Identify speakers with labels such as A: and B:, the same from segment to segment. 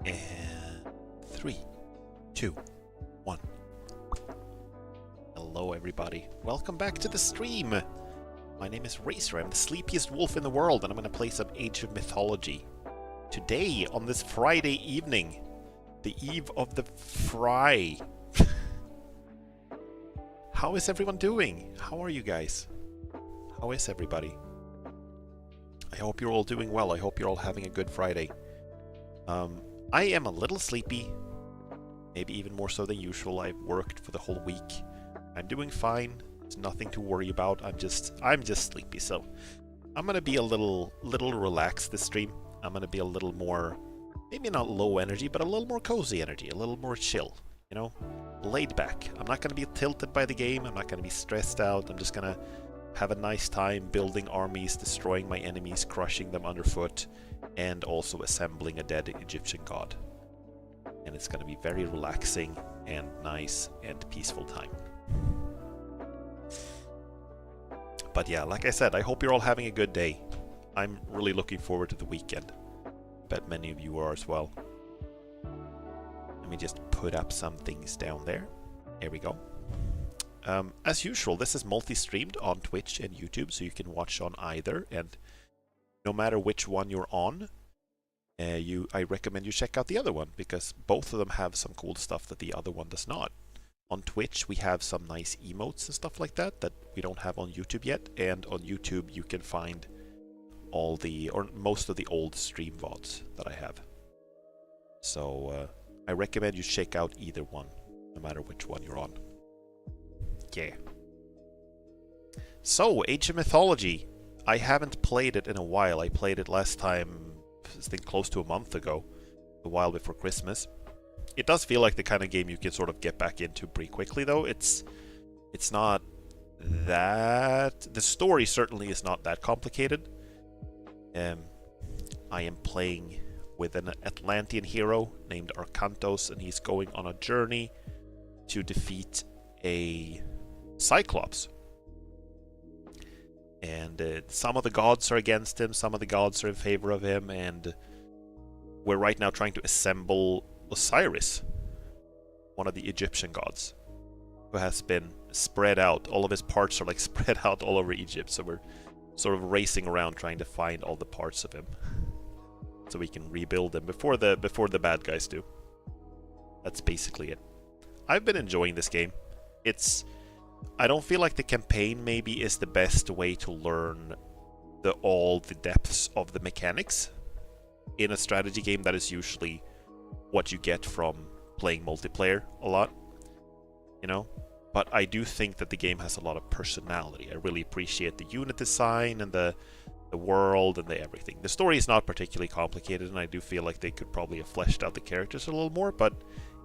A: And 3, 2, 1. Hello everybody, welcome back to the stream. My name is Racer, I'm the sleepiest wolf in the world, and I'm going to play some Age of Mythology. Today, on this Friday evening, the eve of the Fry. How is everyone doing? How are you guys? How is everybody? I hope you're all doing well. I hope you're all having a good Friday. I am a little sleepy, maybe even more so than usual. I've worked for the whole week. I'm doing fine. It's nothing to worry about. I'm just sleepy. So I'm gonna be a little relaxed this stream. I'm gonna be a little more, maybe not low energy, but a little more cozy energy, a little more chill. You know, laid back. I'm not gonna be tilted by the game. I'm not gonna be stressed out. I'm just gonna have a nice time building armies, destroying my enemies, crushing them underfoot, and also assembling a dead Egyptian god. And it's gonna be very relaxing and nice and peaceful time. But yeah, like I said, I hope you're all having a good day. I'm really looking forward to the weekend. Bet many of you are as well. Let me just put up some things down there. There we go. As usual, this is multi-streamed on Twitch and YouTube, so you can watch on either. And no matter which one you're on, I recommend you check out the other one, because both of them have some cool stuff that the other one does not. On Twitch, we have some nice emotes and stuff like that we don't have on YouTube yet. And on YouTube, you can find all or most of the old stream VODs that I have. So I recommend you check out either one, no matter which one you're on. Yeah. So, Age of Mythology. I haven't played it in a while. I played it last time, I think close to a month ago, a while before Christmas. It does feel like the kind of game you can sort of get back into pretty quickly, though. It's not that the story certainly is not that complicated. I am playing with an Atlantean hero named Arkantos, and he's going on a journey to defeat a Cyclops. And some of the gods are against him, some of the gods are in favor of him, and we're right now trying to assemble Osiris, one of the Egyptian gods, who has been spread out. All of his parts are like spread out all over Egypt, so we're sort of racing around trying to find all the parts of him so we can rebuild them before the bad guys do. That's basically it. I've been enjoying this game. I don't feel like the campaign maybe is the best way to learn all the depths of the mechanics in a strategy game. That is usually what you get from playing multiplayer a lot, you know? But I do think that the game has a lot of personality. I really appreciate the unit design and the world and the everything. The story is not particularly complicated, and I do feel like they could probably have fleshed out the characters a little more, but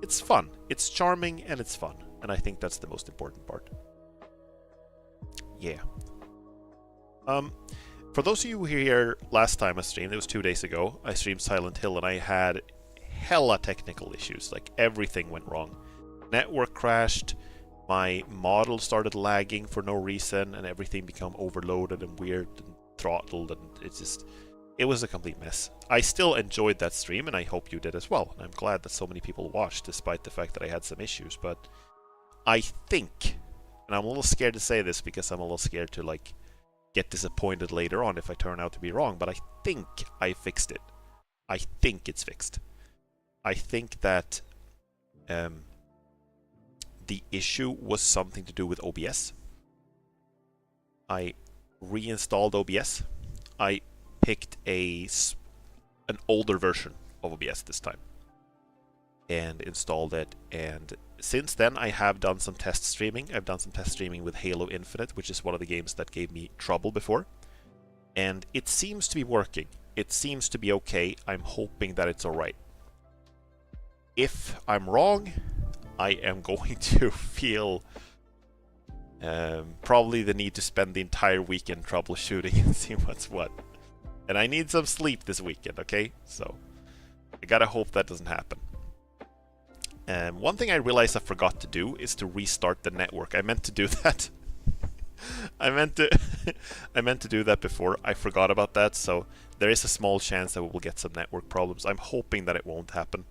A: it's fun. It's charming and it's fun, and I think that's the most important part. Yeah. For those of you who were here last time I streamed, it was 2 days ago, I streamed Silent Hill, and I had hella technical issues. Like, everything went wrong. Network crashed, my model started lagging for no reason, and everything became overloaded and weird and throttled, and it was a complete mess. I still enjoyed that stream, and I hope you did as well. And I'm glad that so many people watched, despite the fact that I had some issues. But I think, and I'm a little scared to say this because I'm a little scared to like get disappointed later on if I turn out to be wrong, but I think I fixed it. I think it's fixed. I think that the issue was something to do with OBS. I reinstalled OBS. I picked an older version of OBS this time and installed it, and since then I have done some test streaming. I've done some test streaming with Halo Infinite, which is one of the games that gave me trouble before, and it seems to be working. It seems to be okay. I'm hoping that it's alright. If I'm wrong, I am going to feel probably the need to spend the entire weekend troubleshooting and see what's what. And I need some sleep this weekend, okay? So I gotta hope that doesn't happen. One thing I realized I forgot to do is to restart the network. I meant to do that. I meant to do that before. I forgot about that, so there is a small chance that we will get some network problems. I'm hoping that it won't happen.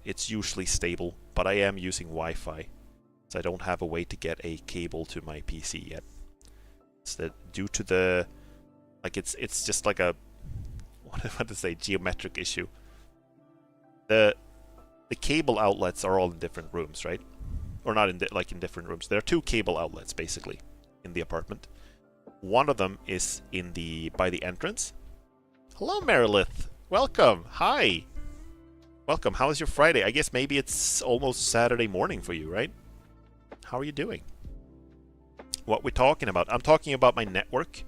A: It's usually stable, but I am using Wi-Fi, so I don't have a way to get a cable to my PC yet. It's that due to the, like, it's just like a, what to say, geometric issue. The cable outlets are all in different rooms, right? Or not in in different rooms. There are two cable outlets basically in the apartment. One of them is by the entrance. Hello, Merilith. Welcome. Hi. Welcome. How is your Friday? I guess maybe it's almost Saturday morning for you, right? How are you doing? What we're talking about? I'm talking about my network.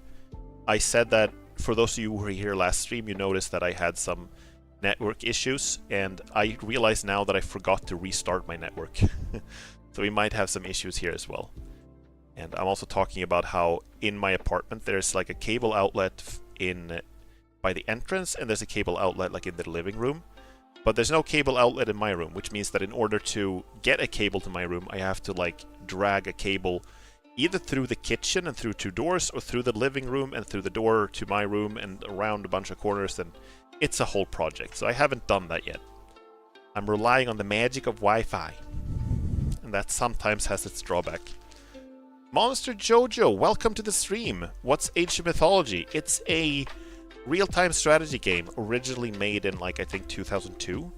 A: I said that for those of you who were here last stream, you noticed that I had some network issues, and I realize now that I forgot to restart my network. So we might have some issues here as well. And I'm also talking about how in my apartment there's like a cable outlet by the entrance, and there's a cable outlet like in the living room. But there's no cable outlet in my room, which means that in order to get a cable to my room, I have to like drag a cable either through the kitchen and through two doors, or through the living room and through the door to my room and around a bunch of corners, and it's a whole project. So I haven't done that yet. I'm relying on the magic of Wi-Fi, and that sometimes has its drawback. Monster Jojo, welcome to the stream. What's Age of Mythology? It's a real-time strategy game originally made in, like, I think 2002,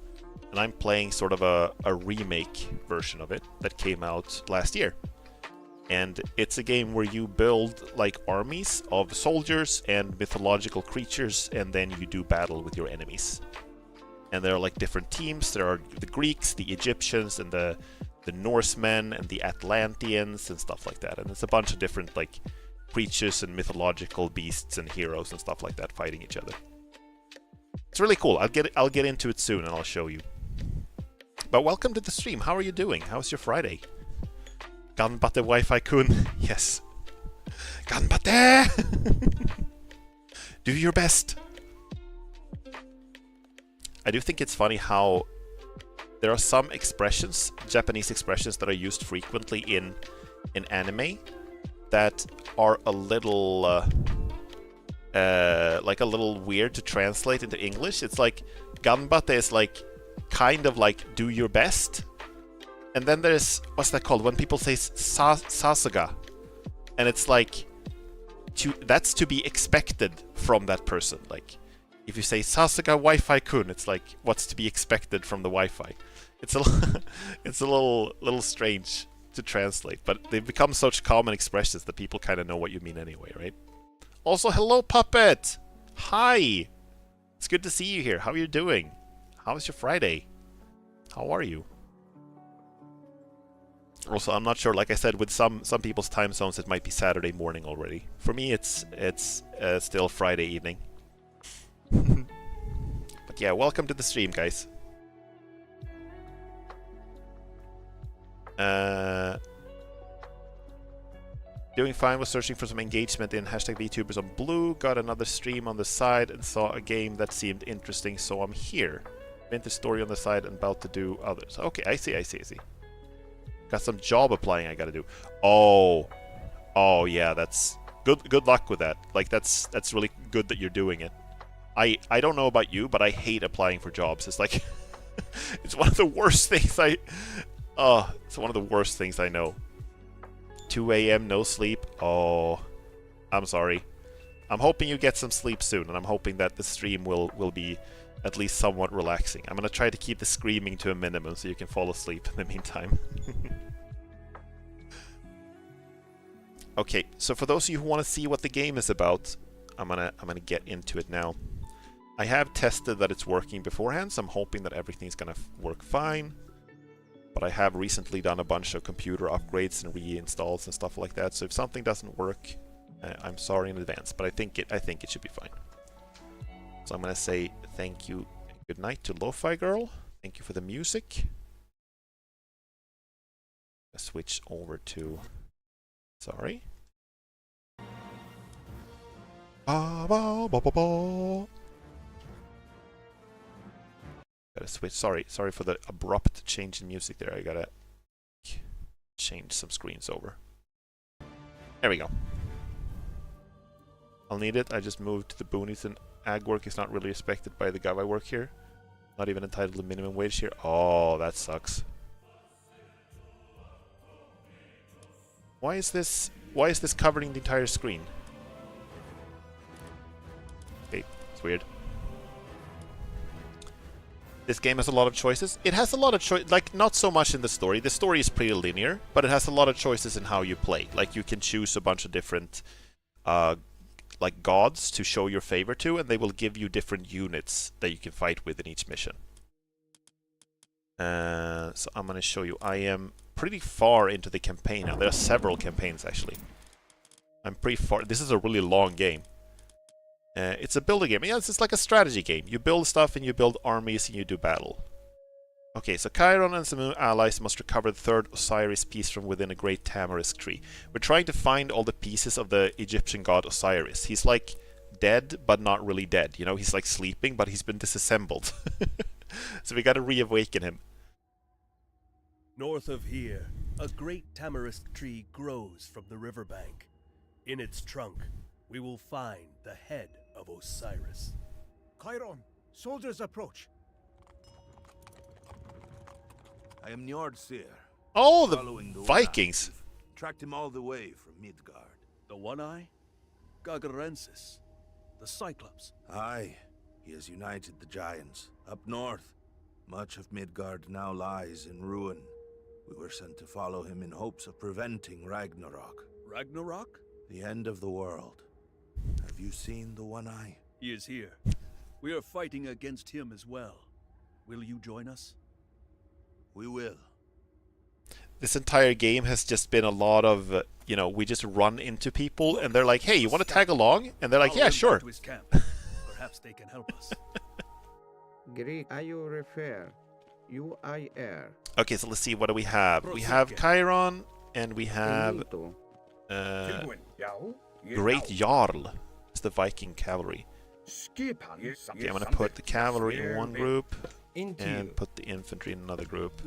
A: and I'm playing sort of a remake version of it that came out last year. And it's a game where you build like armies of soldiers and mythological creatures, and then you do battle with your enemies. And there are like different teams. There are the Greeks, the Egyptians, and the Norsemen, and the Atlanteans, and stuff like that. And it's a bunch of different like creatures and mythological beasts and heroes and stuff like that fighting each other. It's really cool. I'll get into it soon and I'll show you. But welcome to the stream. How are you doing? How's your Friday? Ganbatte Wi-Fi-kun. Yes. Ganbatte! Do your best. I do think it's funny how there are some expressions, Japanese expressions, that are used frequently in anime that are a little like a little weird to translate into English. It's like ganbatte is like kind of like do your best, and then there's what's that called when people say sasaga, and it's like that's to be expected from that person. Like if you say sasaga Wi-Fi kun, it's like what's to be expected from the Wi-Fi. It's a it's a little strange to translate, but they've become such common expressions that people kind of know what you mean anyway, right? Also, hello, Puppet! Hi! It's good to see you here. How are you doing? How was your Friday? How are you? Also, I'm not sure, like I said, with some people's time zones, it might be Saturday morning already. For me, it's still Friday evening. But yeah, welcome to the stream, guys. Doing fine, was searching for some engagement in hashtag VTubers on Blue, got another stream on the side and saw a game that seemed interesting, so I'm here. Vintage story on the side and about to do others. Okay, I see. Got some job applying I gotta do. Oh yeah, that's good luck with that. Like that's really good that you're doing it. I don't know about you, but I hate applying for jobs. It's like it's one of the worst things it's one of the worst things I know. 2 a.m. no sleep. Oh, I'm sorry. I'm hoping you get some sleep soon, and I'm hoping that the stream will be at least somewhat relaxing. I'm gonna try to keep the screaming to a minimum so you can fall asleep in the meantime. Okay, so for those of you who want to see what the game is about, I'm gonna get into it now. I have tested that it's working beforehand, so I'm hoping that everything's gonna work fine. But I have recently done a bunch of computer upgrades and reinstalls and stuff like that. So if something doesn't work, I'm sorry in advance. But I think it should be fine. So I'm gonna say thank you, and good night to Lo-Fi Girl. Thank you for the music. Let's switch over to sorry. Ba ba ba ba ba. Gotta switch. Sorry for the abrupt change in music there. I gotta change some screens over. There we go. I'll need it. I just moved to the boonies and ag work is not really respected by the guy I work here. Not even entitled to minimum wage here. Oh, that sucks. Why is this covering the entire screen? Okay, it's weird. This game has a lot of choices. It has a lot of choice, like not so much in the story. The story is pretty linear, but it has a lot of choices in how you play. Like you can choose a bunch of different like gods to show your favor to, and they will give you different units that you can fight with in each mission. So I'm gonna show you. I am pretty far into the campaign now. There are several campaigns actually. I'm pretty far. This is a really long game. It's a building game. Yeah, it's like a strategy game. You build stuff and you build armies and you do battle. Okay, so Chiron and some allies must recover the third Osiris piece from within a great tamarisk tree. We're trying to find all the pieces of the Egyptian god Osiris. He's like dead, but not really dead. You know, he's like sleeping, but he's been disassembled. So we gotta reawaken him.
B: North of here, a great tamarisk tree grows from the riverbank. In its trunk, we will find the head of Osiris.
C: Chiron, soldiers approach. I am Njord Seer.
A: Oh, the Vikings!
C: Tracked him all the way from Midgard.
B: The One-Eye? Gargarensis? The Cyclops?
C: Aye, he has united the giants. Up north, much of Midgard now lies in ruin. We were sent to follow him in hopes of preventing Ragnarok.
B: Ragnarok?
C: The end of the world. Have you seen the One-Eye?
B: He is here. We are fighting against him as well. Will you join us?
C: We will.
A: This entire game has just been a lot of, you know, we just run into people and they're like, hey, you want to tag along? And they're like, yeah, sure.
B: To his camp. Perhaps they can help us.
D: Greek, you refer, UIR.
A: Okay, so let's see, what do we have? We have Chiron and we have
D: Finito.
A: Great Jarl. It's the Viking cavalry. Okay, I'm gonna put the cavalry in one group and put the infantry in another group.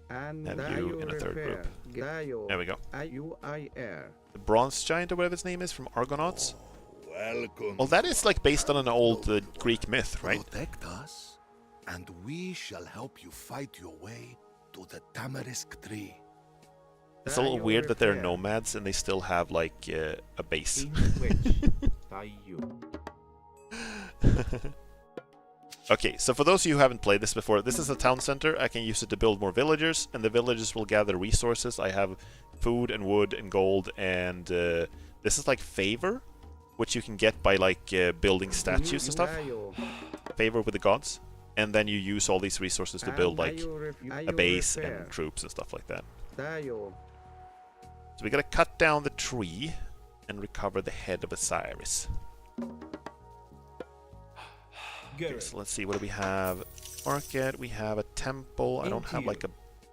D: And
A: Have you in a third group.
D: Gaio.
A: There we go.
D: IUIR.
A: The Bronze Giant, or whatever his name is, from Arkantos.
C: Welcome.
A: Well, that is like based on an old Greek myth, right?
E: Protect us, and we shall help you fight your way to the tamarisk tree.
A: It's a little weird that they're nomads and they still have like a base. Okay, so for those of you who haven't played this before, this is a town center. I can use it to build more villagers, and the villagers will gather resources. I have food and wood and gold, and this is like favor, which you can get by like building statues and stuff. Favor with the gods. And then you use all these resources to build like a base and troops and stuff like that. So we gotta cut down the tree and recover the head of Osiris. Okay, so let's see, what do we have? Market, we have a temple. I don't have like a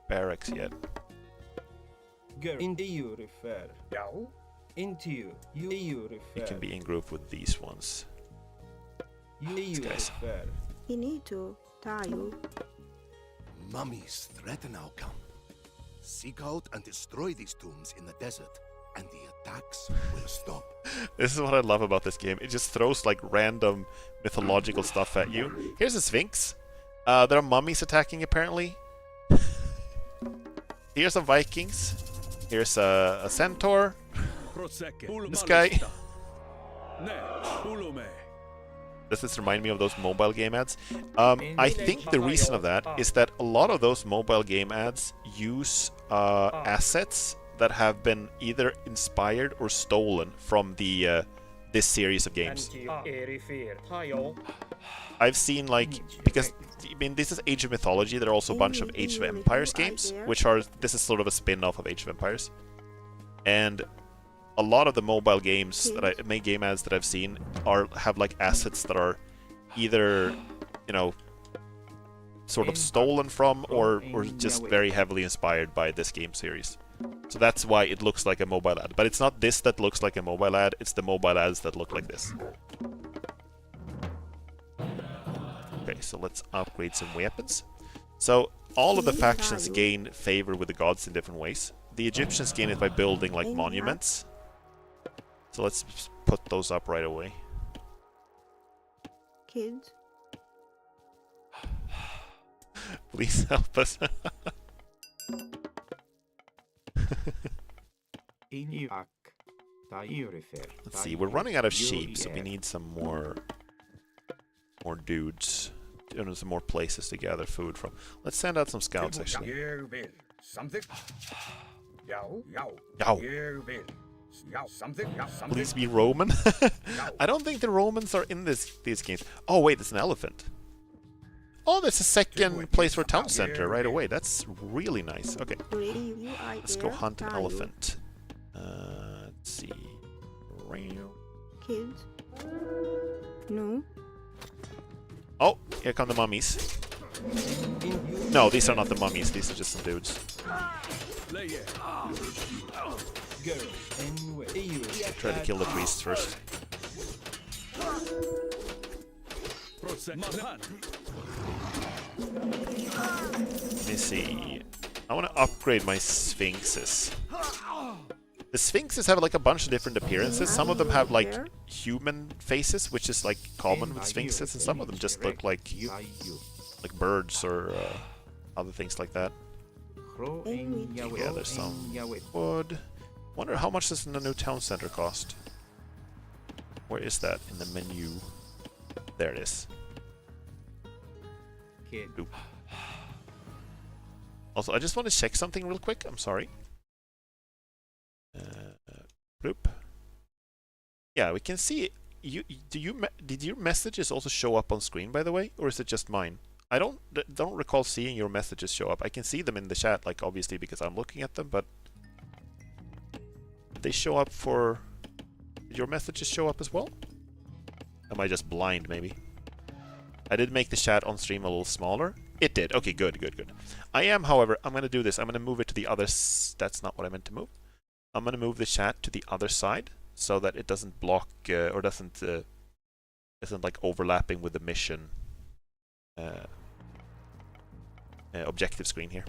A: barracks yet.
F: You refer. Into you refer.
A: You can be in group with these ones. These guys.
F: Refer.
G: Finito, tayo.
E: Mummies threaten our camp. Seek out and destroy these tombs in the desert, and the attacks will stop.
A: This is what I love about this game. It just throws like random mythological stuff at you. Here's a sphinx. There are mummies attacking apparently. Here's some Vikings. Here's a centaur. This guy. Does this remind me of those mobile game ads? I think the reason of that is that a lot of those mobile game ads use assets that have been either inspired or stolen from the this series of games. I've seen like, because I mean this is Age of Mythology, there are also a bunch of Age of Empires games, which are, this is sort of a spin-off of Age of Empires. And a lot of the mobile games that game ads that I've seen have like assets that are either, you know, sort of stolen from or just very heavily inspired by this game series. So that's why it looks like a mobile ad. But it's not this that looks like a mobile ad, it's the mobile ads that look like this. Okay, so let's upgrade some weapons. So all of the factions gain favor with the gods in different ways. The Egyptians gain it by building like monuments. So let's put those up right away.
G: Kids.
A: Please help us. Let's see, we're running out of sheep, so we need some more dudes. Some more places to gather food from. Let's send out some scouts, actually. Please be Roman. I don't think the Romans are in these games. Oh wait, it's an elephant. Oh, there's a second place for town center right away. That's really nice. Okay, let's go hunt an elephant. Let's see.
G: Kids. No.
A: Oh, here come the mummies. No, these are not the mummies. These are just some dudes. Try to kill the priests first. Let me see. I want to upgrade my sphinxes. The sphinxes have like a bunch of different appearances. Some of them have like human faces, which is like common with sphinxes, and some of them just look like birds or other things like that. Yeah, there's some wood. Wonder how much does the new town center cost? Where is that in the menu? There it is. Oop. Also, I just want to check something real quick. I'm sorry. Bloop. Yeah, we can see. Did your messages also show up on screen, by the way, or is it just mine? I don't recall seeing your messages show up. I can see them in the chat, like obviously because I'm looking at them, but they show up for. Did your messages show up as well? Am I just blind, maybe? I did make the chat on stream a little smaller, It did. Okay, good, good, good. I am, however, I'm going to do this. I'm going to move it to the other... That's not what I meant to move. I'm going to move the chat to the other side so that it doesn't block or doesn't like overlapping with the mission objective screen here.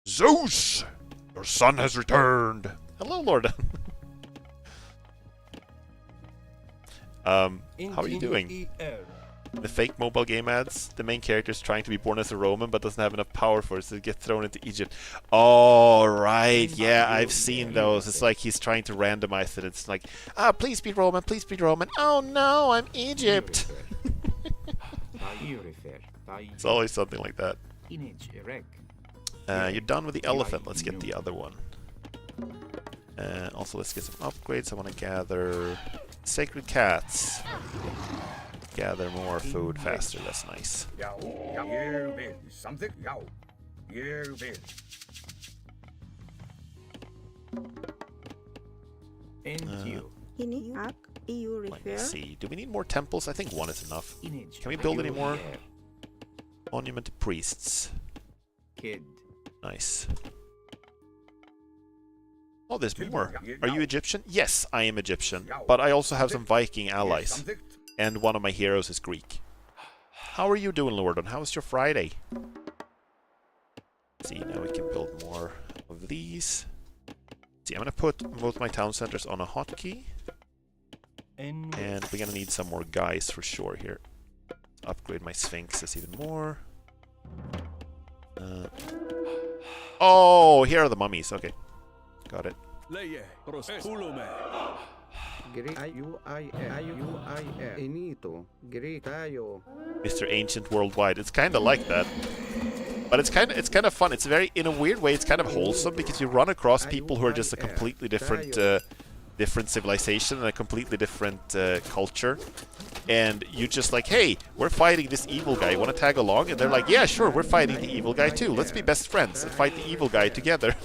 A: Zeus! Your son has returned! Hello, Lord. How are you doing? The fake mobile game ads, the main character is trying to be born as a Roman but doesn't have enough power for it, so get thrown into Egypt. Oh, right. Yeah, I've seen those. It's like he's trying to randomize it. It's like, please be Roman, please be Roman. Oh no, I'm Egypt. It's always something like that. You're done with the elephant. Let's get the other one. Also, let's get some upgrades. I want to gather sacred cats. Gather more food faster. That's nice.
G: Ini ak EU
A: Let me
G: refer.
A: see. Do we need more temples? I think one is enough. Can we build any more? Monument to priests. Nice. Oh, there's more. Are you Egyptian? Yes, I am Egyptian. But I also have some Viking allies. And one of my heroes is Greek. How are you doing, Lordon? How was your Friday? Let's see, now we can build more of these. See, I'm gonna put both my town centers on a hotkey. And we're gonna need some more guys for sure here. Upgrade my sphinxes even more. Oh, here are the mummies. Okay, got it. Mr. Ancient Worldwide. It's kind of like that, but it's kind of fun. It's very, in a weird way, it's kind of wholesome because you run across people who are just a completely different, different civilization and a completely different culture, and you just like, hey, we're fighting this evil guy. You want to tag along? And they're like, yeah, sure, we're fighting the evil guy too. Let's be best friends and fight the evil guy together.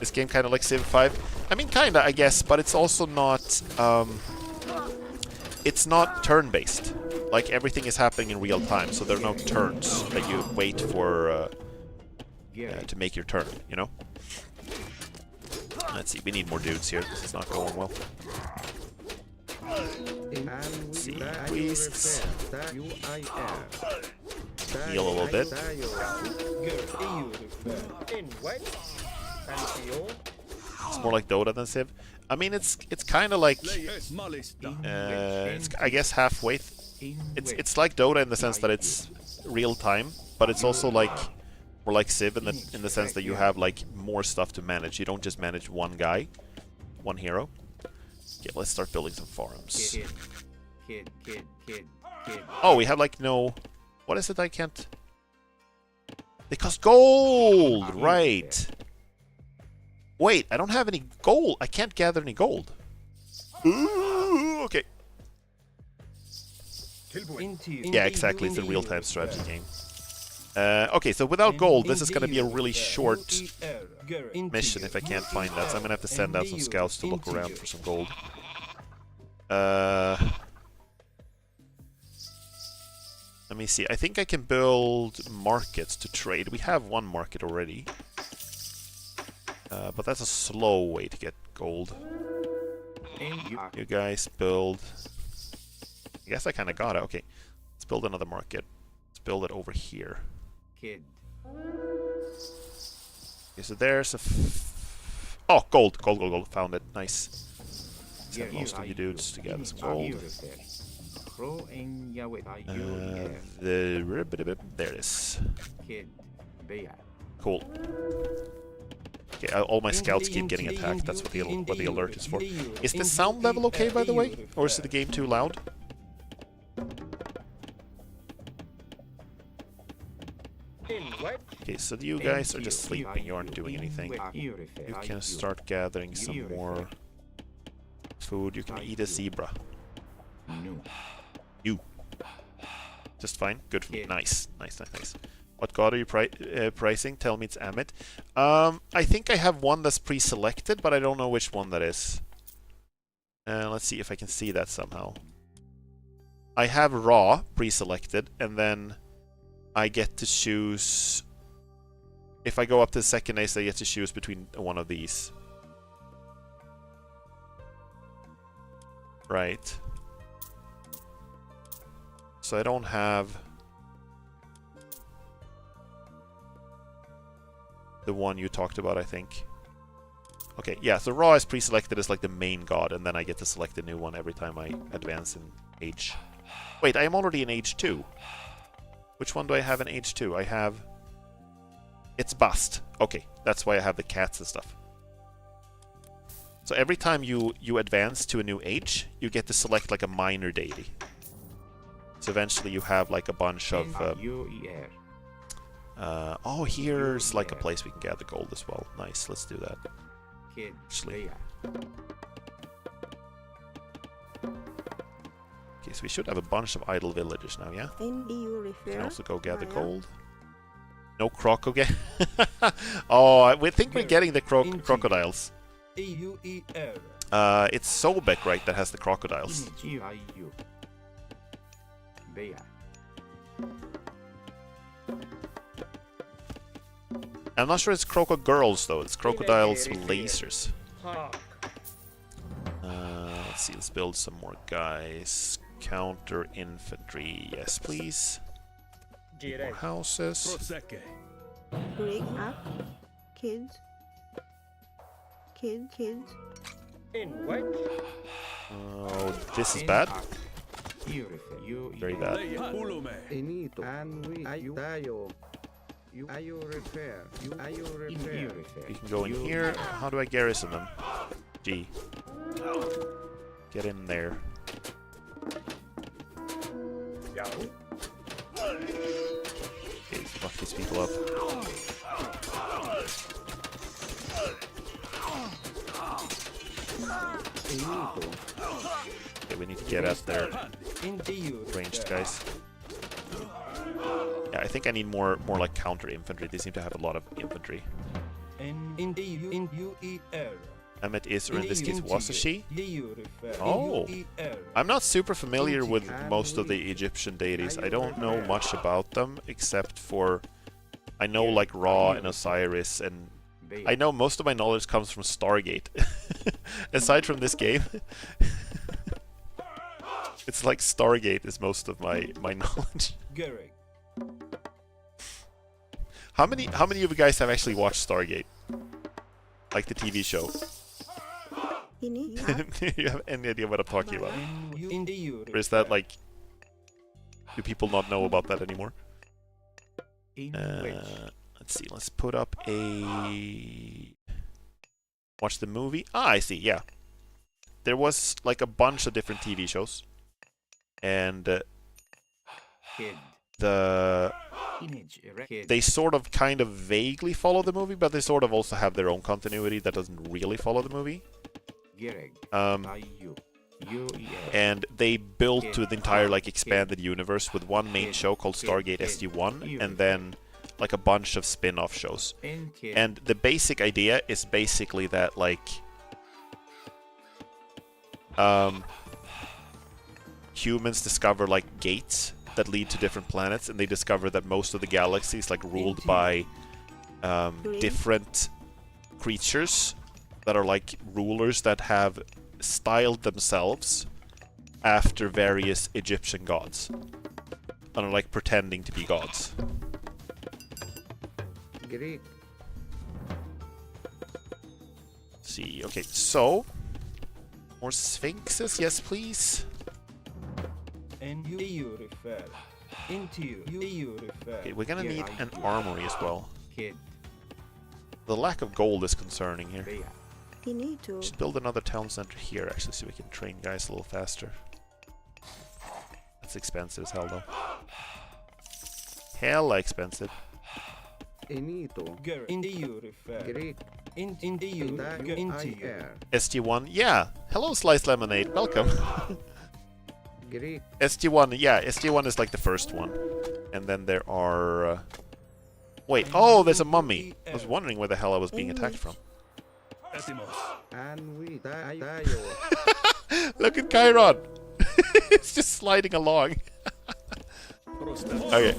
A: This game kind of like Civ 5. I mean, kind of, I guess, but it's also not... it's not turn-based. Like, everything is happening in real time, so there are no turns that you wait for to make your turn, you know? Let's see, we need more dudes here. This is not going well. Let's see, priests. Heal a little bit. It's more like Dota than Civ. I mean, it's kind of like it's, I guess, halfway. It's like Dota in the sense that it's real time, but it's also like more like Civ in the sense that you have like more stuff to manage. You don't just manage one guy, one hero. Okay, let's start building some farms. Oh, we have like no. What is it? I can't. They cost gold, right? Wait, I don't have any gold. I can't gather any gold. Ooh, okay. Yeah, exactly. It's a real-time strategy game. Okay, so without gold, this is going to be a really short mission if I can't find that. So I'm going to have to send out some scouts to look around for some gold. Let me see. I think I can build markets to trade. We have one market already. But that's a slow way to get gold. You guys build... I guess I kind of got it. Okay, let's build another market. Let's build it over here. Okay, so there's a... Oh, gold, gold, gold, gold. Found it. Nice. Send most of you dudes to gather some gold. There it is. Cool. Okay, all my scouts keep getting attacked. That's what the alert is for. Is the sound level okay, by the way? Or is the game too loud? Okay, so you guys are just sleeping. You aren't doing anything. You can start gathering some more food. You can eat a zebra. You. Just fine. Good food. Nice. Nice, nice, nice. What god are you pricing? Tell me it's Amit. I think I have one that's pre-selected, but I don't know which one that is. Let's see if I can see that somehow. I have Ra pre-selected, and then I get to choose... If I go up to the second ace, I get to choose between one of these. Right. So I don't have... the one you talked about, I think. Okay, yeah, so Ra is pre-selected as like the main god, and then I get to select a new one every time I advance in age. Wait, I am already in age 2. Which one do I have in age 2? I have... It's Bast. Okay, that's why I have the cats and stuff. So every time you advance to a new age, you get to select like a minor deity. So eventually you have like a bunch of... oh, here's like a place we can gather gold as well. Nice, let's do that. Actually. Okay, so we should have a bunch of idle villagers now, yeah? We can also go gather gold. No croco oh, we think we're getting the crocodiles. It's Sobek, right, that has the crocodiles. I'm not sure it's croco girls though, it's crocodiles with lasers. Let's see, let's build some more guys. Counter infantry, yes please. More houses.
G: Greek up. Kids. Kids.
F: In what?
A: Oh, this is bad. Very bad. We can go in here. How do I garrison them? G. Get in there. Okay, fuck these people up. Okay, we need to get at their ranged guys. Yeah, I think I need more like counter infantry. They seem to have a lot of infantry. Amet is, or in this case, was a she? Oh! I'm not super familiar with most of the Egyptian deities. I don't know much about them, except for... I know like Ra and Osiris, and I know most of my knowledge comes from Stargate. Aside from this game. It's like Stargate is most of my knowledge. How many of you guys have actually watched Stargate? Like the TV show? Do you have any idea what I'm talking about? Or is that like... Do people not know about that anymore? Let's see, let's put up a... Watch the movie? Ah, I see, yeah. There was like a bunch of different TV shows. And... They sort of kind of vaguely follow the movie, but they sort of also have their own continuity that doesn't really follow the movie. And they built to the entire like expanded universe with one main show called Stargate SG-1, and then like a bunch of spin-off shows. And the basic idea is basically that like humans discover like gates that lead to different planets, and they discover that most of the galaxy is like ruled by different creatures that are like rulers that have styled themselves after various Egyptian gods and are like pretending to be gods.
D: Greek.
A: See, okay, so more sphinxes, yes please. Okay, we're gonna need an armory as well. The lack of gold is concerning here. We should build another town center here actually, so we can train guys a little faster. That's expensive as hell though. Hella expensive. SG-1, yeah. Hello Sliced Lemonade, welcome. SG-1, yeah, SG-1 is like the first one. And then there are... Wait, oh, there's a mummy. I was wondering where the hell I was being attacked from.
D: And we die.
A: Look at Chiron! It's just sliding along. Okay.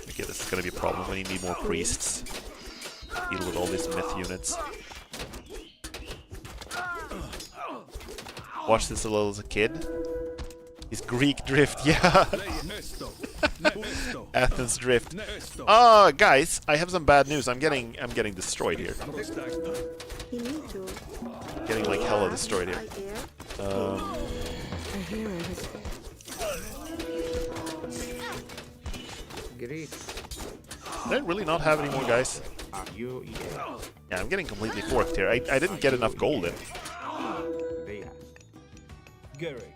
A: Okay, this is gonna be a problem when you need more priests. Deal with all these myth units. Watched this a little as a kid. He's Greek drift, yeah. Athens drift. Oh, guys, I have some bad news. I'm getting destroyed here.
G: You need to.
A: Getting like hella destroyed here.
D: Greek.
A: Did I really not have any more guys?
D: Are you
A: Yeah, I'm getting completely forked here. I didn't get enough gold in.
D: there?
F: Gary.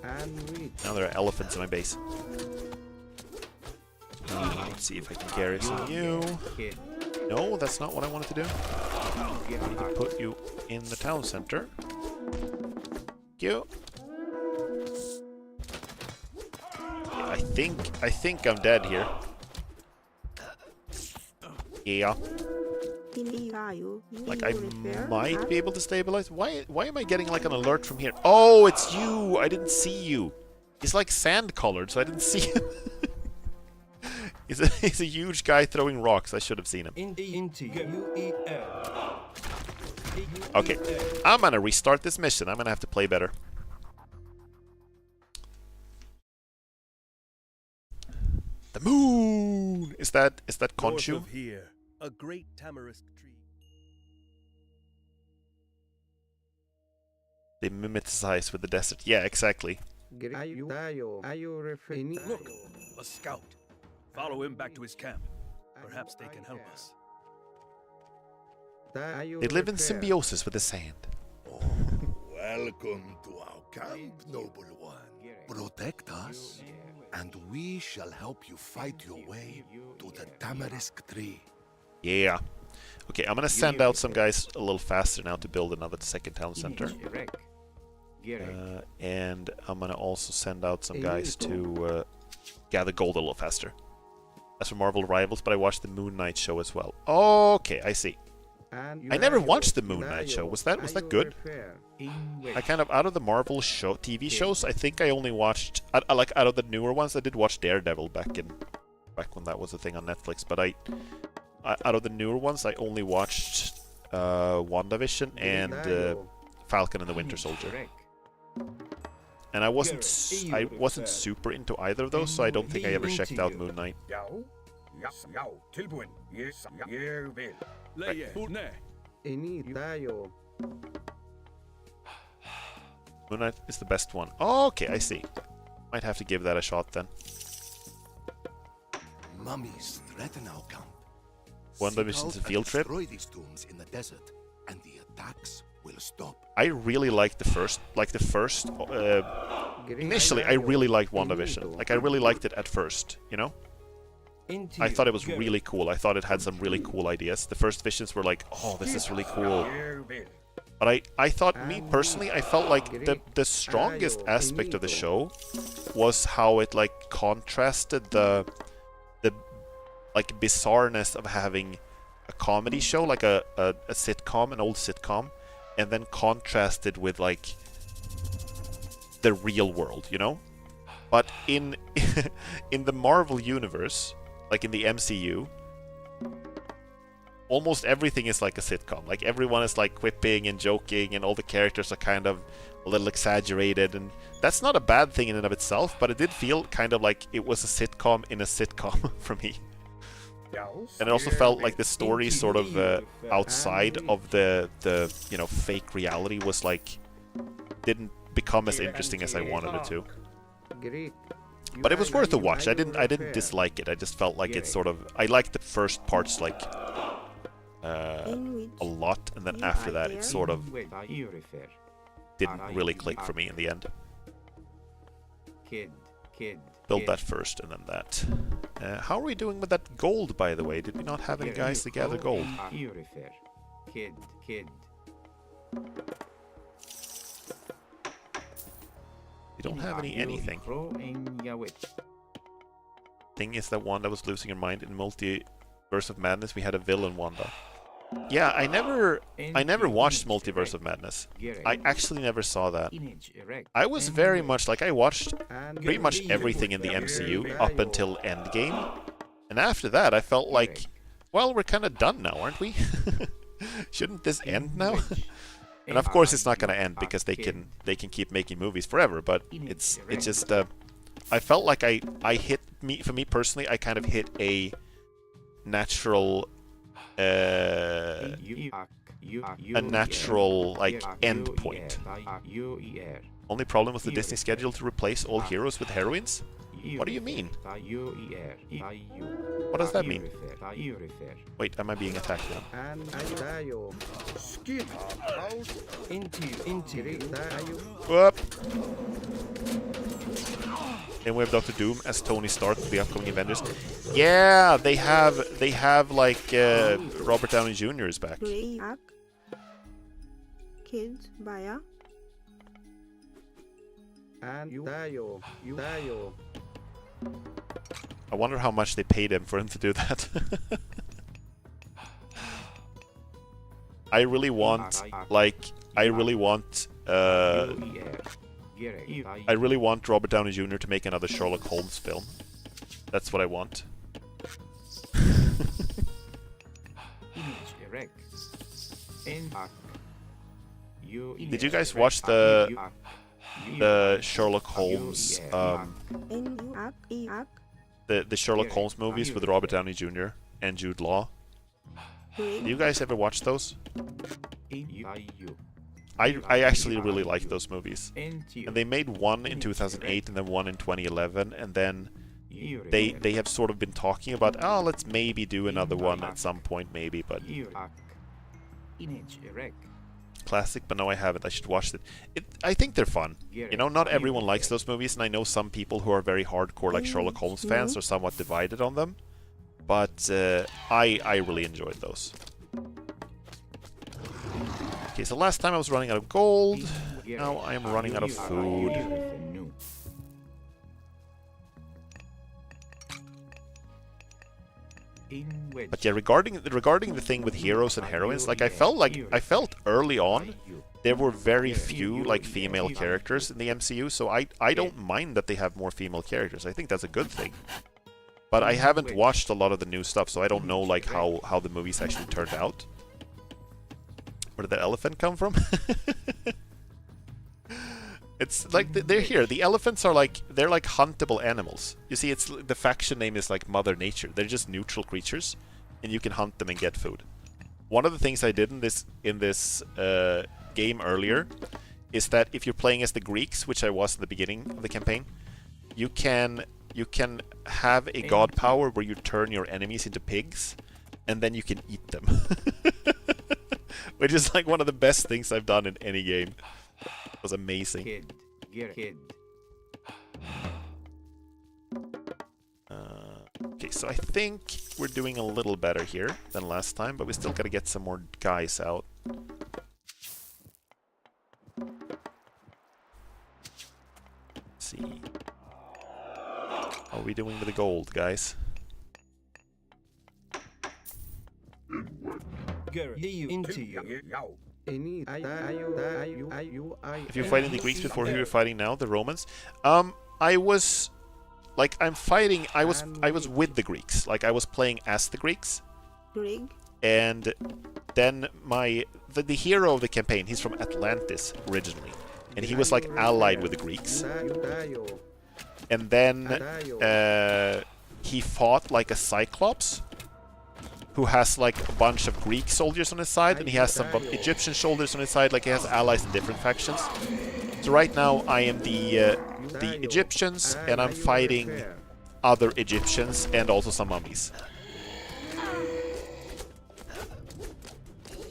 D: And wheat.
A: Now there are elephants in my base. Let's see if I can garrison you.
D: Kid.
A: No, that's not what I wanted to do. I need to put you in the town center. Thank you. I think I'm dead here. Yeah. Like I might be able to stabilize. Why am I getting like an alert from here? Oh, it's you! I didn't see you. He's like sand colored, so I didn't see him. He's a huge guy throwing rocks. I should have seen him. Okay, I'm gonna restart this mission. I'm gonna have to play better. The moon! Is that
B: North
A: Khonshu?
B: of here, a great tamarisk tree.
A: They mimetize with the desert. Yeah, exactly.
D: Are you referring?
B: Look, a scout. Follow him back to his camp. Perhaps they can help us.
A: They live in symbiosis with the sand.
E: Welcome to our camp, noble one. Protect us, and we shall help you fight your way to the tamarisk tree.
A: Yeah. Okay, I'm gonna send out some guys a little faster now to build another second town center. And I'm gonna also send out some guys to gather gold a little faster. That's for Marvel Rivals, but I watched the Moon Knight show as well. Okay, I see. I never watched the Moon Knight show. Was that good? I kind of, out of the Marvel show TV shows, I think I only watched like out of the newer ones. I did watch Daredevil back when that was a thing on Netflix. But out of the newer ones, I only watched WandaVision and Falcon and the Winter Soldier. And I wasn't super into either of those, so I don't think I ever checked out Moon Knight. Moon Knight is the best one. Okay, I see. Might have to give that a shot then.
E: Mummies threaten our camp.
A: WandaVision's a field trip.
E: Destroy these tombs in the desert, and the attacks will stop.
A: I really liked the first. Initially, I really liked WandaVision. Like, I really liked it at first, you know? I thought it was really cool. I thought it had some really cool ideas. The first visions were like, oh, this is really cool. But I thought, me personally, I felt like the strongest aspect of the show was how it, like, contrasted the like, bizarreness of having a comedy show, like a sitcom, an old sitcom, and then contrasted with, like, the real world, you know? But in the Marvel universe, like in the MCU, almost everything is like a sitcom. Like, everyone is like quipping and joking, and all the characters are kind of a little exaggerated, and that's not a bad thing in and of itself, but it did feel kind of like it was a sitcom in a sitcom for me. And it also felt like the story sort of outside of the you know, fake reality was like, didn't become as interesting as I wanted it to. But it was worth a watch. I didn't dislike it. I just felt like it sort of, I liked the first parts like a lot, and then after that it sort of didn't really click for me in the end. Build that first and then that. How are we doing with that gold, by the way? Did we not have any guys to gather gold? We don't have anything. Thing is that one that was losing her mind in Multiverse of Madness, we had a villain Wanda. Yeah, I never watched Multiverse of Madness. I actually never saw that. I was very much like, I watched pretty much everything in the MCU up until Endgame. And after that, I felt like, well, we're kind of done now, aren't we? Shouldn't this end now? And of course it's not going to end because they can keep making movies forever, but it's just I felt like I hit for me personally, I kind of hit a natural like end point. Only problem was the Disney schedule to replace all heroes with heroines? What do you mean? What does that mean? Wait, am I being attacked now? Whoop! And we have Dr. Doom as Tony Stark for the upcoming Avengers. Yeah, they have like Robert Downey Jr. is back.
G: Kids, Baya.
A: I wonder how much they paid him for him to do that. I really want Robert Downey Jr. to make another Sherlock Holmes film. That's what I want. Did you guys watch the Sherlock Holmes the Sherlock Holmes movies with Robert Downey Jr. and Jude Law? Do you guys ever watch those? I actually really like those movies. And they made one in 2008 and then one in 2011, and then they have sort of been talking about, oh, let's maybe do another one at some point, maybe, but classic, but no, I haven't. I should watch it. I think they're fun. You know, not everyone likes those movies, and I know some people who are very hardcore, like Sherlock Holmes fans, are somewhat divided on them. But I really enjoyed those. Okay, so last time I was running out of gold. Now I am running out of food. But yeah, regarding the thing with heroes and heroines, like I felt early on there were very few like female characters in the MCU, so I don't mind that they have more female characters. I think that's a good thing. But I haven't watched a lot of the new stuff, so I don't know like how the movies actually turned out. Where did that elephant come from? It's like they're here. The elephants are they're like huntable animals. You see, it's the faction name is like Mother Nature. They're just neutral creatures, and you can hunt them and get food. One of the things I did in this game earlier is that if you're playing as the Greeks, which I was in the beginning of the campaign, you can have a god power where you turn your enemies into pigs, and then you can eat them. Which is like one of the best things I've done in any game. It was amazing. Okay, so I think we're doing a little better here than last time, but we still gotta get some more guys out. Let's see. How are we doing with the gold, guys? If you're fighting the Greeks before who you're fighting now, the Romans, I was with the Greeks. Like I was playing as the Greeks. And then the hero of the campaign, he's from Atlantis originally, and he was like allied with the Greeks. And then he fought like a Cyclops who has like a bunch of Greek soldiers on his side, and he has some Egyptian soldiers on his side, like he has allies in different factions. So right now I am the Egyptians, and I'm fighting other Egyptians and also some mummies.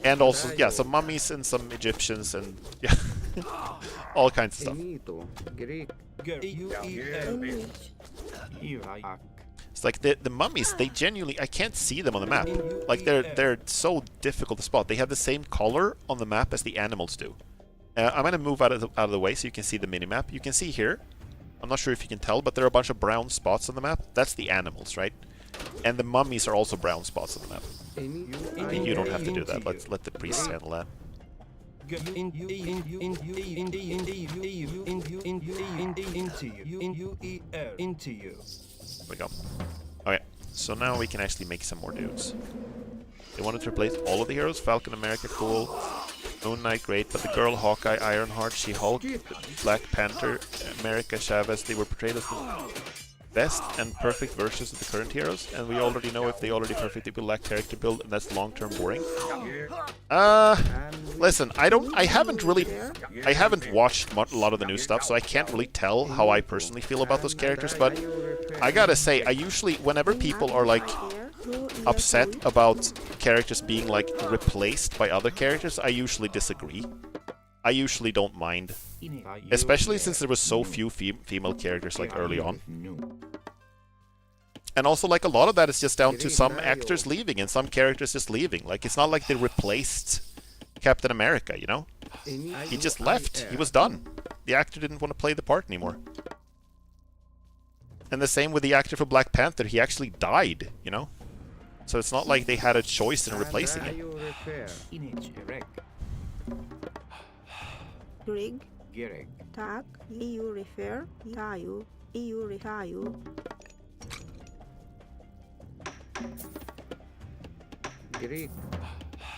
A: And also, yeah, some mummies and some Egyptians and yeah, all kinds of stuff. It's like the mummies, they genuinely, I can't see them on the map. Like they're so difficult to spot. They have the same color on the map as the animals do. I'm gonna move out of the way so you can see the minimap. You can see here, I'm not sure if you can tell, but there are a bunch of brown spots on the map. That's the animals, right? And the mummies are also brown spots on the map.
D: Any
A: You don't have to do that. Let's let the priests handle that.
F: Into you.
A: There we go. Okay, so now we can actually make some more dudes. They wanted to replace all of the heroes. Falcon America, cool. Moon Knight, great. But the girl, Hawkeye, Ironheart, She-Hulk, Black Panther, America Chavez, they were portrayed as the best and perfect versions of the current heroes. And we already know if they already perfectly will lack character build, and that's long-term boring. Listen, I haven't watched a lot of the new stuff, so I can't really tell how I personally feel about those characters, but I gotta say, I usually, whenever people are like upset about characters being like replaced by other characters, I usually disagree. I usually don't mind, especially since there was so few female characters like early on. And also, like, a lot of that is just down to some actors leaving and some characters just leaving. Like, it's not like they replaced Captain America, you know? He just left. He was done. The actor didn't want to play the part anymore. And the same with the actor for Black Panther. He actually died, you know? So it's not like they had a choice in replacing him.
G: Greg. Tak. EU refer. Tayo. EU retayo.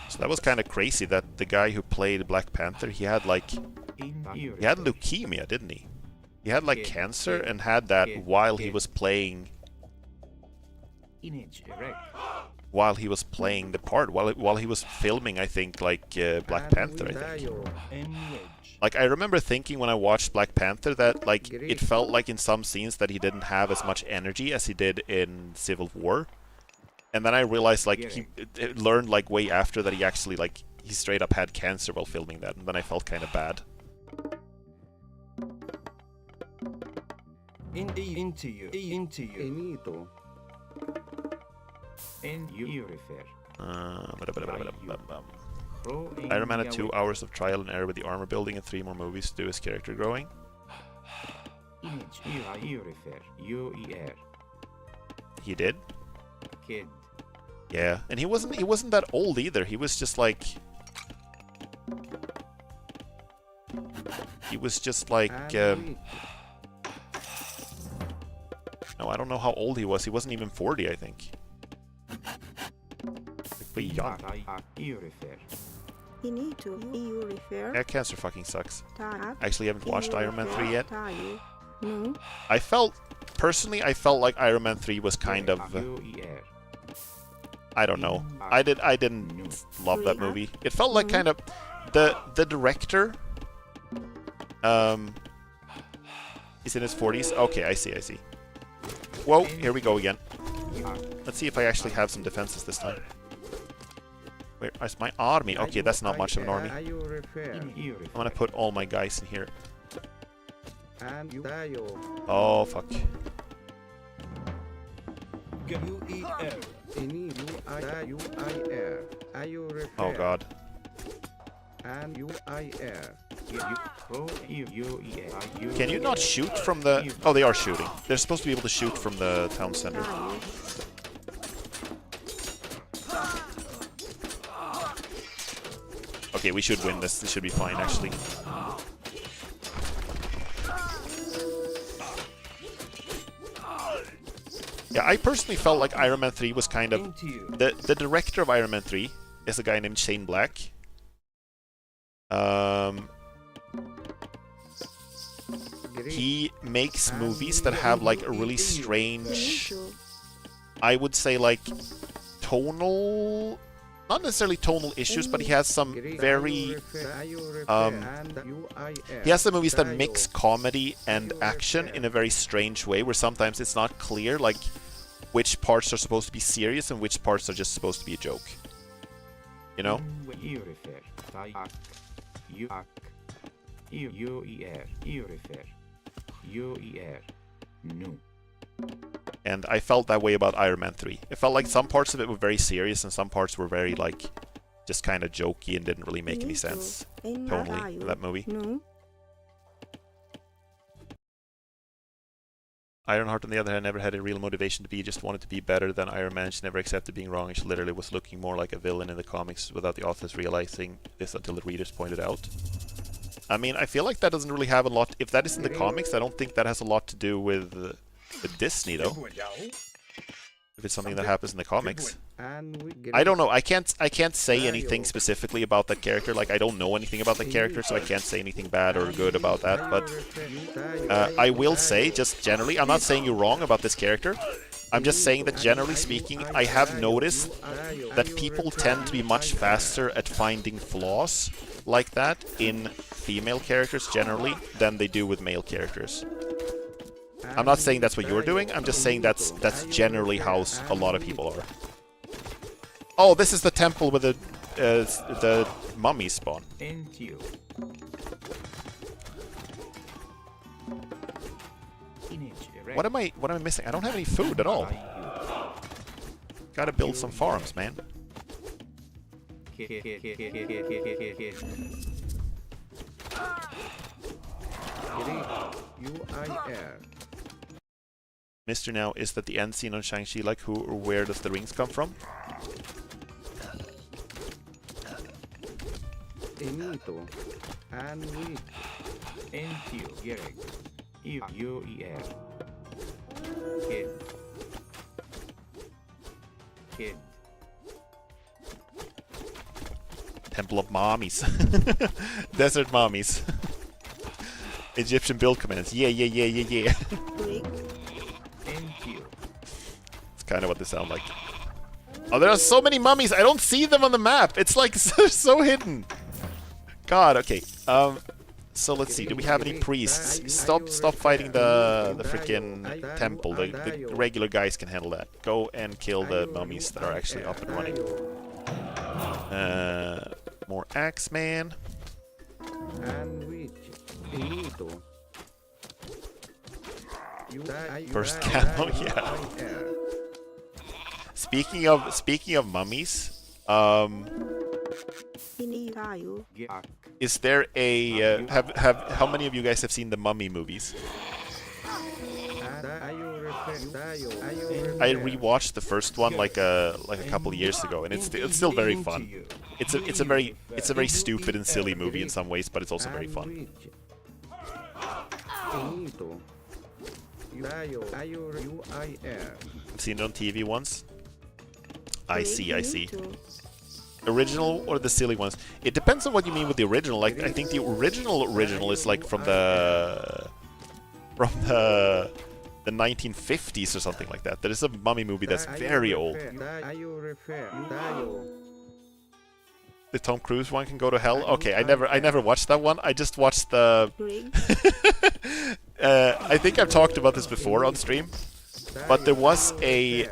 A: So that was kind of crazy that the guy who played Black Panther, he had leukemia, didn't he? He had like cancer and had that while he was playing the part, while he was filming, I think, like Black Panther, I think. Like, I remember thinking when I watched Black Panther that, like, it felt like in some scenes that he didn't have as much energy as he did in Civil War. And then I realized, like, he learned, like, way after that he actually, like, he straight up had cancer while filming that. And then I felt kind of bad.
F: Into you. And you refer.
A: Iron Man had 2 hours of trial and error with the armor building and 3 more movies to do his character growing. He did?
F: Kid.
A: Yeah, and he wasn't that old either. He was just like no, I don't know how old he was. He wasn't even 40, I think. Like, young.
G: EU refer.
A: Yeah, cancer fucking sucks.
G: Tak.
A: Actually, I haven't watched Iron Man 3 yet.
G: Tayo. No.
A: Personally, I felt like Iron Man 3 was kind of I don't know. I didn't love that movie. It felt like kind of the director he's in his 40s. Okay, I see. Whoa, here we go again. Let's see if I actually have some defenses this time. Where is my army? Okay, that's not much of an army. I'm gonna put all my guys in here. Oh, fuck. Oh, God. Can you not shoot from the... Oh, they are shooting. They're supposed to be able to shoot from the town center. Okay, we should win this. This should be fine, actually. Yeah, I personally felt like Iron Man 3 was kind of... The director of Iron Man 3 is a guy named Shane Black. He makes movies that have like a really strange, I would say, like tonal, not necessarily tonal issues, but he has some very he has some movies that mix comedy and action in a very strange way, where sometimes it's not clear like which parts are supposed to be serious and which parts are just supposed to be a joke, you know? And I felt that way about Iron Man 3. It felt like some parts of it were very serious and some parts were very, like, just kind of jokey and didn't really make any sense tonally in that movie. Ironheart, on the other hand, never had a real motivation to be, just wanted to be better than Iron Man. She never accepted being wrong, and she literally was looking more like a villain in the comics without the authors realizing this until the readers pointed out. I mean, I feel like that doesn't really have a lot... If that is in the comics, I don't think that has a lot to do with Disney, though. If it's something that happens in the comics. I don't know. I can't say anything specifically about that character. Like, I don't know anything about that character, so I can't say anything bad or good about that. But I will say, just generally, I'm not saying you're wrong about this character. I'm just saying that generally speaking, I have noticed that people tend to be much faster at finding flaws like that in female characters generally than they do with male characters. I'm not saying that's what you're doing, I'm just saying that's generally how a lot of people are. Oh, this is the temple where the mummies spawn. What am I missing? I don't have any food at all. Gotta build some farms, man. Mr. Now, is that the end scene on Shang-Chi? Like, who or where does the rings come from? Temple of Mommies. Desert Mommies. Egyptian build commands. Yeah. It's kind of what they sound like. Oh, there are so many mummies. I don't see them on the map. It's like so hidden. God. Okay. So let's see. Do we have any priests? Stop fighting the freaking temple. The regular guys can handle that. Go and kill the mummies that are actually up and running. More Axeman. First camo, yeah. Speaking of mummies, is there a how many of you guys have seen the Mummy movies? I rewatched the first one like a couple of years ago, and it's still very fun. It's a very stupid and silly movie in some ways, but it's also very fun. I've seen it on TV once. I see. Original or the silly ones? It depends on what you mean with the original. Like, I think the original is like from the 1950s or something like that. There is a mummy movie that's very old. The Tom Cruise one can go to hell. Okay, I never watched that one. I just watched the. I think I've talked about this before on stream, but there was a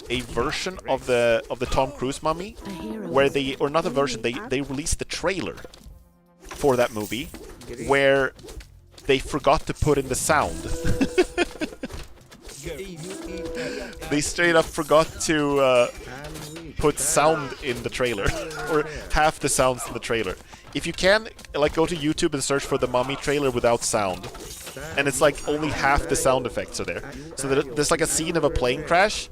A: version of the Tom Cruise mummy where or not a version, they released the trailer for that movie where they forgot to put in the sound. They straight up forgot to put sound in the trailer, or half the sounds in the trailer. If you can, like, go to YouTube and search for the Mummy trailer without sound, and it's like only half the sound effects are there. So there's like a scene of a plane crash,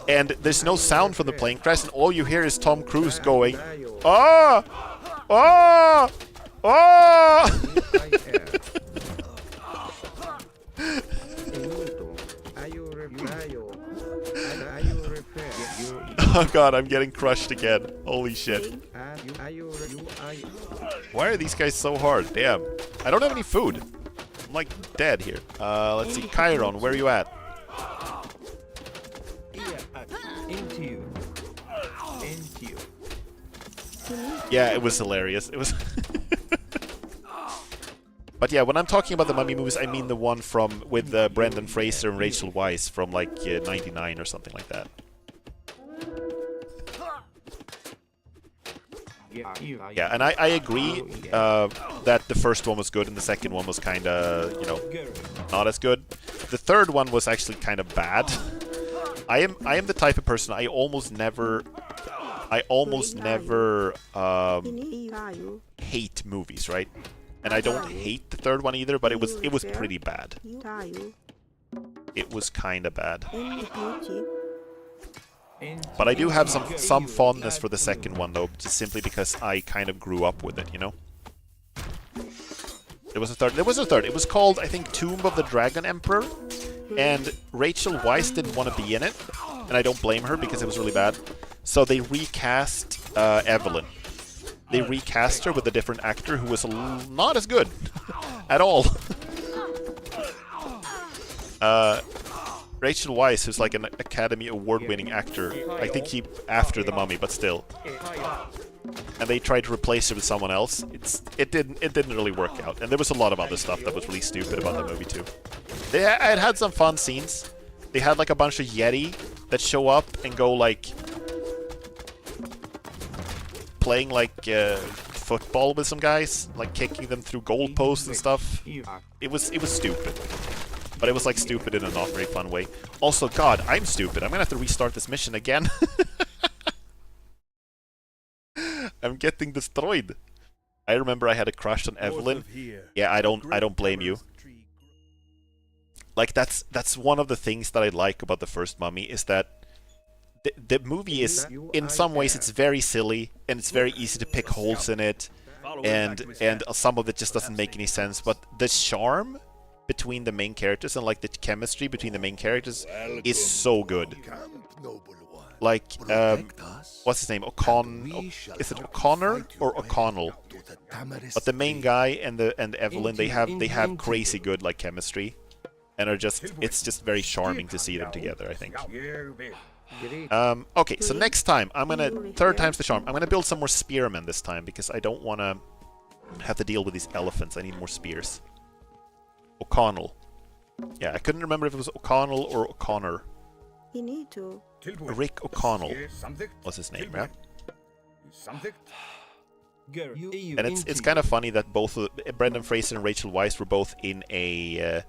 A: and there's no sound from the plane crash, and all you hear is Tom Cruise going, "Ah! Ah! Ah!" Oh god, I'm getting crushed again. Holy shit. Why are these guys so hard? Damn. I don't have any food. I'm like dead here. Let's see. Chiron, where are you at? Yeah, it was hilarious. It was... But yeah, when I'm talking about the Mummy movies, I mean the one with Brendan Fraser and Rachel Weisz from like 99 or something like that. Yeah, and I agree that the first one was good and the second one was kind of, you know, not as good. The third one was actually kind of bad. I am the type of person I almost never hate movies, right? And I don't hate the third one either, but it was pretty bad. it was kind of bad.
G: Mythology.
A: But I do have some fondness for the second one, though, just simply because I kind of grew up with it, you know? There was a third. There was a third. It was called, I think, Tomb of the Dragon Emperor. And Rachel Weisz didn't want to be in it. And I don't blame her because it was really bad. So they recast Evelyn. They recast her with a different actor who was not as good at all. Rachel Weisz, who's like an Academy Award-winning actor. I think he after The Mummy, but still. And they tried to replace her with someone else. It didn't really work out. And there was a lot of other stuff that was really stupid about the movie too. It had some fun scenes. They had like a bunch of Yeti that show up and go like playing like football with some guys, like kicking them through goalposts and stuff. It was stupid. But it was like stupid in a not very fun way. Also, God, I'm stupid. I'm gonna have to restart this mission again. I'm getting destroyed. I remember I had a crush on Evelyn. Yeah, I don't blame you. Like that's one of the things that I like about the first Mummy is that the movie is in some ways it's very silly and it's very easy to pick holes in it, and some of it just doesn't make any sense. But the charm between the main characters and like the chemistry between the main characters is so good. Like, what's his name? Is it O'Connor or O'Connell? But the main guy and Evelyn, they have crazy good like chemistry, and it's just very charming to see them together, I think. Okay, so next time third time's the charm. I'm gonna build some more spearmen this time because I don't want to have to deal with these elephants. I need more spears. O'Connell. Yeah, I couldn't remember if it was O'Connell or O'Connor.
G: You need to.
A: Rick O'Connell was his name, yeah? And it's kind of funny that both Brendan Fraser and Rachel Weisz were both in a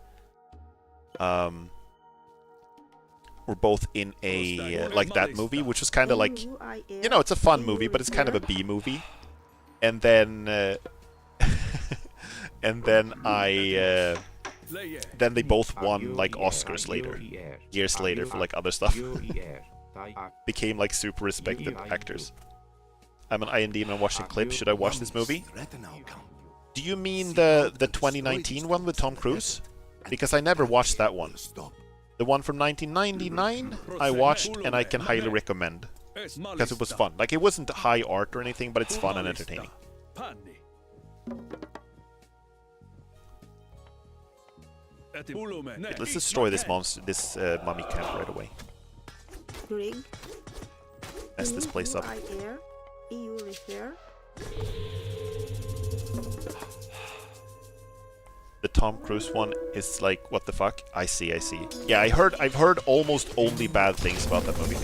A: like that movie, which was kind of like, you know, it's a fun movie, but it's kind of a B movie. And then and then then they both won like Oscars later, years later, for like other stuff. Became like super respected actors. I'm an IND and I'm watching clips. Should I watch this movie? Do you mean the 2019 one with Tom Cruise? Because I never watched that one. The one from 1999 I watched and I can highly recommend. Because it was fun. Like, it wasn't high art or anything, but it's fun and entertaining. Let's destroy this mummy camp right away.
G: Greg.
A: Mess this place up.
G: EU refer.
A: The Tom Cruise one is like, what the fuck? I see. Yeah, I've heard almost only bad things about that movie.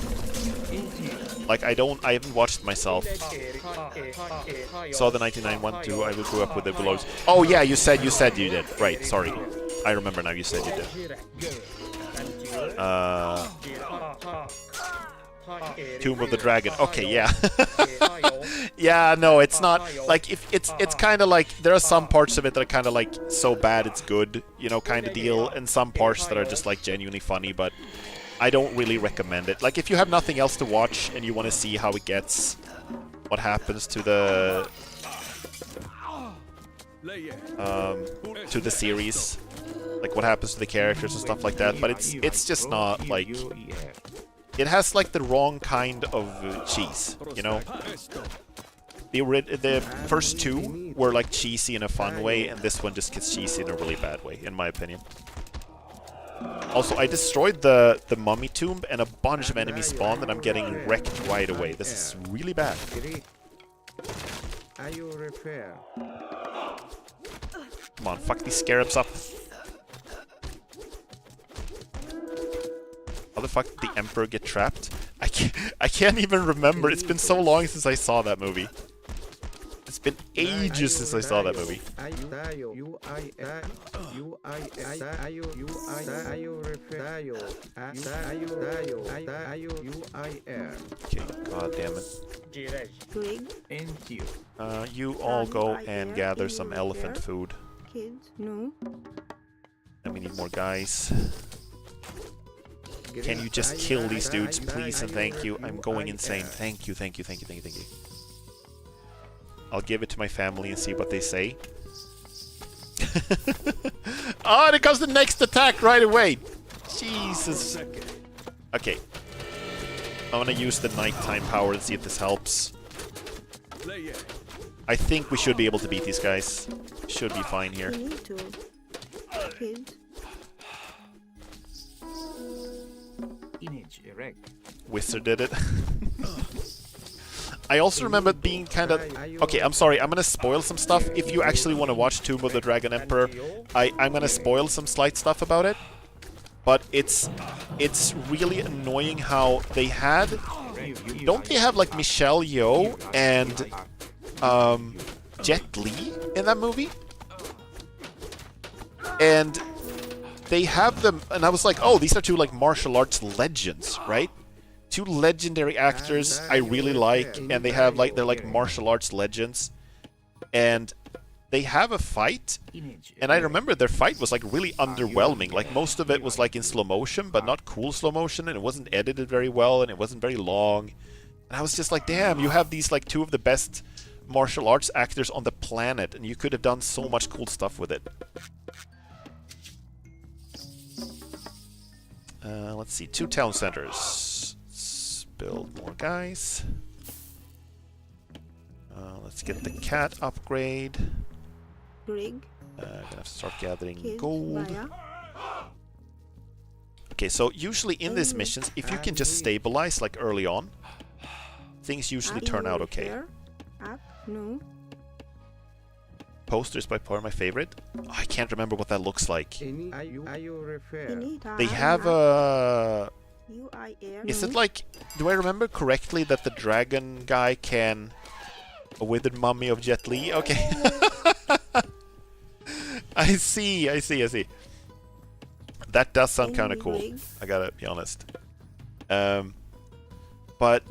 A: Like, I haven't watched it myself. Saw the 99 one too. I grew up with it below. Oh yeah, you said you did. Right, sorry. I remember now, you said you did. Tomb of the Dragon. Okay, yeah. Yeah, no, it's not like, if it's kind of like, there are some parts of it that are kind of like so bad it's good, you know, kind of deal, and some parts that are just like genuinely funny, but I don't really recommend it. Like, if you have nothing else to watch and you want to see how it gets, what happens to the series, like what happens to the characters and stuff like that, but it's just not like, it has like the wrong kind of cheese, you know? The first two were like cheesy in a fun way, and this one just gets cheesy in a really bad way, in my opinion. Also, I destroyed the mummy tomb, and a bunch of enemies spawned, and I'm getting wrecked right away. This is really bad. Come on, fuck these scarabs up. How the fuck did the Emperor get trapped? I can't even remember. It's been so long since I saw that movie. It's been ages since I saw that movie. Okay, god damn it. You all go and gather some elephant food.
G: Kids, no.
A: And we need more guys. Can you just kill these dudes, please and thank you? I'm going insane. Thank you, thank you, thank you, thank you, thank you. I'll give it to my family and see what they say. Oh, there comes the next attack right away. Jesus. Okay. I'm gonna use the nighttime power and see if this helps. I think we should be able to beat these guys. Should be fine here.
G: You need to. Kids.
F: Image erect.
A: Wizard did it. I also remember being kind of... Okay, I'm sorry, I'm gonna spoil some stuff. If you actually want to watch Tomb of the Dragon Emperor, I'm gonna spoil some slight stuff about it. But it's really annoying how they had... Don't they have like Michelle Yeoh and Jet Li in that movie? And they have them, and I was like, oh, these are two like martial arts legends, right? Two legendary actors I really like, and they're like martial arts legends, and they have a fight, and I remember their fight was like really underwhelming. Like most of it was like in slow motion, but not cool slow motion, and it wasn't edited very well, and it wasn't very long. And I was just like, damn, you have these like two of the best martial arts actors on the planet, and you could have done so much cool stuff with it. Let's see, 2 town centers. Let's build more guys. Let's get the cat upgrade.
G: Grig.
A: Gonna have to start gathering
G: Kids.
A: gold.
G: Maya.
A: Okay, so usually in these missions, if you can just stabilize like early on, things usually turn out okay.
G: Up. No.
A: Posters by far my favorite. Oh, I can't remember what that looks like.
G: You need
A: They have a...
G: UIR.
A: Is it like... Do I remember correctly that the dragon guy can... A withered mummy of Jet Li? Okay. I see. That does sound kind of cool. I gotta be honest. But...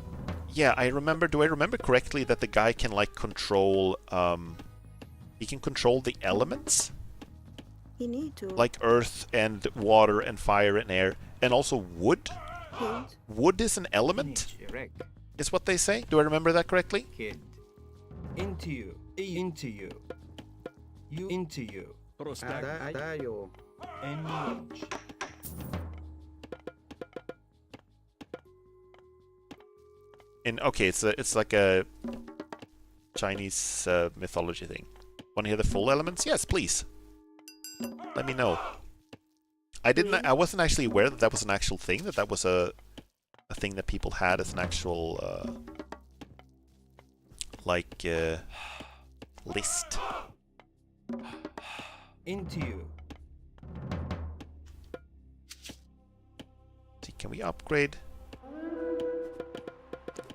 A: Yeah, I remember... Do I remember correctly that the guy can like control... He can control the elements?
G: You need to.
A: Like earth and water and fire and air. And also wood?
G: Kids.
A: Wood is an element?
F: Image erect.
A: Is what they say? Do I remember that correctly?
F: Kid. Into you. Into you. You into you. Enrich.
A: Okay, it's like a Chinese mythology thing. Want to hear the full elements? Yes, please. Let me know. I wasn't actually aware that that was an actual thing. That was a thing that people had as an actual list.
F: Into you.
A: See, can we upgrade?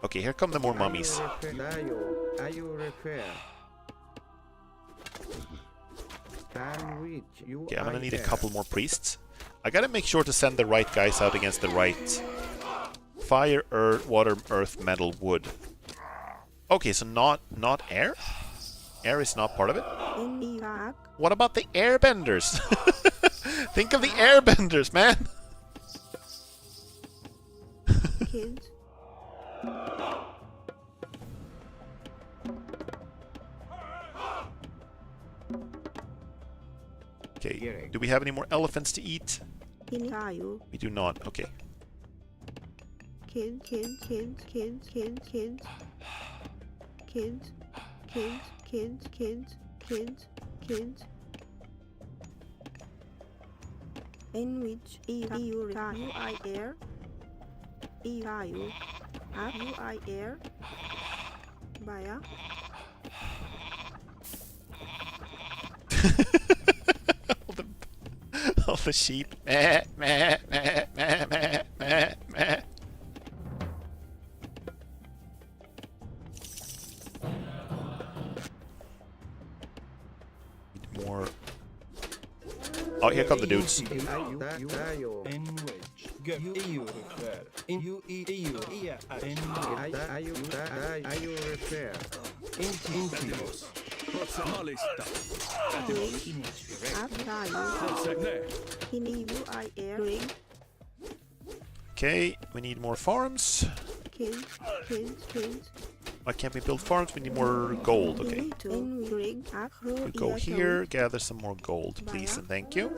A: Okay, here come the more mummies. Okay, I'm gonna need a couple more priests. I gotta make sure to send the right guys out against the right. Fire, earth, water, earth, metal, wood. Okay, so not air? Air is not part of it?
G: In Iraq.
A: What about the airbenders? Think of the airbenders, man!
G: Kids.
A: Okay, do we have any more elephants to eat?
G: In Ayu.
A: We do not, okay.
G: Kids. In which EU UIR. EU. Up UIR. Baya.
A: All the sheep. Meh, meh, meh, meh, meh, meh, meh. Need more. Oh, here come the dudes. Okay, we need more farms.
G: Kids.
A: Why can't we build farms? We need more gold.
G: You
A: Okay.
G: need to rig acro
A: We go here, gather some more gold, please, and thank you.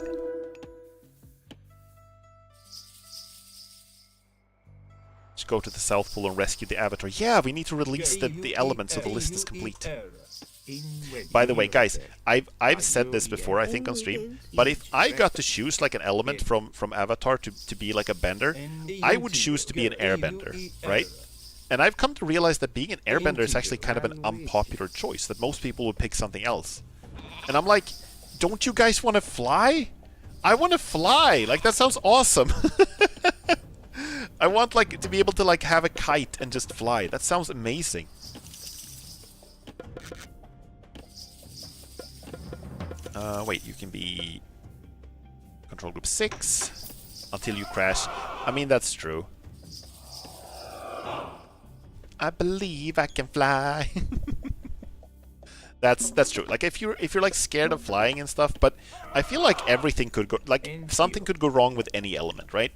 A: Let's go to the South Pole and rescue the Avatar. Yeah, we need to release the elements so the list is complete. By the way, guys, I've said this before, I think on stream, but if I got to choose like an element from Avatar to be like a bender, I would choose to be an airbender, right? And I've come to realize that being an airbender is actually kind of an unpopular choice, that most people would pick something else. And I'm like, don't you guys want to fly? I want to fly! Like, that sounds awesome! I want, like, to be able to, like, have a kite and just fly. That sounds amazing. Wait, you can be control group 6 until you crash. I mean, that's true. I believe I can fly. That's true. Like if you're like scared of flying and stuff, but I feel like everything could go, like something could go wrong with any element, right?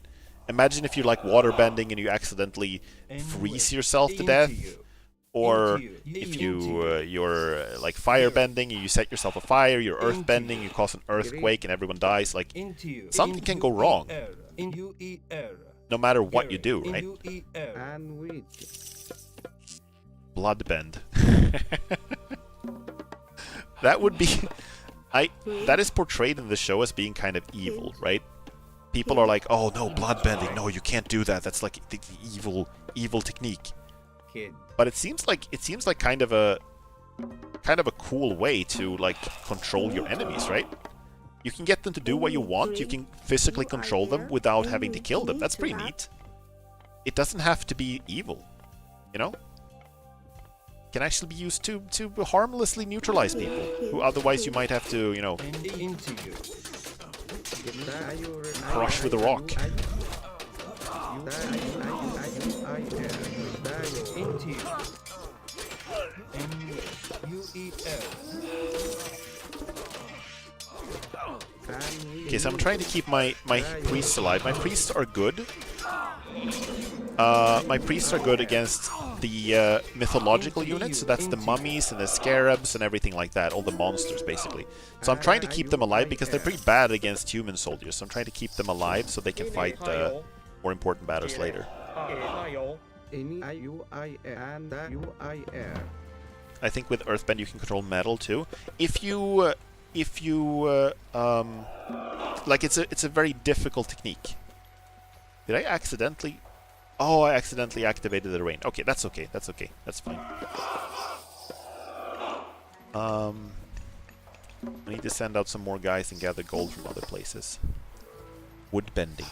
A: Imagine if you're like water bending and you accidentally freeze yourself to death, or if you're like fire bending and you set yourself afire, you're earth bending, you cause an earthquake and everyone dies. Like something can go wrong, no matter what you do, right?
D: And wheat.
A: Bloodbend. That would be... that is portrayed in the show as being kind of evil, right? People are like, oh no, bloodbending, no, you can't do that. That's like the evil technique. But it seems like kind of a cool way to like control your enemies, right? You can get them to do what you want. You can physically control them without having to kill them. That's pretty neat. It doesn't have to be evil, you know? Can actually be used to harmlessly neutralize people who otherwise you might have to, you know, crush with a rock. Okay, so I'm trying to keep my priests alive. My priests are good. My priests are good against the mythological units, so that's the mummies and the scarabs and everything like that, all the monsters basically. So I'm trying to keep them alive because they're pretty bad against human soldiers, so I'm trying to keep them alive so they can fight more important battles later. I think with Earthbend you can control metal too. If you like it's a very difficult technique. Did I accidentally... Oh, I accidentally activated the rain. Okay, that's okay. That's okay. That's fine. I need to send out some more guys and gather gold from other places. Wood bending.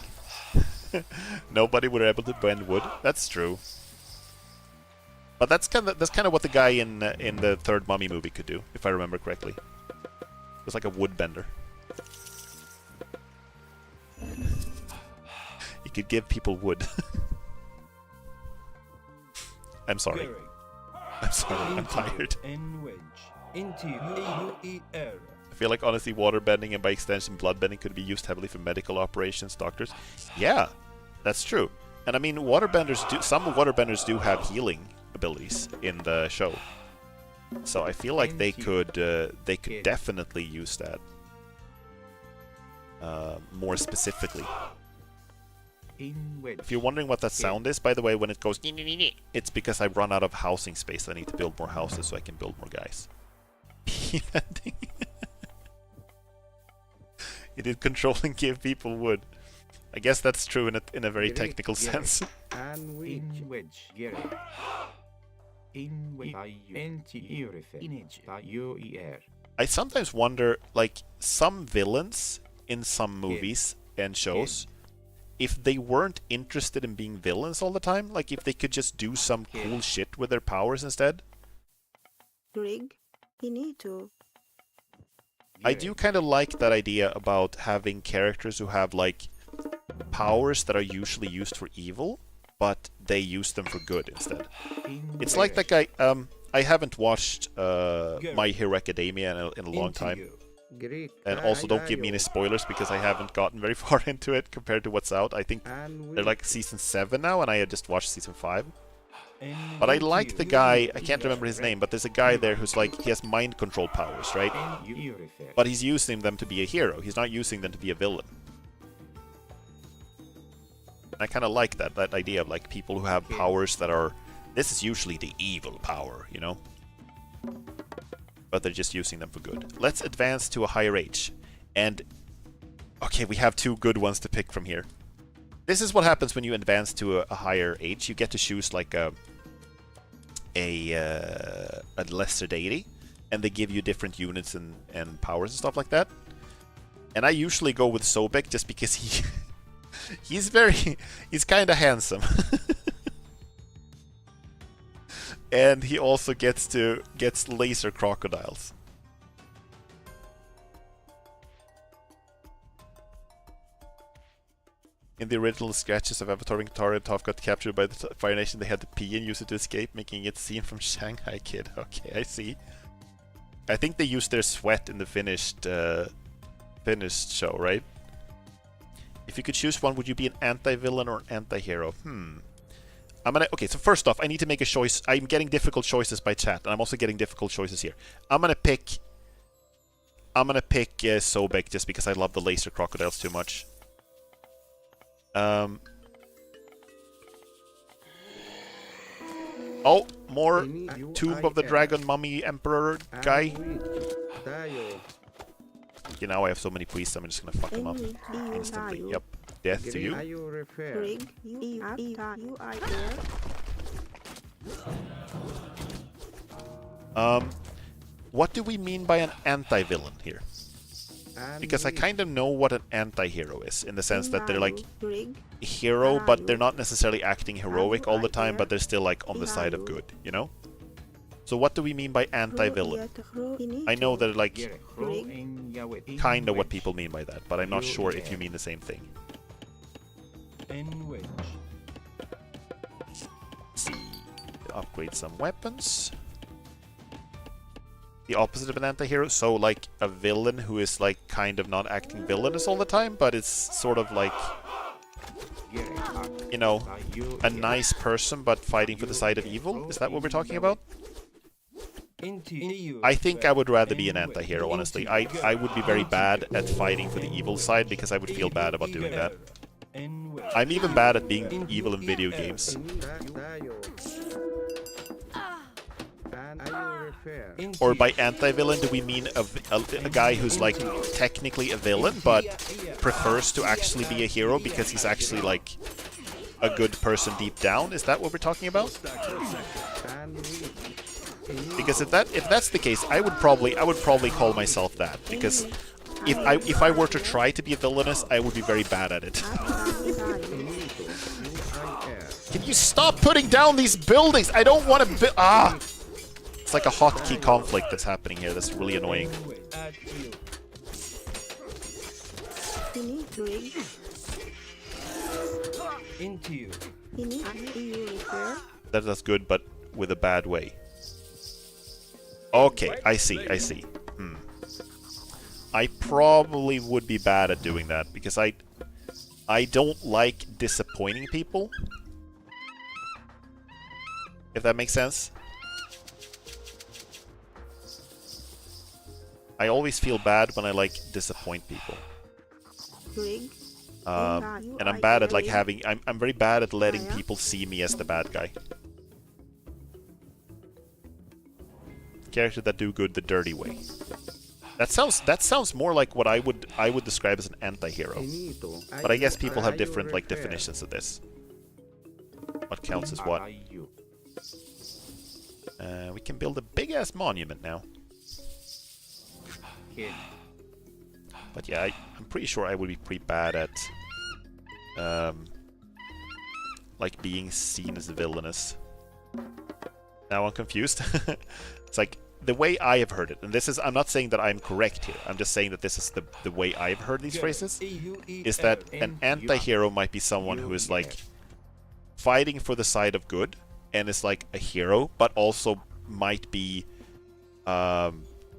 A: Nobody were able to bend wood. That's true. But that's kind of what the guy in the third Mummy movie could do, if I remember correctly. It was like a wood bender. He could give people wood. I'm sorry. I'm sorry, I'm tired. I feel like honestly waterbending and by extension bloodbending could be used heavily for medical operations, doctors. Yeah, that's true. And I mean some waterbenders do have healing abilities in the show. So I feel like they could definitely use that more specifically. If you're wondering what that sound is, by the way, when it goes, it's because I've run out of housing space. I need to build more houses so I can build more guys. It did control and give people wood. I guess that's true in a very technical sense. I sometimes wonder, like, some villains in some movies and shows, if they weren't interested in being villains all the time, like if they could just do some cool shit with their powers instead.
G: Rig, you need to.
A: I do kind of like that idea about having characters who have like powers that are usually used for evil, but they use them for good instead. It's like that guy. I haven't watched My Hero Academia in a long time,
D: Greek.
A: And also don't give me any spoilers because I haven't gotten very far into it compared to what's out. I think they're like season 7 now and I had just watched season 5. But I like the guy, I can't remember his name, but there's a guy there who's like, he has mind control powers, right? But he's using them to be a hero, he's not using them to be a villain. I kind of like that idea of like people who have powers that are, this is usually the evil power, you know? But they're just using them for good. Let's advance to a higher age. And, okay, we have 2 good ones to pick from here. This is what happens when you advance to a higher age. You get to choose like a lesser deity, and they give you different units and powers and stuff like that. And I usually go with Sobek just because he's kind of handsome. And he also gets laser crocodiles. In the original sketches of Avatar, when Katara and Toph got captured by the Fire Nation, they had to pee and use it to escape, making it seen from Shanghai Kid. Okay, I see. I think they used their sweat in the finished show, right? If you could choose one, would you be an anti-villain or an anti-hero? Okay, so first off, I need to make a choice. I'm getting difficult choices by chat, and I'm also getting difficult choices here. I'm gonna pick Sobek just because I love the laser crocodiles too much. Oh, more Tomb of the Dragon Mummy Emperor guy. Okay, now I have so many priests, I'm just gonna fuck them up instantly. Yep. Death to you.
G: Rig, you are there.
A: What do we mean by an anti-villain here? Because I kind of know what an anti-hero is, in the sense that they're like a hero, but they're not necessarily acting heroic all the time, but they're still like on the side of good, you know? So what do we mean by anti-villain? I know that like kind of what people mean by that, but I'm not sure if you mean the same thing. See, upgrade some weapons. The opposite of an anti-hero, so like a villain who is like kind of not acting villainous all the time, but it's sort of like, you know, a nice person but fighting for the side of evil. Is that what we're talking about? I think I would rather be an anti-hero, honestly. I would be very bad at fighting for the evil side because I would feel bad about doing that. I'm even bad at being evil in video games. Or by anti-villain, do we mean a guy who's like technically a villain, but prefers to actually be a hero because he's actually like a good person deep down? Is that what we're talking about? Because if that's the case, I would probably call myself that, because if I were to try to be a villainous, I would be very bad at it. Can you stop putting down these buildings? I don't want to It's like a hotkey conflict that's happening here. That's really annoying. That's good, but with a bad way. Okay, I see. I probably would be bad at doing that, because I don't like disappointing people. If that makes sense. I always feel bad when I like disappoint people. And I'm bad at like I'm very bad at letting people see me as the bad guy. Characters that do good the dirty way. That sounds more like what I would describe as an anti-hero. But I guess people have different like definitions of this. What counts as what? We can build a big ass monument now. But yeah, I'm pretty sure I would be pretty bad at like being seen as villainous. Now I'm confused. It's like the way I have heard it, and this is, I'm not saying that I'm correct here, I'm just saying that this is the way I've heard these phrases, is that an anti-hero might be someone who is like fighting for the side of good and is like a hero, but also might be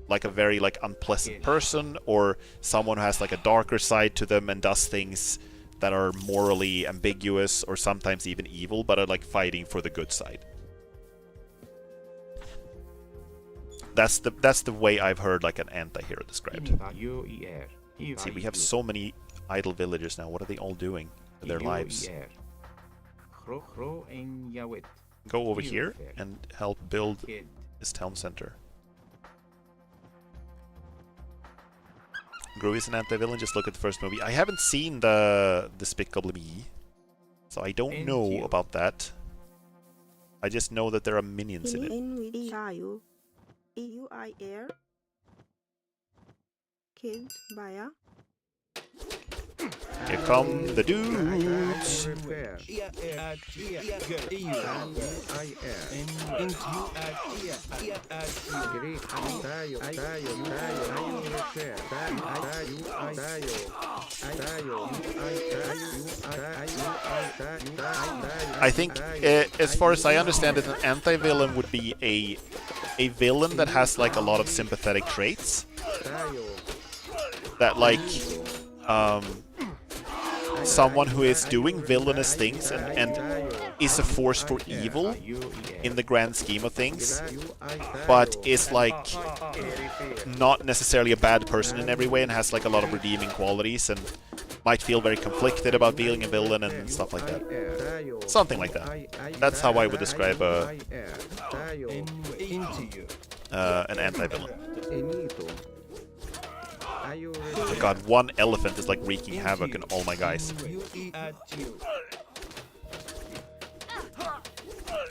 A: like a very like unpleasant person, or someone who has like a darker side to them and does things that are morally ambiguous or sometimes even evil, but are like fighting for the good side. That's the way I've heard like an anti-hero described. See, we have so many idle villagers now. What are they all doing with their lives? Go over here and help build this town center. Gru is an anti-villain, just look at the first movie. I haven't seen the Despicable Me, so I don't know about that. I just know that there are minions in it.
G: EUIR Kids Baya.
A: Here come the dudes! I think, as far as I understand it, an anti-villain would be a villain that has like a lot of sympathetic traits. That like, someone who is doing villainous things and is a force for evil in the grand scheme of things, but is like not necessarily a bad person in every way and has like a lot of redeeming qualities and might feel very conflicted about being a villain and stuff like that. Something like that. That's how I would describe an anti-villain. Oh god, one elephant is like wreaking havoc on all my guys.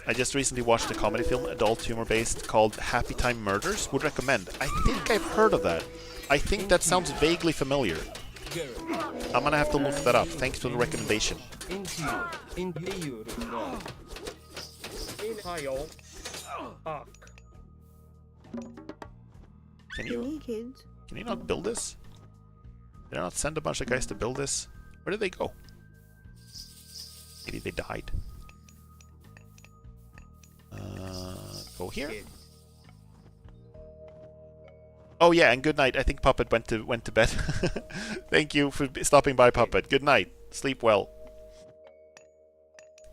A: I just recently watched a comedy film, adult humor-based, called Happy Time Murders. Would recommend. I think I've heard of that. I think that sounds vaguely familiar. I'm gonna have to look that up. Thanks for the recommendation. Can you not build this? Did I not send a bunch of guys to build this? Where did they go? Maybe they died. Go here. Oh yeah, and good night. I think Puppet went to bed. Thank you for stopping by, Puppet. Good night. Sleep well.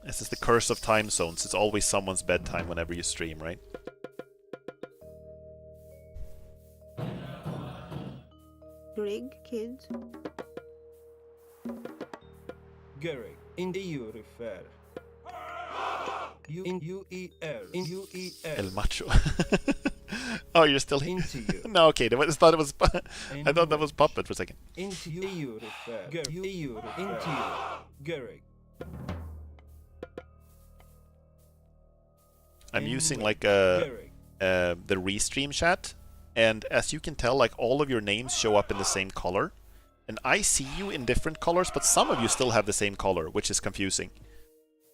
A: This is the curse of time zones. It's always someone's bedtime whenever you stream, right?
G: Greg, kids.
F: Garrick, in the EU refer. UER.
A: El Macho. Oh, you're still here? No, okay. I thought it was. I thought that was Puppet for a second.
F: Into EU refer. Into Garrick.
A: I'm using like the restream chat, and as you can tell, like all of your names show up in the same color, and I see you in different colors, but some of you still have the same color, which is confusing.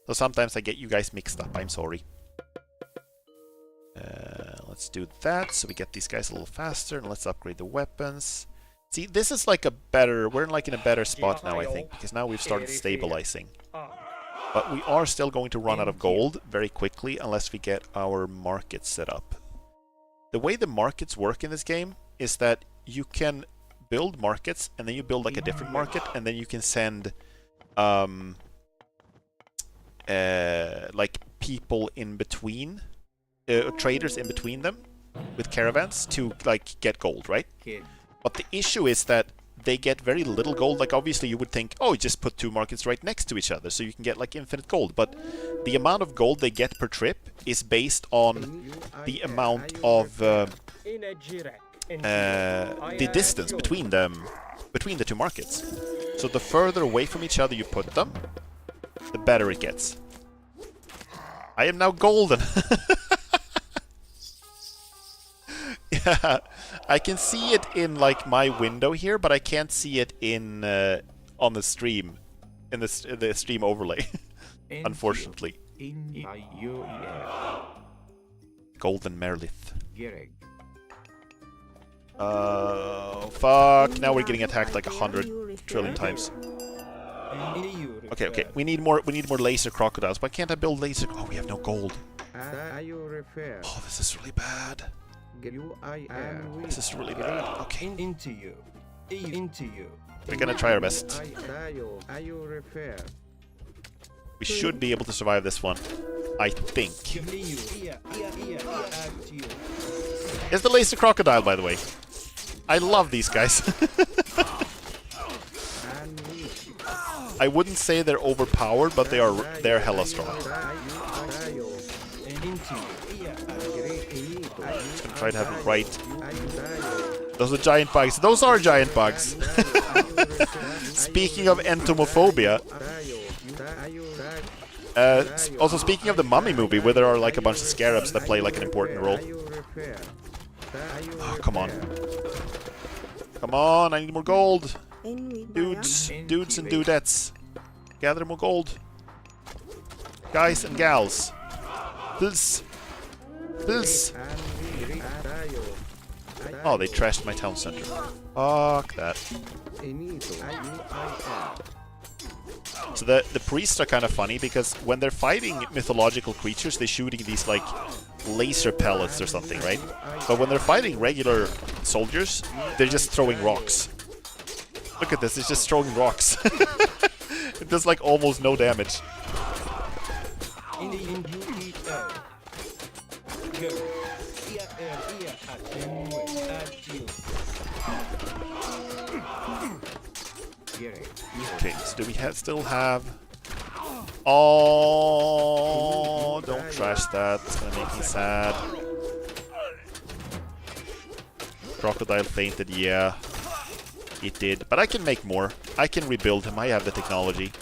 A: So sometimes I get you guys mixed up. I'm sorry. Let's do that so we get these guys a little faster, and let's upgrade the weapons. See, this is like a better. We're like in a better spot now, I think, because now we've started stabilizing. But we are still going to run out of gold very quickly unless we get our markets set up. The way the markets work in this game is that you can build markets and then you build like a different market, and then you can send like people in between, traders in between them with caravans to like get gold, right? But the issue is that they get very little gold. Like obviously you would think, oh, you just put two markets right next to each other so you can get like infinite gold, but the amount of gold they get per trip is based on the amount of the distance between them, between the two markets. So the further away from each other you put them, the better it gets. I am now golden. Yeah, I can see it in like my window here, but I can't see it in on the stream, in the stream overlay. Unfortunately. Golden Merlith. Fuck! Now we're getting attacked like 100 trillion times. Okay. We need more laser crocodiles. Why can't I build laser? Oh, we have no gold. Oh, this is really bad. This is really bad. Okay,
F: Into you. Into you.
A: we're gonna try our best. We should be able to survive this one. I think. It's the laser crocodile, by the way. I love these guys. I wouldn't say they're overpowered, but they're hella strong. Just gonna try to have it right. Those are giant bugs. Those are giant bugs. Speaking of entomophobia, also speaking of the Mummy movie, where there are like a bunch of scarabs that play like an important role. Oh, come on. Come on, I need more gold. Dudes and dudettes. Gather more gold. Guys and gals. Please. Please. Oh, they trashed my town center. Fuck that. So the priests are kind of funny because when they're fighting mythological creatures, they're shooting these like laser pellets or something, right? But when they're fighting regular soldiers, they're just throwing rocks. Look at this, it's just throwing rocks. It does like almost no damage. Okay, so do we still have... Oh, don't trash that. It's gonna make me sad. Crocodile fainted, yeah. It did. But I can make more. I can rebuild him. I have the technology.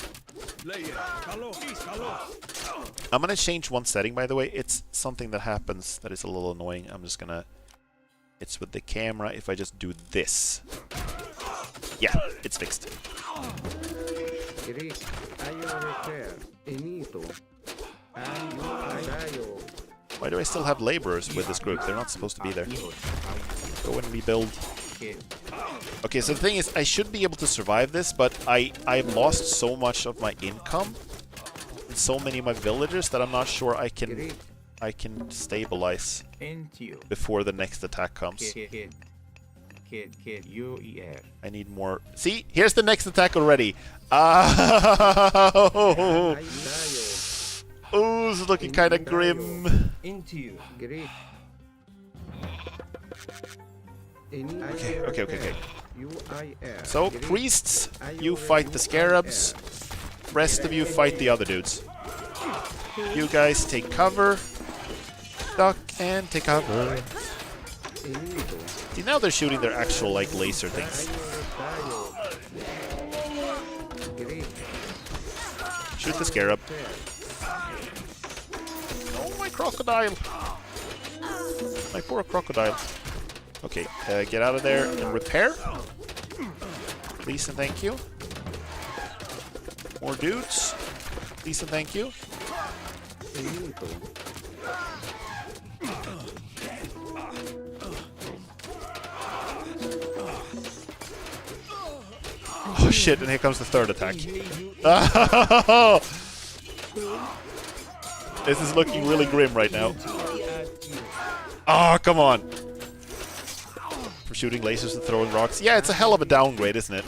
A: I'm gonna change one setting, by the way. It's something that happens that is a little annoying. I'm just gonna... It's with the camera. If I just do this. Yeah, it's fixed. Why do I still have laborers with this group? They're not supposed to be there. Go and rebuild. Okay, so the thing is, I should be able to survive this, but I've lost so much of my income and so many of my villagers that I'm not sure I can stabilize before the next attack comes. I need more. See, here's the next attack already. Oh, this is looking kind of grim. Okay. So, priests, you fight the scarabs. Rest of you fight the other dudes. You guys take cover. Duck and take cover. See, now they're shooting their actual, like, laser things. Shoot the scarab. Oh, my crocodile! My poor crocodile. Okay, get out of there and repair. Please and thank you. More dudes. Please and thank you. Oh shit, and here comes the third attack. This is looking really grim right now. Oh, come on. For shooting lasers and throwing rocks. Yeah, it's a hell of a downgrade, isn't it?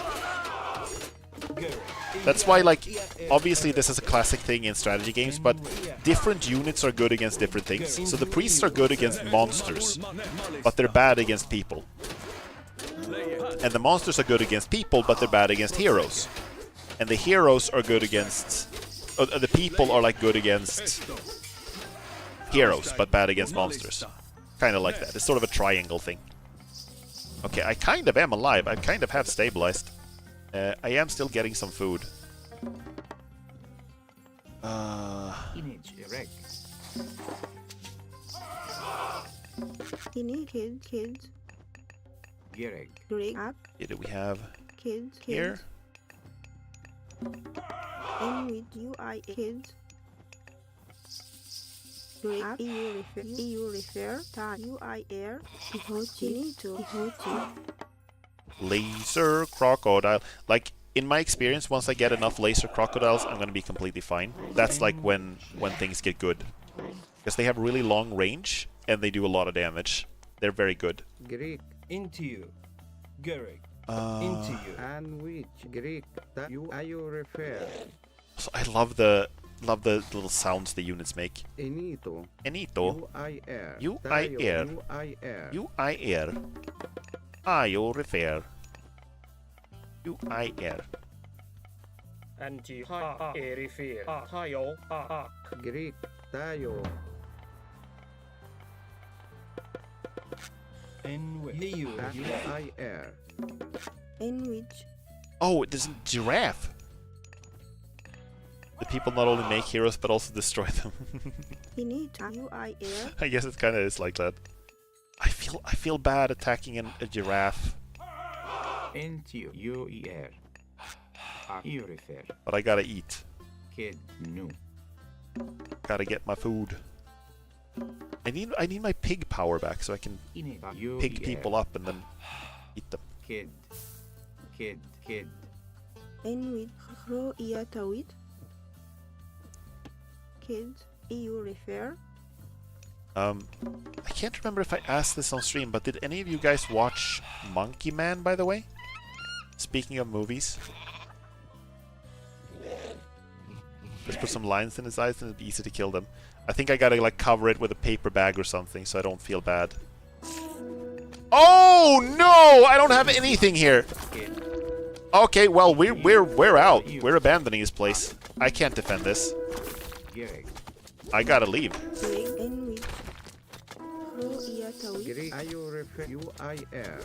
A: That's why, like, obviously this is a classic thing in strategy games, but different units are good against different things. So the priests are good against monsters, but they're bad against people. And the monsters are good against people, but they're bad against heroes. And the heroes are good against... the people are, like, good against heroes, but bad against monsters. Kind of like that. It's sort of a triangle thing. Okay, I kind of am alive. I kind of have stabilized. I am still getting some food.
G: Kids. Greg up.
A: What do we have
G: Kids.
A: here?
G: And with UI kids. Greg up. EU refer. Ta UI air. Ihoti.
A: Laser crocodile. Like, in my experience, once I get enough laser crocodiles, I'm gonna be completely fine. That's like when things get good. Because they have really long range, and they do a lot of damage. They're very good.
D: Greek
F: Into you. Garrick.
A: Uh,
F: Into you.
D: and which Greek that you refer.
A: so I love the little sounds the units make.
D: Enito.
A: Enito.
D: UIR.
A: UIR.
D: UIR.
A: UIR. Ayo refer. UIR.
H: Anti ha erifir tayo
D: Greek tayo.
F: In which. You.
D: UIR.
G: In which
A: Oh, there's a giraffe. The people not only make heroes but also destroy them.
G: Inito UIR
A: I guess it kind of is like that. I feel bad attacking a giraffe,
D: Into UER. You refer.
A: but I gotta eat.
D: Kid new.
A: Gotta get my food. I need my pig power back so I can pig people up and then eat them.
D: Kid.
G: in which ro iatawit kids you refer.
A: I can't remember if I asked this on stream, but did any of you guys watch Monkey Man, by the way? Speaking of movies. Just put some lines in his eyes and it'd be easy to kill them. I think I gotta like cover it with a paper bag or something so I don't feel bad. Oh no! I don't have anything here. Okay, well we're out. We're abandoning this place. I can't defend this. I gotta leave.
G: In which ro iatawit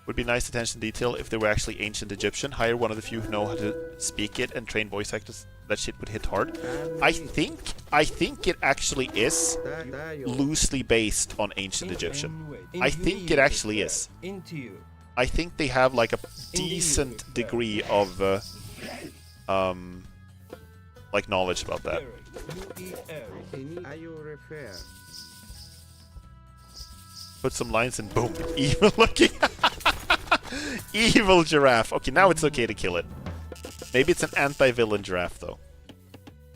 A: Would be nice attention to detail if they were actually ancient Egyptian. Hire one of the few who know how to speak it and train voice actors. That shit would hit hard. I think it actually is loosely based on ancient Egyptian. I think it actually is. I think they have like a decent degree of like knowledge about that. Put some lines and boom, evil looking. Evil giraffe. Okay, now it's okay to kill it. Maybe it's an anti-villain giraffe though.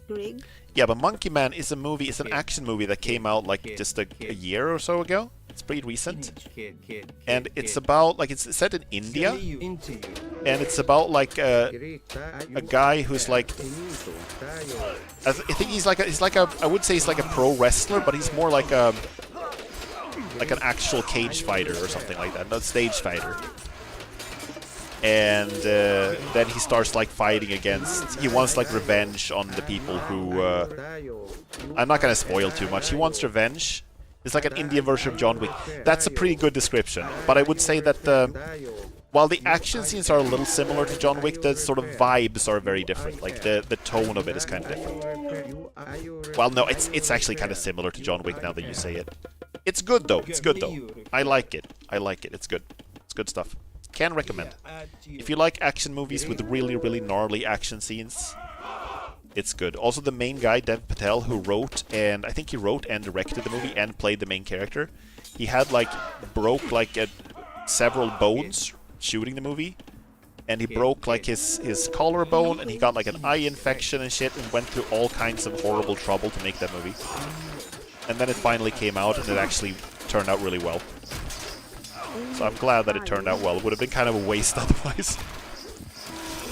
G: Greg
A: Yeah, but Monkey Man is a movie. It's an action movie that came out like just a year or so ago. It's pretty recent, and it's about like it's set in India, and it's about like a guy who's like I think he's like a I would say he's like a pro wrestler, but he's more like an actual cage fighter or something like that, not stage fighter. And then he starts like fighting against. He wants like revenge on the people who. I'm not gonna spoil too much. He wants revenge. It's like an Indian version of John Wick. That's a pretty good description. But I would say that while the action scenes are a little similar to John Wick, the sort of vibes are very different. Like the tone of it is kind of different. Well, no, it's actually kind of similar to John Wick now that you say it. It's good though. It's good though. I like it. I like it. It's good. It's good stuff. Can recommend. If you like action movies with really, really gnarly action scenes, it's good. Also, the main guy, Dev Patel, who wrote and I think he wrote and directed the movie and played the main character, he had like broke like several bones shooting the movie, and he broke like his collarbone, and he got like an eye infection and shit, and went through all kinds of horrible trouble to make that movie. And then it finally came out, and it actually turned out really well. So I'm glad that it turned out well. It would have been kind of a waste otherwise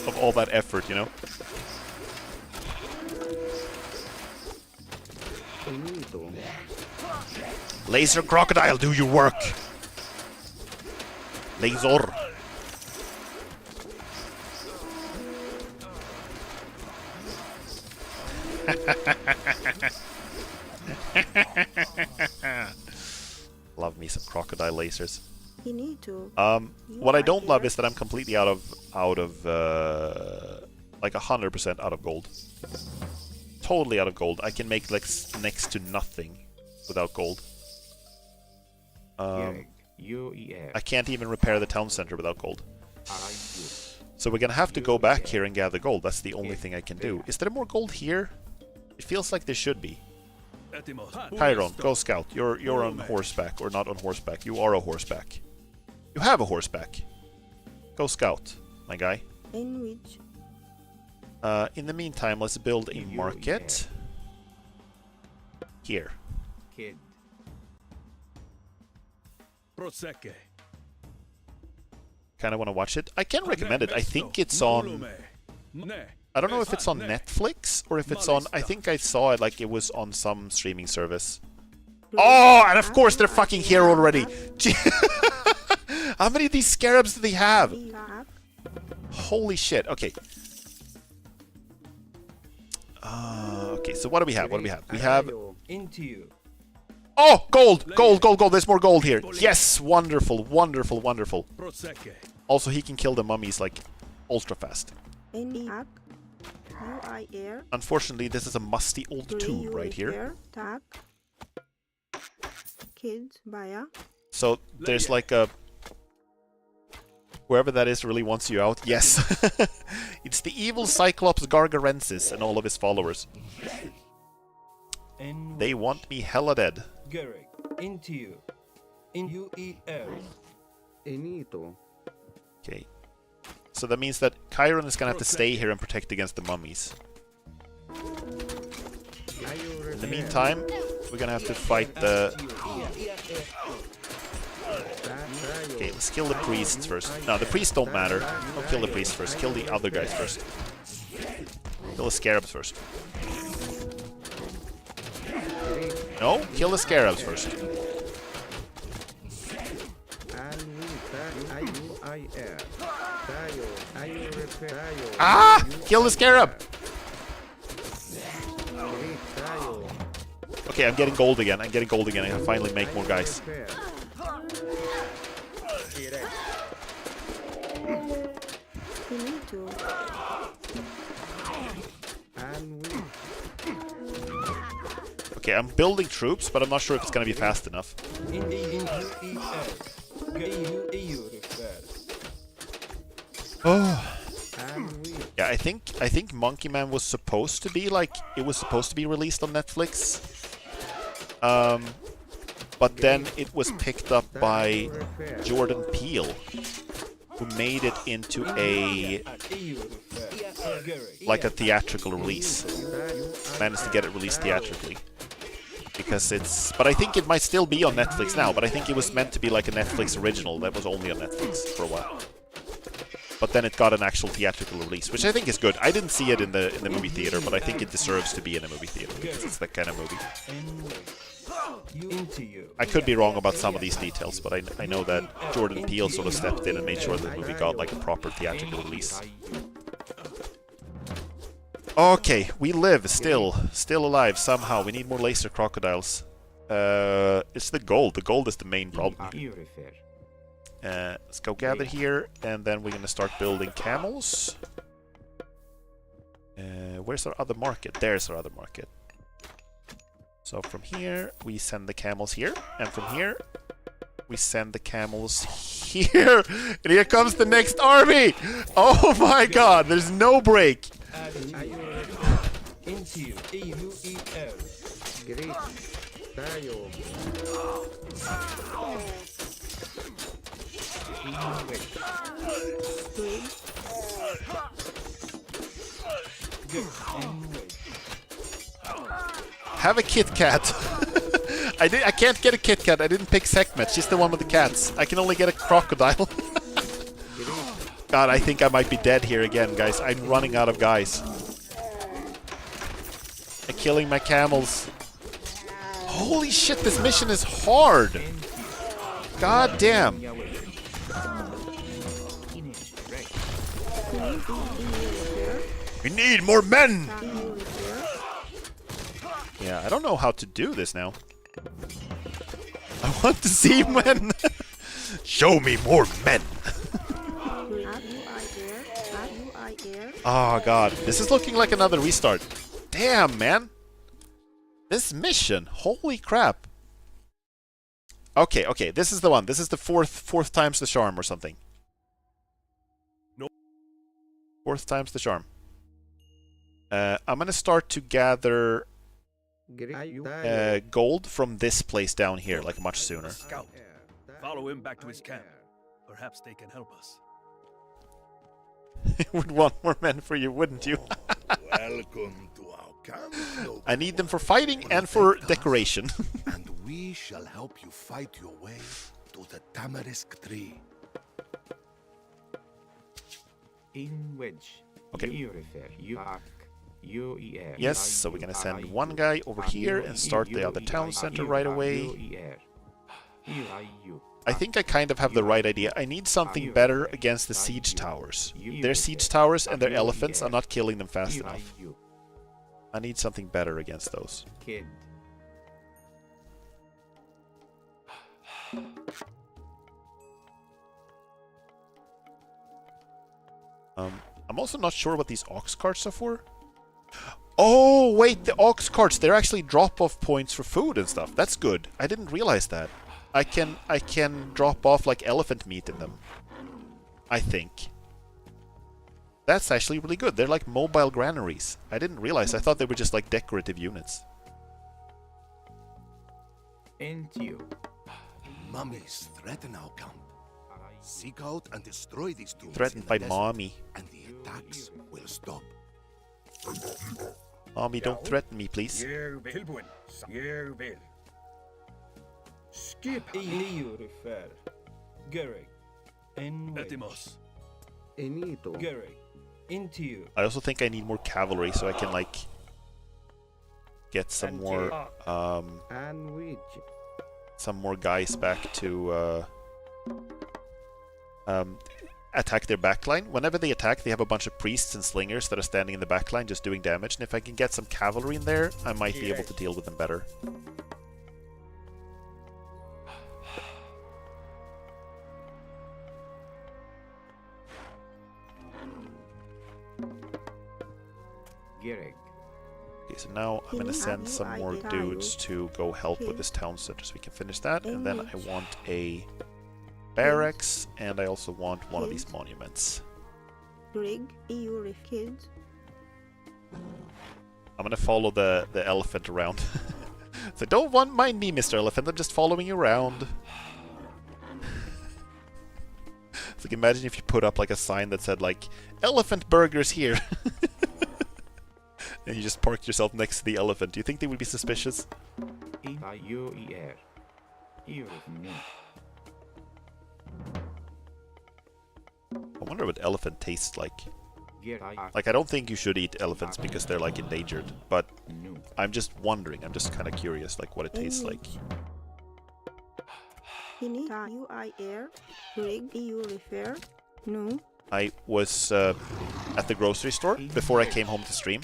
A: of all that effort, you know? Laser Crocodile, do your work! Laser! Love me some crocodile lasers.
G: you need to
A: What I don't love is that I'm completely out of like 100% out of gold. Totally out of gold. I can make like next to nothing without gold. I can't even repair the town center without gold. So we're gonna have to go back here and gather gold. That's the only thing I can do. Is there more gold here? It feels like there should be. Tyrone, go scout. You're on horseback, or not on horseback. You are a horseback. You have a horseback. Go scout, my guy.
G: in which
A: In the meantime, let's build a market. Here.
B: Prosecche.
A: Kind of want to watch it. I can recommend it. I think it's on... I don't know if it's on Netflix or if it's on... I think I saw it like it was on some streaming service. Oh, and of course they're fucking here already. How many of these scarabs do they have? Holy shit. Okay. Okay, so what do we have? What do we have? We have...
F: Into you.
A: Oh, gold! Gold, gold, gold. There's more gold here. Yes! Wonderful, wonderful, wonderful.
B: Prosecche.
A: Also, he can kill the mummies, like, ultra fast. Unfortunately, this is a musty old tube right here. So, there's like a... Whoever that is really wants you out. Yes. It's the evil Cyclops Gargarensis and all of his followers. They want me hella dead.
F: Garrick. Into you. In you eat air.
D: Enito.
A: Okay. So that means that Chiron is gonna have to stay here and protect against the mummies. In the meantime, we're gonna have to fight the... Okay, let's kill the priests first. No, the priests don't matter. Don't kill the priests first. Kill the other guys first. Kill the scarabs first. No, kill the scarabs first. Ah! Kill the scarab! Okay, I'm getting gold again. I'm getting gold again. I can finally make more guys. Okay, I'm building troops, but I'm not sure if it's gonna be fast enough. Oh. Yeah, I think Monkey Man was supposed to be like it was supposed to be released on Netflix. But then it was picked up by Jordan Peele, who made it into a like a theatrical release. Managed to get it released theatrically. Because it's... But I think it might still be on Netflix now, but I think it was meant to be like a Netflix original that was only on Netflix for a while. But then it got an actual theatrical release, which I think is good. I didn't see it in the movie theater, but I think it deserves to be in a movie theater, because it's that kind of movie. I could be wrong about some of these details, but I know that Jordan Peele sort of stepped in and made sure the movie got like a proper theatrical release. Okay, we live still alive somehow. We need more laser crocodiles. It's the gold. The gold is the main problem. Let's go gather here, and then we're gonna start building camels. Where's our other market? There's our other market. So from here, we send the camels here, and from here, we send the camels here. And here comes the next army! Oh my god, there's no break! Have a Kit Kat. I can't get a Kit Kat. I didn't pick Sekhmet. She's the one with the cats. I can only get a crocodile. God, I think I might be dead here again, guys. I'm running out of guys. I'm killing my camels. Holy shit, this mission is hard. God damn. We need more men! Yeah, I don't know how to do this now. I want to see men! Show me more men! Oh god, this is looking like another restart. Damn, man! This mission, holy crap. Okay, okay, this is the one. This is the fourth time's the charm or something. Fourth time's the charm. I'm gonna start to gather gold from this place down here, like much sooner.
B: Scout. Follow him back to his camp. Perhaps they can help us.
A: Would want more men for you, wouldn't you?
E: Welcome to our camp.
A: I need them for fighting and for decoration.
E: And we shall help you fight your way to to the tamarisk tree.
D: In which
A: Okay.
D: you refer you are you er.
A: Yes, so we're gonna send one guy over here and start the other town center right away. I think I kind of have the right idea. I need something better against the siege towers. Their siege towers and their elephants, I'm not killing them fast enough. I need something better against those.
D: Kid.
A: I'm also not sure what these ox carts are for. Oh, wait, the ox carts, they're actually drop-off points for food and stuff. That's good. I didn't realize that. I can drop off like elephant meat in them. I think. That's actually really good. They're like mobile granaries. I didn't realize. I thought they were just like decorative units.
D: Into you.
E: Mummies threaten our camp. Seek out and destroy these tombs
A: Threatened
E: in
A: by
E: the desert,
A: mommy.
E: and the attacks will stop.
A: Mommy, don't threaten me, please.
H: You will. You will. Skip.
F: You refer. Gary. In which.
B: Etimos.
D: Enito.
F: Gary. Into you.
A: I also think I need more cavalry so I can like get some more
D: And which
A: guys back to attack their backline. Whenever they attack, they have a bunch of priests and slingers that are standing in the backline just doing damage, and if I can get some cavalry in there, I might be able to deal with them better.
D: Gereg.
A: Okay, so now I'm gonna send some more dudes to go help with this town center so we can finish that, and then I want a barracks, and I also want one of these monuments.
G: Rig, you kids.
A: I'm gonna follow the elephant around. So don't mind me, Mr. Elephant, I'm just following you around. So like, imagine if you put up like a sign that said like, elephant burgers here. And you just parked yourself next to the elephant. Do you think they would be suspicious?
D: I-U-E-R.
A: I wonder what elephant tastes like. Like, I don't think you should eat elephants because they're like endangered, but I'm just wondering, I'm just kind of curious, like what it tastes like.
G: UIR. Rig, you refer. No.
A: I was at the grocery store before I came home to stream,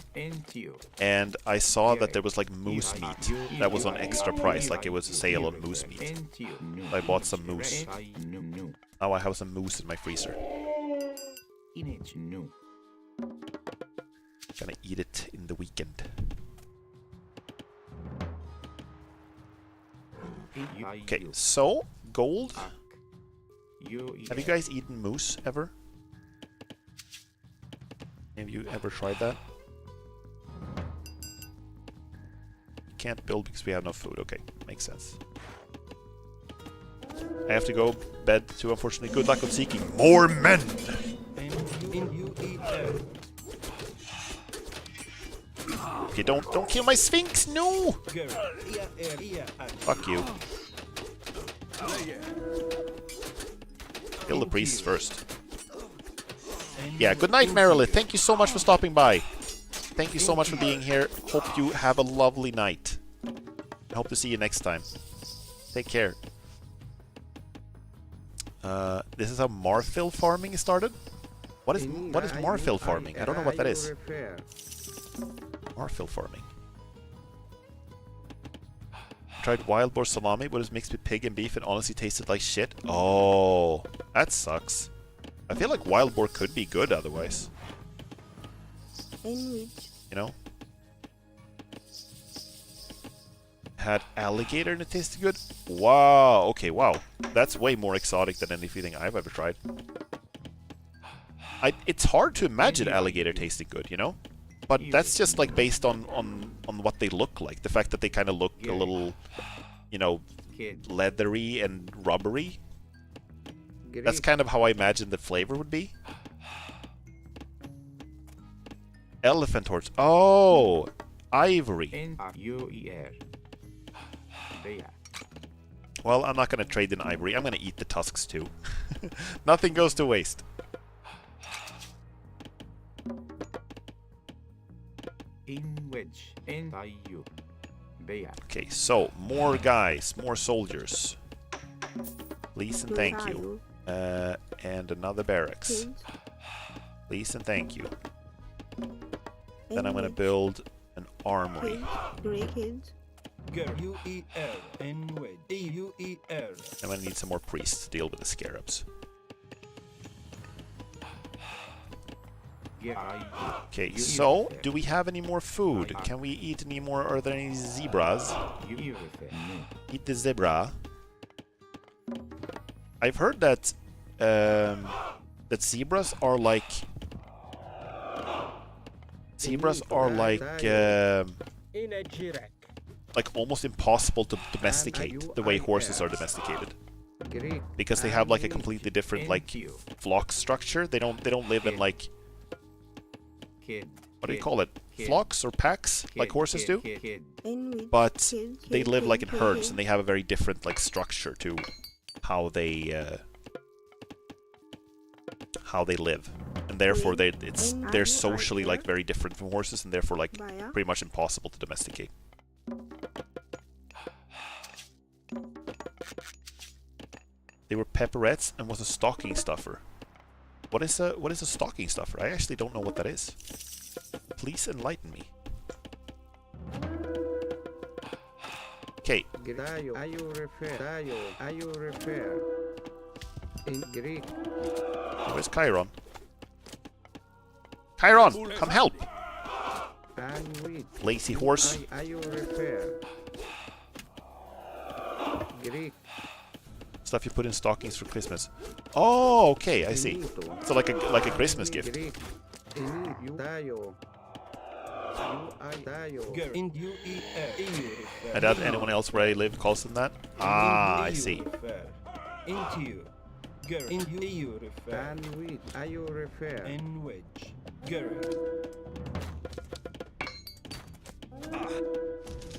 A: and I saw that there was like moose meat that was on extra price, like it was a sale on moose meat. So I bought some moose. Now I have some moose in my freezer. Gonna eat it in the weekend. Okay, so gold. Have you guys eaten moose ever? Have you ever tried that? Can't build because we have no food. Okay, makes sense. I have to go bed too, unfortunately. Good luck on seeking more men! Okay, don't kill my Sphinx! No! Fuck you. Kill the priests first. Yeah, good night, Merilith. Thank you so much for stopping by. Thank you so much for being here. Hope you have a lovely night. I hope to see you next time. Take care. This is how Marfil farming started? What is Marfil farming? I don't know what that is. Marfil farming. Tried wild boar salami, but it was mixed with pig and beef and honestly tasted like shit. Oh, that sucks. I feel like wild boar could be good otherwise. You know? Had alligator and it tasted good? Wow, okay, wow. That's way more exotic than anything I've ever tried. It's hard to imagine alligator tasting good, you know? But that's just like based on what they look like. The fact that they kind of look a little, you know, leathery and rubbery. That's kind of how I imagine the flavor would be. Elephant horns. Oh, ivory. Well, I'm not going to trade in ivory. I'm going to eat the tusks too. Nothing goes to waste.
D: In wedge. In by you. Bear.
A: Okay, so more guys, more soldiers. Please and thank you. And another barracks.
G: Kids.
A: Please and thank you. Then I'm going to build an armory.
G: Grey kids.
F: UER. N wedge. UER.
A: I'm going to need some more priests to deal with the scarabs. Okay, so do we have any more food? Can we eat any more? Are there any zebras? Eat the zebra. I've heard that that zebras are like almost impossible to domesticate the way horses are domesticated, because they have like a completely different like flock structure. They don't live in like, what do you call it? Flocks or packs like horses do? But they live like in herds, and they have a very different like structure to how they live, and therefore they're socially like very different from horses, and therefore like pretty much impossible to domesticate. They were pepperettes and was a stocking stuffer. What is a stocking stuffer? I actually don't know what that is. Please enlighten me. Okay.
D: In Greek.
A: Where's Chiron? Chiron, come help!
D: And with.
A: Lazy horse.
D: Greek.
A: Stuff you put in stockings for Christmas. Oh, okay, I see. So like a Christmas gift. And that anyone else where I live calls them that? Ah, I see.
F: Into you.
D: And with. You refer.
F: In which.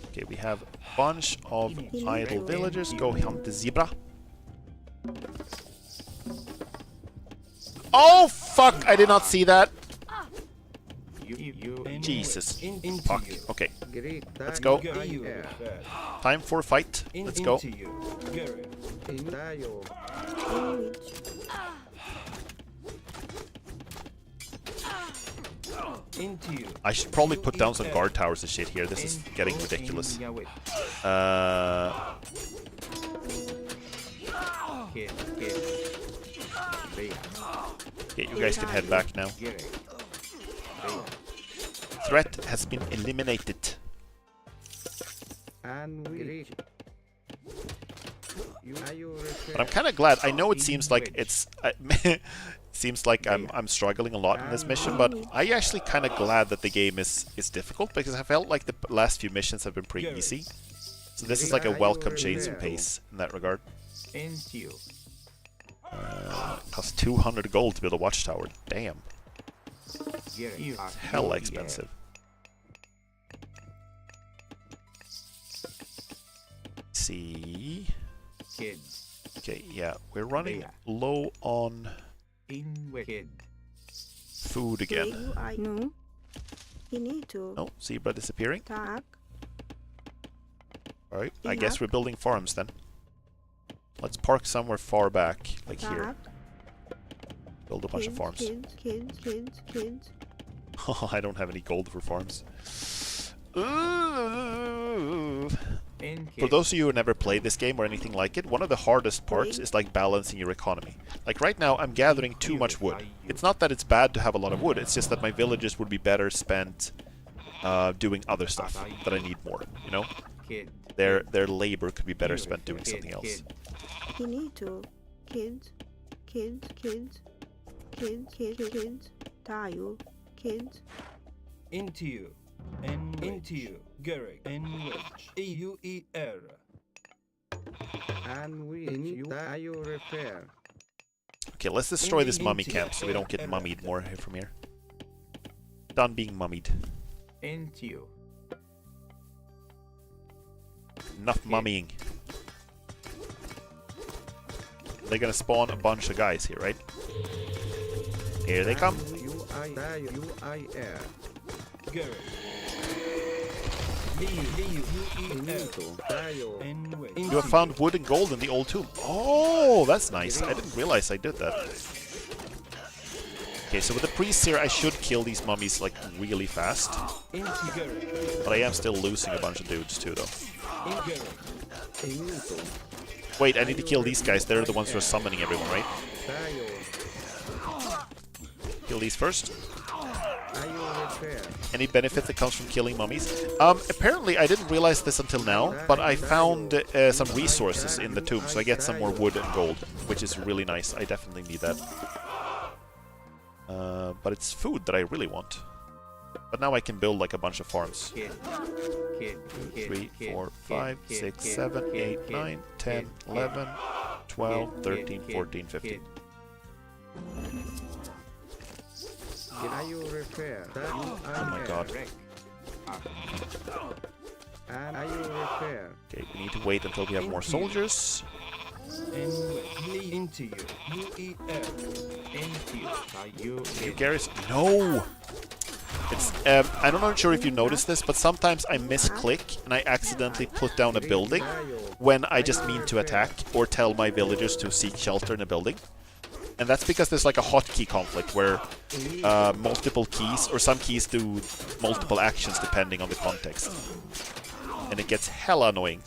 A: Okay, we have a bunch of idle villagers. Go hunt the zebra. Oh, fuck! I did not see that. Jesus. Fuck. Okay. Let's go. Time for a fight. Let's go. I should probably put down some guard towers and shit here. This is getting ridiculous. Okay, you guys can head back now. Threat has been eliminated. But I'm kind of glad. I know it seems like it's seems like I'm struggling a lot in this mission, but I actually kind of glad that the game is difficult, because I felt like the last few missions have been pretty easy. So this is like a welcome change of pace in that regard. Costs 200 gold to build a watchtower. Damn. Hella expensive. See. Okay, yeah, we're running low on food again.
G: No. You need to.
A: Oh, zebra disappearing.
G: Tag.
A: Alright, I guess we're building farms then. Let's park somewhere far back, like here. Build a bunch of farms.
G: Kids.
A: Oh, I don't have any gold for farms. Ooh. For those of you who never played this game or anything like it, one of the hardest parts is like balancing your economy. Like right now, I'm gathering too much wood. It's not that it's bad to have a lot of wood, it's just that my villages would be better spent doing other stuff that I need more, you know? Their labor could be better spent doing something else.
G: You need to. Kids. Tayo. Kids.
F: Into you. Into you. Gerrig. In which. EUER.
D: And with. You refer.
A: Okay, let's destroy this mummy camp so we don't get mummied more from here. Done being mummied.
D: Into you.
A: Enough mummying. They're gonna spawn a bunch of guys here, right? Here they come. You have found wood and gold in the old tomb. Oh, that's nice. I didn't realize I did that. Okay, so with the priests here, I should kill these mummies, like, really fast. But I am still losing a bunch of dudes, too, though. Wait, I need to kill these guys. They're the ones who are summoning everyone, right? Kill these first. Any benefit that comes from killing mummies? Apparently, I didn't realize this until now, but I found some resources in the tomb, so I get some more wood and gold, which is really nice. I definitely need that. But it's food that I really want. But now I can build like a bunch of farms. 3, 4, 5, 6, 7, 8, 9, 10, 11, 12, 13, 14, 15. Oh my god. Okay, we need to wait until we have more soldiers. You Garrus? No! It's, I'm not sure if you noticed this, but sometimes I misclick and I accidentally put down a building when I just mean to attack or tell my villagers to seek shelter in a building. And that's because there's like a hotkey conflict where multiple keys, or some keys do multiple actions depending on the context. And it gets hella annoying.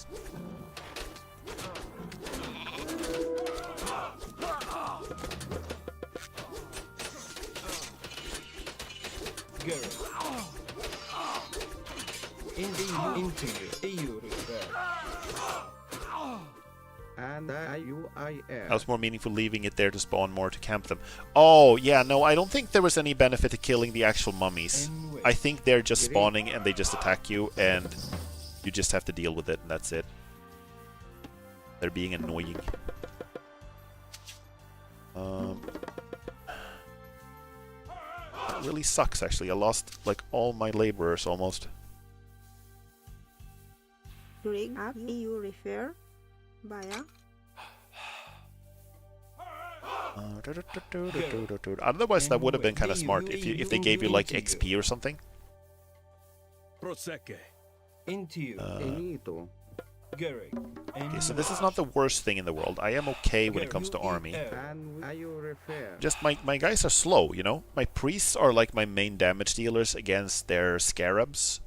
A: That was more meaningful leaving it there to spawn more to camp them. Oh, yeah, no, I don't think there was any benefit to killing the actual mummies. I think they're just spawning and they just attack you and you just have to deal with it and that's it. They're being annoying. It really sucks, actually. I lost, like, all my laborers almost.
G: Rig up you refer via
A: Otherwise, that would have been kind of smart if they gave you like XP or something. Okay, so this is not the worst thing in the world. I am okay when it comes to army. Just my guys are slow, you know? My priests are like my main damage dealers against their scarabs,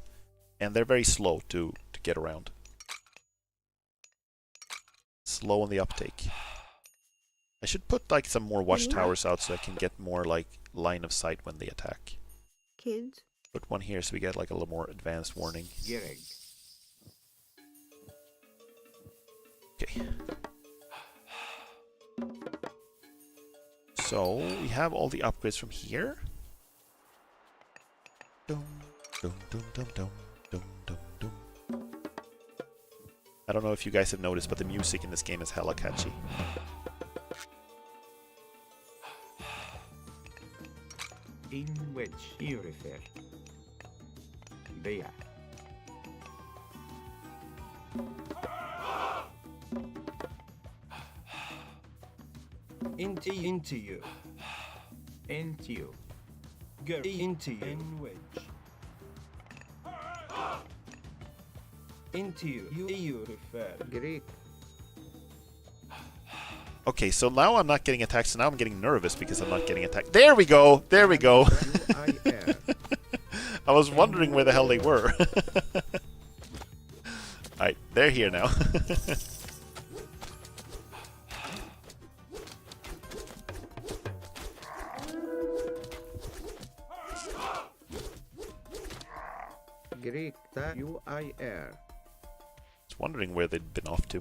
A: and they're very slow to get around. Slow on the uptake. I should put like some more watchtowers out so I can get more like line of sight when they attack.
G: kids.
A: Put one here so we get like a little more advanced warning. Okay. So we have all the upgrades from here. Dum, dum, dum, dum, dum, dum, dum, dum. I don't know if you guys have noticed, but the music in this game is hella catchy.
D: In which you refer. There.
F: Into you.
D: Into you.
F: Go into you.
D: In which.
F: Into you. You refer.
D: Greek.
A: Okay, so now I'm not getting attacked, so now I'm getting nervous because I'm not getting attacked. There we go! There we go! I was wondering where the hell they were. Alright, they're here now.
D: Greek. UIR.
A: I was wondering where they'd been off to.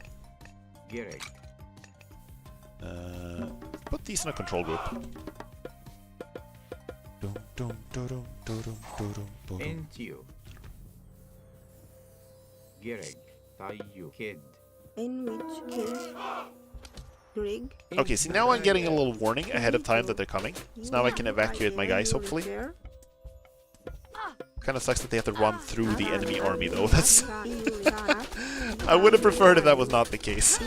D: Greek.
A: Put these in a control group.
D: Into you. Greek. Tayu. Kid.
G: In which case, Rig.
A: Okay, see now I'm getting a little warning ahead of time that they're coming. So now I can evacuate my guys, hopefully. Kinda sucks that they have to run through the enemy army though. That's I would have preferred if that was not the case.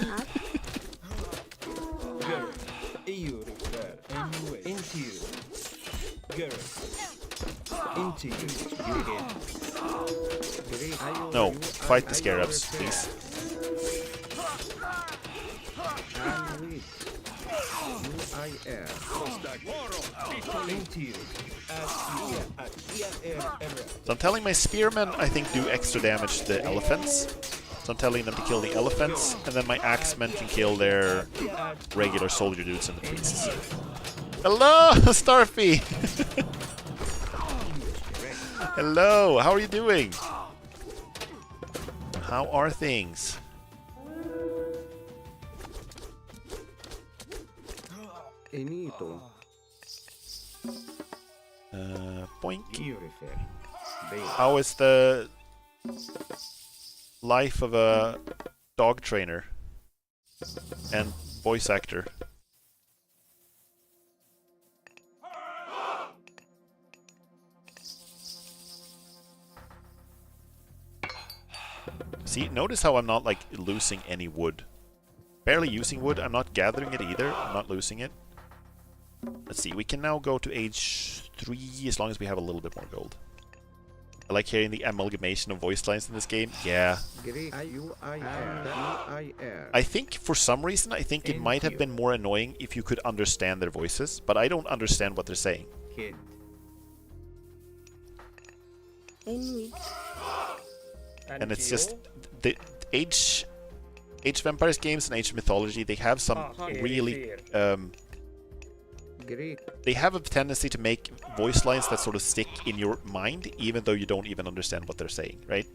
F: Garrett. Into you.
A: No, fight the scarabs, please.
F: Into you.
A: So I'm telling my spearmen, I think, do extra damage to the elephants. So I'm telling them to kill the elephants, and then my axemen can kill their regular soldier dudes and the priests. Hello, Starfy! Hello, how are you doing? How are things? Boink. How is the life of a dog trainer and voice actor? See, notice how I'm not like losing any wood. Barely using wood. I'm not gathering it either. I'm not losing it. Let's see. We can now go to age 3 as long as we have a little bit more gold. I like hearing the amalgamation of voice lines in this game. Yeah. I think for some reason, I think it might have been more annoying if you could understand their voices, but I don't understand what they're saying. And it's just the Age of Empires games and Age of Mythology, they have some really they have a tendency to make voice lines that sort of stick in your mind, even though you don't even understand what they're saying, right?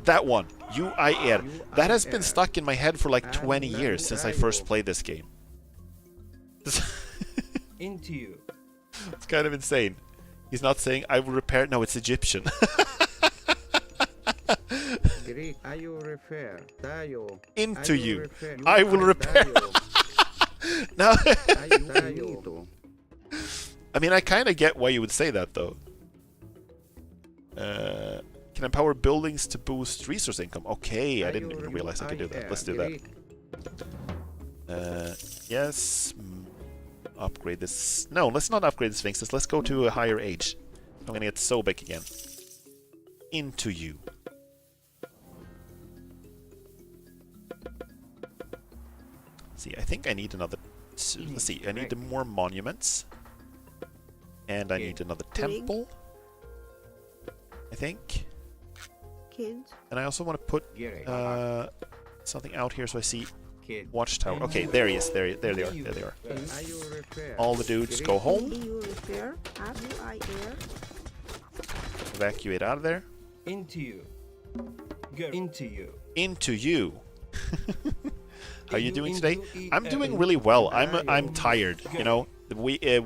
A: That one, UIR. That has been stuck in my head for like 20 years since I first played this game.
F: Into you.
A: It's kind of insane. He's not saying I will repair. No, it's Egyptian. Into you. I will repair. No. I mean, I kind of get why you would say that, though. Can empower buildings to boost resource income. Okay, I didn't even realize I could do that. Let's do that. Yes. Upgrade this. No, let's not upgrade the Sphinxes. Let's go to a higher age. I'm gonna get so big again. Into you. See, I think I need another. Let's see. I need more monuments, and I need another temple. I think.
G: Kids.
A: And I also want to put something out here so I see. Watchtower. Okay, there he is. There they are. There they are. All the dudes go home. Evacuate out of there.
F: Into you. Into you.
A: Into you. How are you doing today? I'm doing really well. I'm tired. You know, the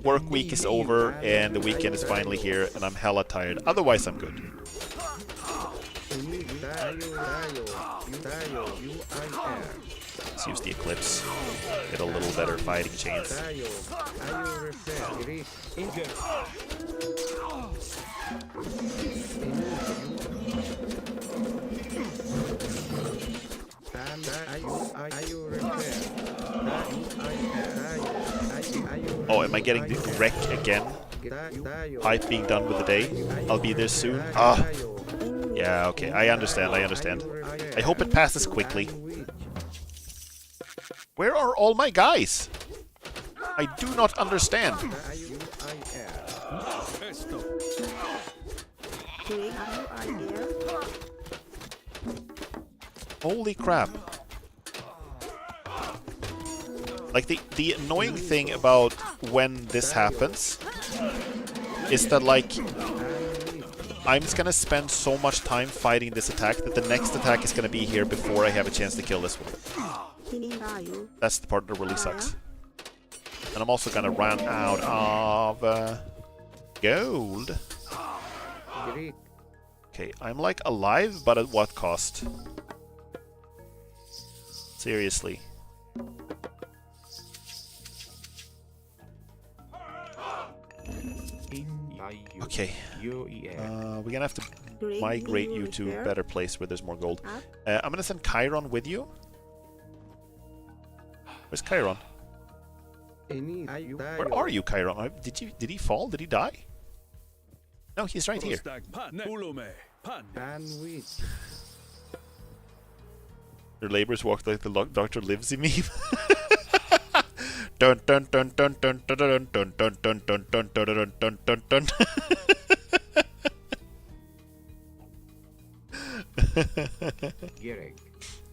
A: work week is over and the weekend is finally here, and I'm hella tired. Otherwise, I'm good. Let's use the Eclipse. Get a little better fighting chance. Oh, am I getting the wreck again? Hype being done with the day? I'll be there soon. Ah. Yeah, okay. I understand. I understand. I hope it passes quickly. Where are all my guys? I do not understand. Holy crap. Like, the annoying thing about when this happens is that, like, I'm just gonna spend so much time fighting this attack that the next attack is gonna be here before I have a chance to kill this one. That's the part that really sucks. And I'm also gonna run out of gold. Okay, I'm like alive, but at what cost? Seriously. Okay. We're gonna have to migrate you to a better place where there's more gold. I'm gonna send Chiron with you. Where's Chiron? Where are you, Chiron? Did he fall? Did he die? No, he's right here. Your laborers walk like the Dr. Livesey meme. Dun dun dun dun dun dun dun dun dun dun dun dun dun dun dun dun.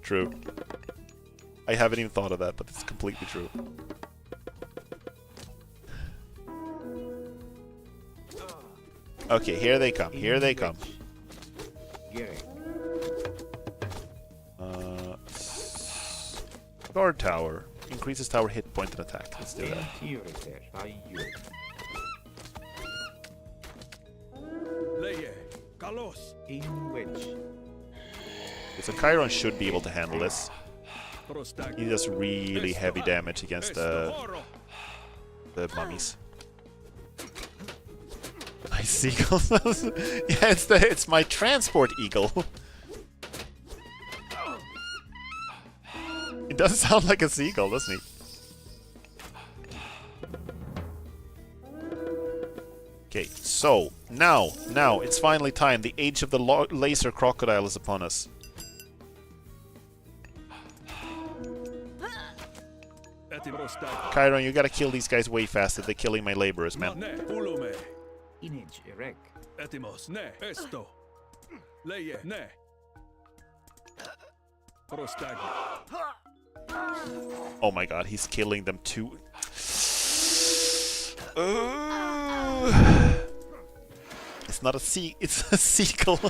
A: True. I haven't even thought of that, but it's completely true. Okay, here they come. Here they come. Guard tower. Increases tower hit point and attack. Let's do that. So Chiron should be able to handle this. He does really heavy damage against the mummies. Nice eagle. Yeah, it's my transport eagle. It does sound like a seagull, doesn't it? Okay, so now it's finally time. The age of the laser crocodile is upon us. Chiron, you gotta kill these guys way faster. They're killing my laborers, man. Oh my god, he's killing them too. It's not a sea, it's a seagull.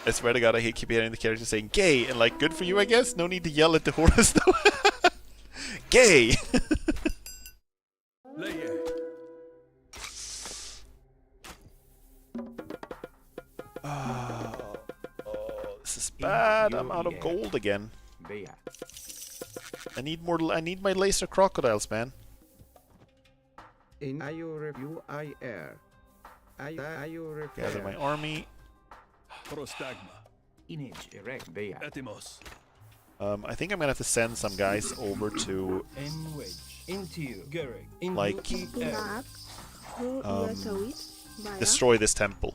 A: I swear to god, I keep hearing the character saying gay, and like, good for you, I guess? No need to yell at the horse, though. Gay! This is bad. I'm out of gold again. I need more. I need my laser crocodiles, man. Gather my army. I think I'm gonna have to send some guys over to like destroy this temple.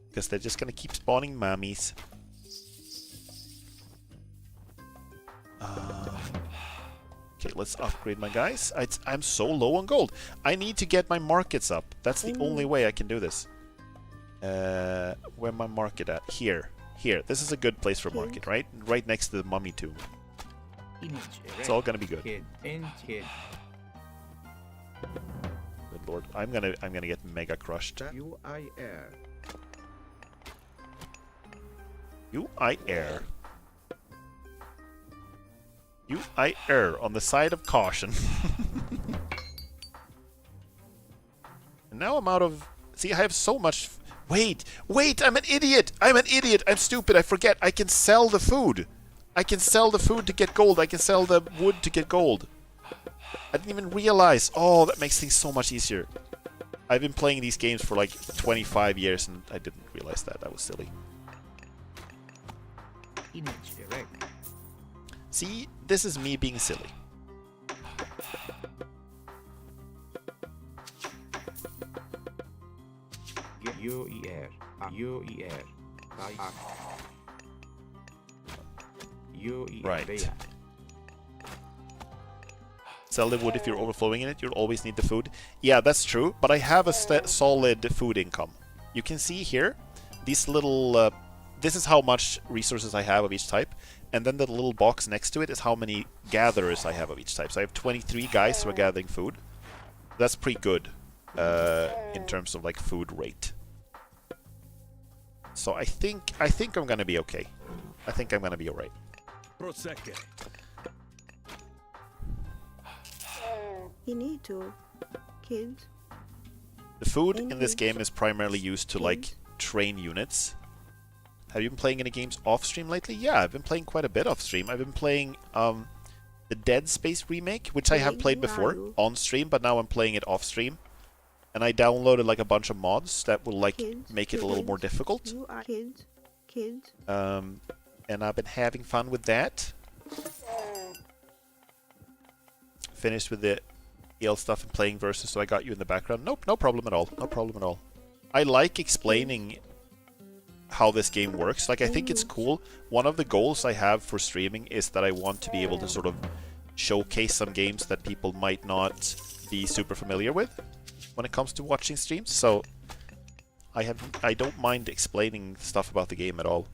A: Because they're just gonna keep spawning mummies. Okay, let's upgrade my guys. I'm so low on gold. I need to get my markets up. That's the only way I can do this. Where my market at? Here. Here. This is a good place for market, right? Right next to the mummy tomb. It's all gonna be good. Good lord. I'm gonna get mega crushed. I err. I err on the side of caution. And now I'm out of... See, I have so much... Wait! I'm an idiot! I'm stupid! I forget! I can sell the food! I can sell the food to get gold! I can sell the wood to get gold! I didn't even realize! Oh, that makes things so much easier. I've been playing these games for like 25 years and I didn't realize that. That was silly. See, this is me being silly. Right. Sell the wood if you're overflowing in it, you'll always need the food. Yeah, that's true, but I have a solid food income. You can see here, these little... this is how much resources I have of each type, and then the little box next to it is how many gatherers I have of each type. So I have 23 guys who are gathering food. That's pretty good in terms of like food rate. So I think I'm gonna be okay. I think I'm gonna be alright.
G: You need to, kids.
A: The food in this game is primarily used to like train units. Have you been playing any games off stream lately? Yeah, I've been playing quite a bit off stream. I've been playing the Dead Space remake, which I have played before on stream, but now I'm playing it off stream. and I downloaded like a bunch of mods that will like
G: Kids,
A: make it a little more difficult.
G: You are kids. Kids.
A: And I've been having fun with that. Finished with the EL stuff and playing versus, so I got you in the background. Nope, no problem at all. No problem at all. I like explaining how this game works. Like, I think it's cool. One of the goals I have for streaming is that I want to be able to sort of showcase some games that people might not be super familiar with when it comes to watching streams. So I don't mind explaining stuff about the game at all.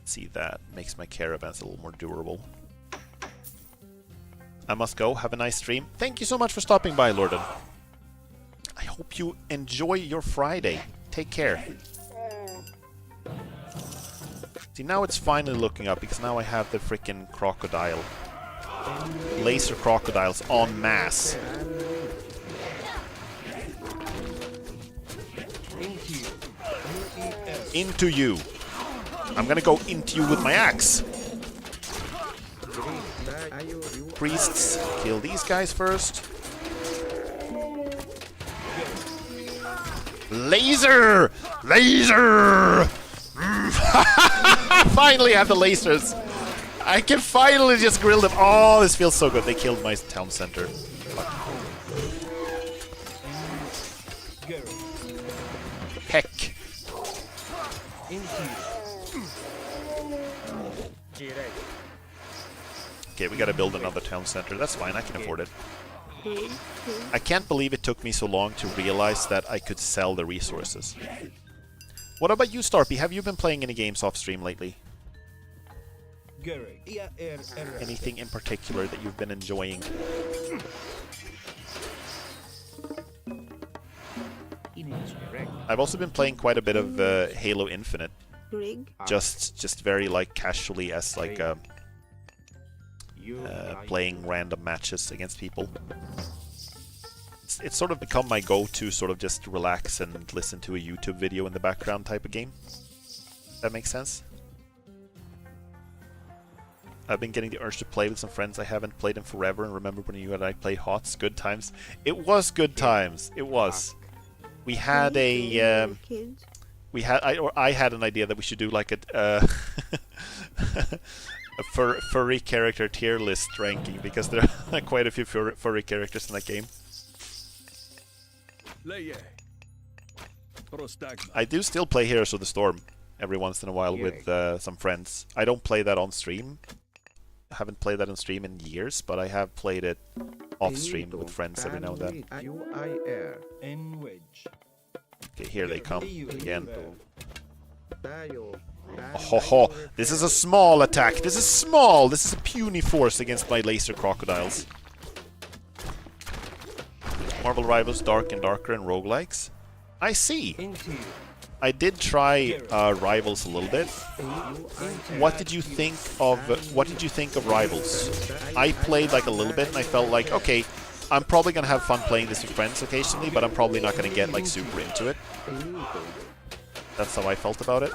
A: See, that makes my caravans a little more durable. I must go. Have a nice stream. Thank you so much for stopping by, Lorden. I hope you enjoy your Friday. Take care. See, now it's finally looking up because now I have the freaking crocodile. Laser crocodiles en masse. Into you. I'm gonna go into you with my axe. Priests, kill these guys first. Laser! Laser! Finally have the lasers. I can finally just grill them. Oh, this feels so good. They killed my town center. Heck. Okay, we gotta build another town center. That's fine, I can afford it. I can't believe it took me so long to realize that I could sell the resources. What about you, Starpy? Have you been playing any games off stream lately? Anything in particular that you've been enjoying? I've also been playing quite a bit of Halo Infinite. Just very like casually as like playing random matches against people. It's sort of become my go-to sort of just relax and listen to a YouTube video in the background type of game. That makes sense? I've been getting the urge to play with some friends I haven't played in forever, and remember when you and I played HOTS? Good times. It was good times. It was. We had a I had an idea that we should do like a furry character tier list ranking, because there are quite a few furry characters in that game. I do still play Heroes of the Storm every once in a while with some friends. I don't play that on stream. I haven't played that on stream in years, but I have played it off stream with friends every now and then. Okay, here they come again. Ho ho! This is a small attack. This is small. This is a puny force against my laser crocodiles. Marvel Rivals, Dark and Darker, and roguelikes. I see. I did try Rivals a little bit. What did you think of Rivals? I played like a little bit, and I felt like, okay, I'm probably gonna have fun playing this with friends occasionally, but I'm probably not gonna get like super into it. That's how I felt about it.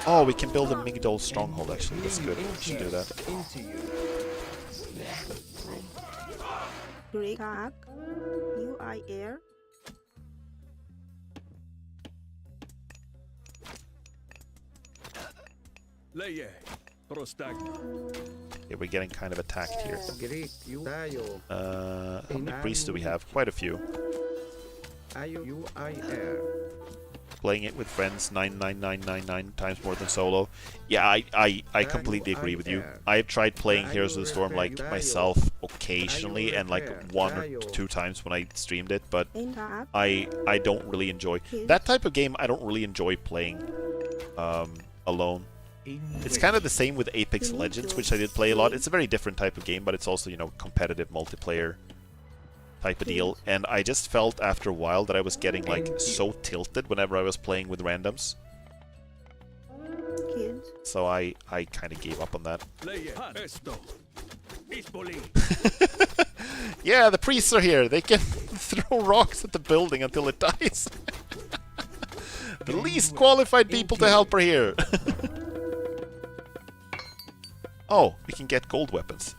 A: Oh, we can build a Migdol stronghold actually. That's good. We should do that.
G: Great hack. UI air.
A: Yeah, we're getting kind of attacked here. How many priests do we have? Quite a few. Playing it with friends 99999 times more than solo. Yeah, I completely agree with you. I've tried playing Heroes of the Storm like myself occasionally and like 1 or 2 times when I streamed it, but I don't really enjoy that type of game. I don't really enjoy playing alone. It's kind of the same with Apex Legends, which I did play a lot. It's a very different type of game, but it's also, you know, competitive multiplayer type of deal. And I just felt after a while that I was getting like so tilted whenever I was playing with randoms. So I kind of gave up on that. Yeah, the priests are here. They can throw rocks at the building until it dies. The least qualified people to help are here. Oh, we can get gold weapons.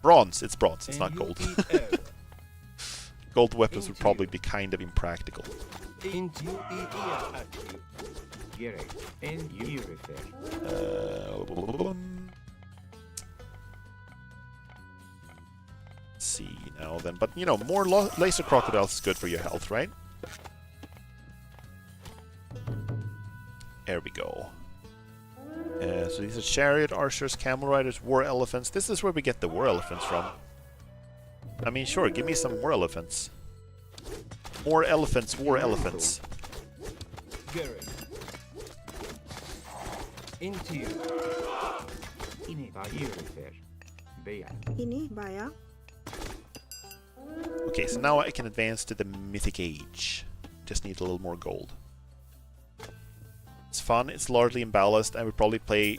A: Bronze. It's bronze. It's not
F: And
A: gold.
F: you eat air.
A: Gold weapons would
F: Into
A: probably
F: you.
A: be kind of impractical.
F: Into you eat air at you.
D: Gerek. And you refer.
A: Let's see now then. But, you know, more laser crocodiles is good for your health, right? There we go. So these are chariot, archers, camel riders, war elephants. This is where we get the war elephants from. I mean, sure, give me some war elephants. More elephants, war elephants.
F: Gerek. Into you.
D: Ini you refer. Bea.
G: Ini Baya.
A: Okay, so now I can advance to the Mythic Age. Just need a little more gold. It's fun, it's largely imbalanced. I would probably play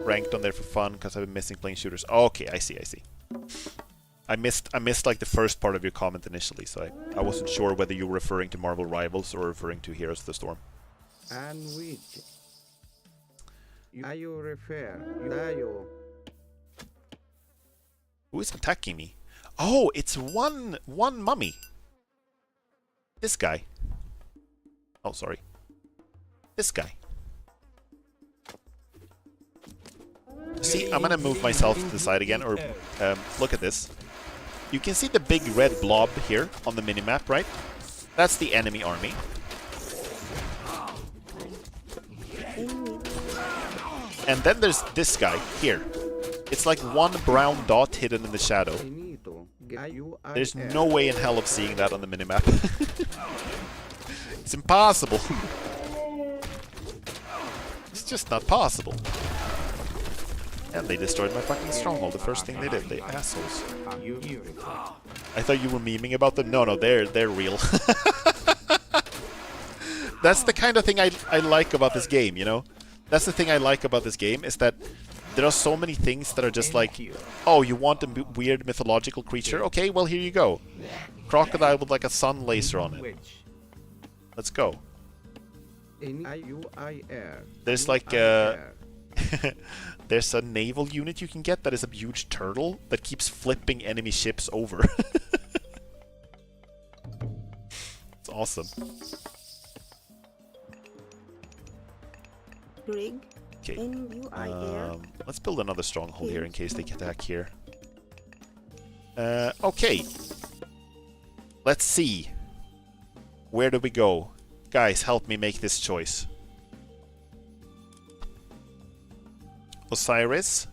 A: ranked on there for fun because I've been missing playing shooters. Okay, I see. I missed like the first part of your comment initially, so I wasn't sure whether you were referring to Marvel Rivals or referring to Heroes of the Storm.
I: And which you refer you
A: Who is attacking me? Oh, it's one mummy. This guy. Oh, sorry. This guy. See, I'm gonna move myself to the side again, or look at this. You can see the big red blob here on the minimap, right? That's the enemy army. And then there's this guy here. It's like one brown dot hidden in the shadow.
I: finito.
A: There's no way in hell of seeing that on the minimap. It's impossible. It's just not possible. And they destroyed my fucking stronghold, the first thing they did, they assholes.
D: You refer.
A: I thought you were memeing about them. No, they're real. That's the kind of thing I like about this game, you know? That's the thing I like about this game, is that there are so many things that are just like, oh, you want a weird mythological creature? Okay, well, here you go. Crocodile with like a sun laser on it.
D: Which?
A: Let's go.
I: IUIR.
A: There's like there's a naval unit you can get that is a huge turtle that keeps flipping enemy ships over. It's awesome.
G: Rig.
A: Okay.
G: NUIR.
A: Let's build another stronghold here in case they attack here. Okay. Let's see. Where do we go? Guys, help me make this choice. Osiris.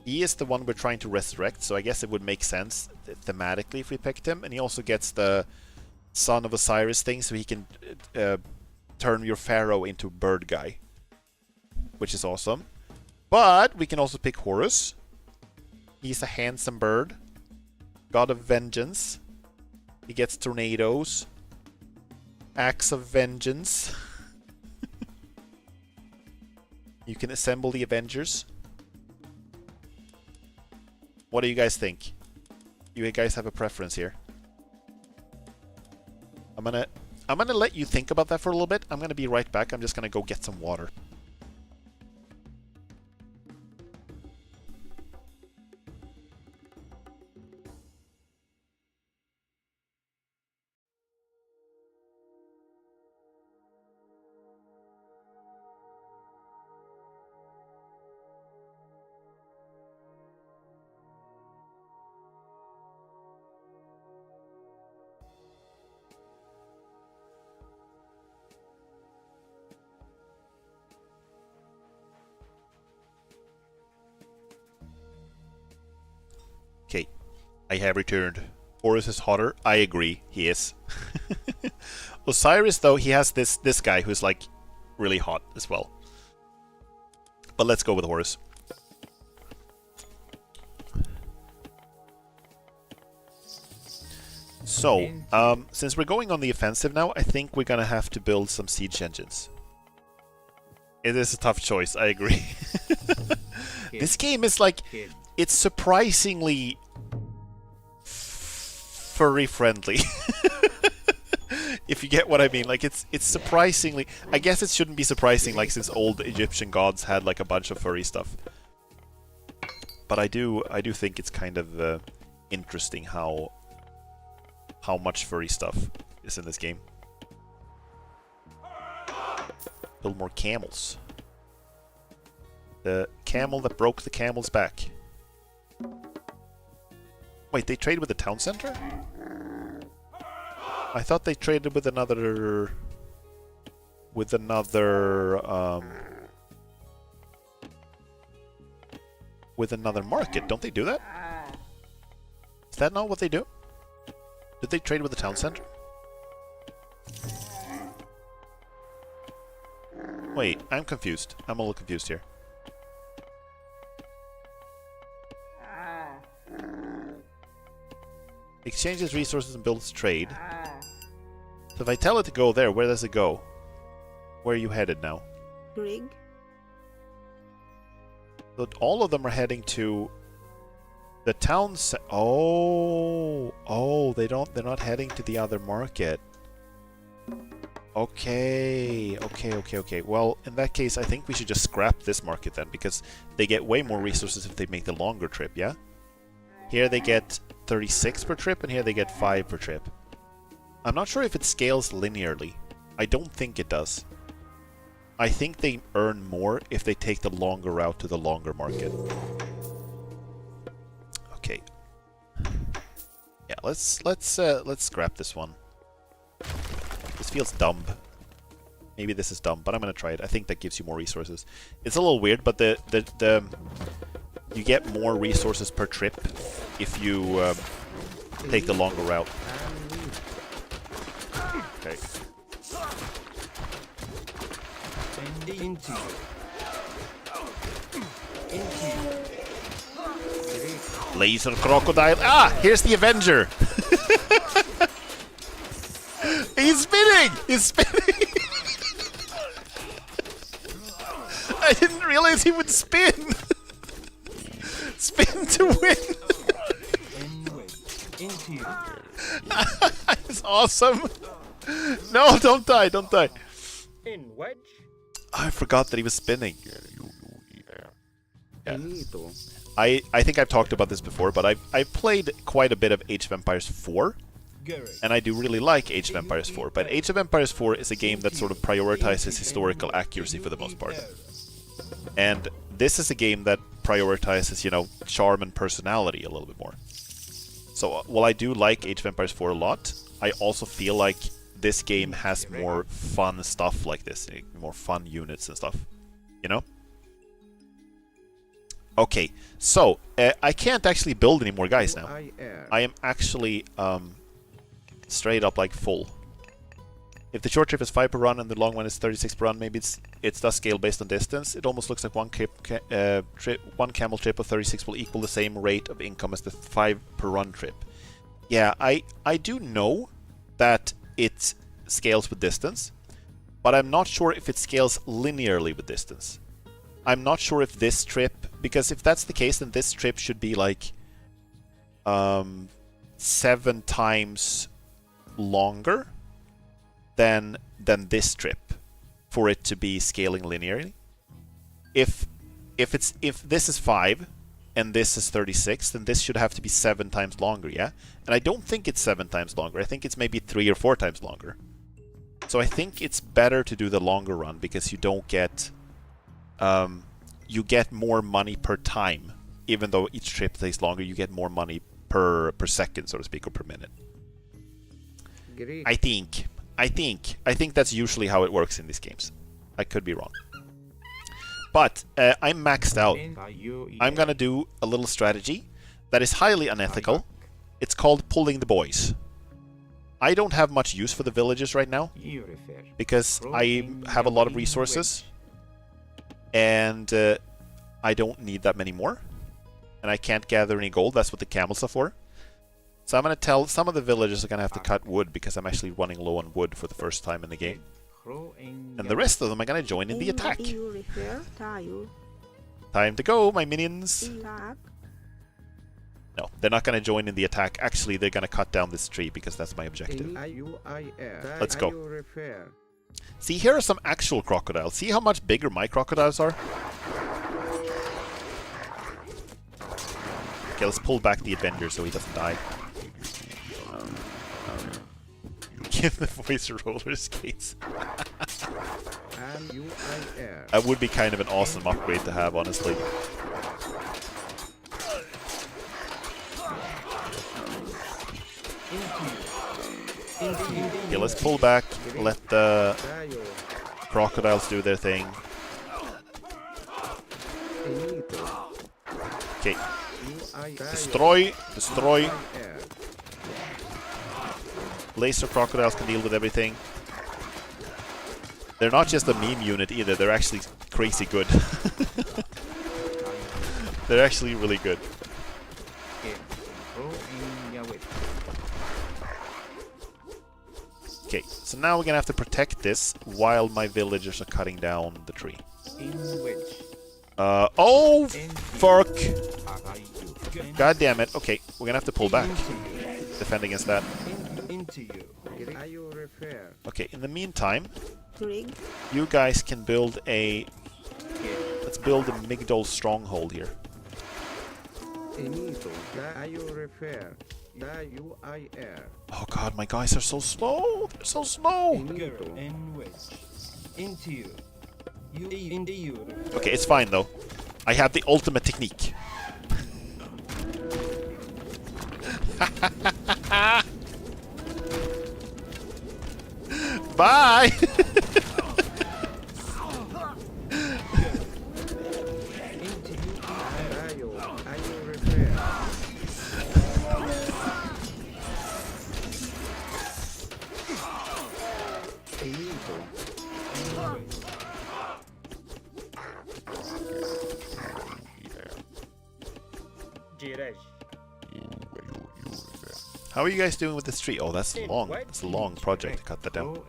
A: He is the one we're trying to resurrect, so I guess it would make sense thematically if we picked him. And he also gets the Son of Osiris thing, so he can turn your pharaoh into bird guy. Which is awesome. But we can also pick Horus. He's a handsome bird. God of Vengeance. He gets tornadoes. Axe of Vengeance. You can assemble the Avengers. What do you guys think? You guys have a preference here? I'm gonna let you think about that for a little bit. I'm gonna be right back. I'm just gonna go get some water. Okay, I have returned. Horus is hotter. I agree, he is. Osiris, though, he has this guy who's like really hot as well. But let's go with Horus. So, since we're going on the offensive now, I think we're gonna have to build some siege engines. It is a tough choice, I agree. This game is like, it's surprisingly furry friendly. If you get what I mean, like it's surprisingly, I guess it shouldn't be surprising, like since old Egyptian gods had like a bunch of furry stuff. But I do think it's kind of interesting how much furry stuff is in this game. Build more camels. The camel that broke the camel's back. Wait, they trade with the town center? I thought they traded with another... with another market. Don't they do that? Is that not what they do? Did they trade with the town center? Wait, I'm confused. I'm a little confused here. Exchanges resources and builds trade. So if I tell it to go there, where does it go? Where are you headed now?
G: Grig.
A: So all of them are heading to the town. Oh, they're not heading to the other market. Okay. Well, in that case, I think we should just scrap this market then, because they get way more resources if they make the longer trip, yeah? Here they get 36 per trip, and here they get 5 per trip. I'm not sure if it scales linearly. I don't think it does. I think they earn more if they take the longer route to the longer market. Okay. Yeah, let's scrap this one. This feels dumb. Maybe this is dumb, but I'm gonna try it. I think that gives you more resources. It's a little weird, but the you get more resources per trip if you take the longer route. Okay.
F: Into you.
A: Laser crocodile. Ah, here's the Avenger. He's spinning. He's spinning. I didn't realize he would spin. Spin to win.
F: Into you.
A: It's awesome. No, don't die. Don't die.
F: In wedge.
A: I forgot that he was spinning. Yeah.
I: Finito.
A: I think I've talked about this before, but I've played quite a bit of Age of Empires 4, and I do really like Age of Empires 4, but Age of Empires 4 is a game that sort of prioritizes historical accuracy for the most part. And this is a game that prioritizes, you know, charm and personality a little bit more. So while I do like Age of Empires 4 a lot, I also feel like this game has more fun stuff like this, more fun units and stuff, you know? Okay, so I can't actually build any more guys now. I am actually straight up like full. If the short trip is 5 per run and the long one is 36 per run, maybe it's does scale based on distance. It almost looks like one camel trip of 36 will equal the same rate of income as the 5 per run trip. Yeah, I do know that it scales with distance, but I'm not sure if it scales linearly with distance. I'm not sure if this trip, because if that's the case, then this trip should be like 7 times longer than this trip for it to be scaling linearly. If this is 5 and this is 36, then this should have to be 7 times longer, yeah? And I don't think it's 7 times longer. I think it's maybe 3 or 4 times longer. So I think it's better to do the longer run because you don't get you get more money per time. Even though each trip takes longer, you get more money per second, so to speak, or per minute. I think that's usually how it works in these games. I could be wrong. But I'm maxed out. I'm gonna do a little strategy that is highly unethical. It's called pulling the boys. I don't have much use for the villages right now because I have a lot of resources and I don't need that many more. And I can't gather any gold. That's what the camels are for. So I'm going to tell some of the villagers are going to have to cut wood because I'm actually running low on wood for the first time in the game. And the rest of them are going to join in the attack. Time to go, my minions. No, they're not going to join in the attack. Actually, they're going to cut down this tree because that's my objective. Let's go. See, here are some actual crocodiles. See how much bigger my crocodiles are? Okay, let's pull back the Avenger so he doesn't die. Give the voice roller skates.
I: and UIR.
A: That would be kind of an awesome upgrade to have, honestly. Okay, let's pull back. Let the
I: Dayo.
A: crocodiles do their thing.
I: Enito.
A: Okay,
I: UIR.
A: destroy, destroy.
I: UIR.
A: Laser crocodiles can deal with everything. They're not just a meme unit either, they're actually crazy good. They're actually really good. Okay, so now we're gonna have to protect this while my villagers are cutting down the tree. Oh, fuck! God damn it. Okay, we're gonna have to pull back. Defend against that.
F: Into you.
I: Dayo repair.
A: Okay, in the meantime,
G: Rig.
A: you guys can build a... Let's build a Migdol stronghold here.
I: Enito. Dayo repair. UIR.
A: Oh god, my guys are so slow! They're so slow!
I: Enito.
F: And wedge. Into you. Into you.
A: Okay, it's fine though. I have the ultimate technique. Bye!
I: Dayo. Dayo repair. Enito.
A: How are you guys doing with this tree? Oh, that's long. That's a long project to cut that down.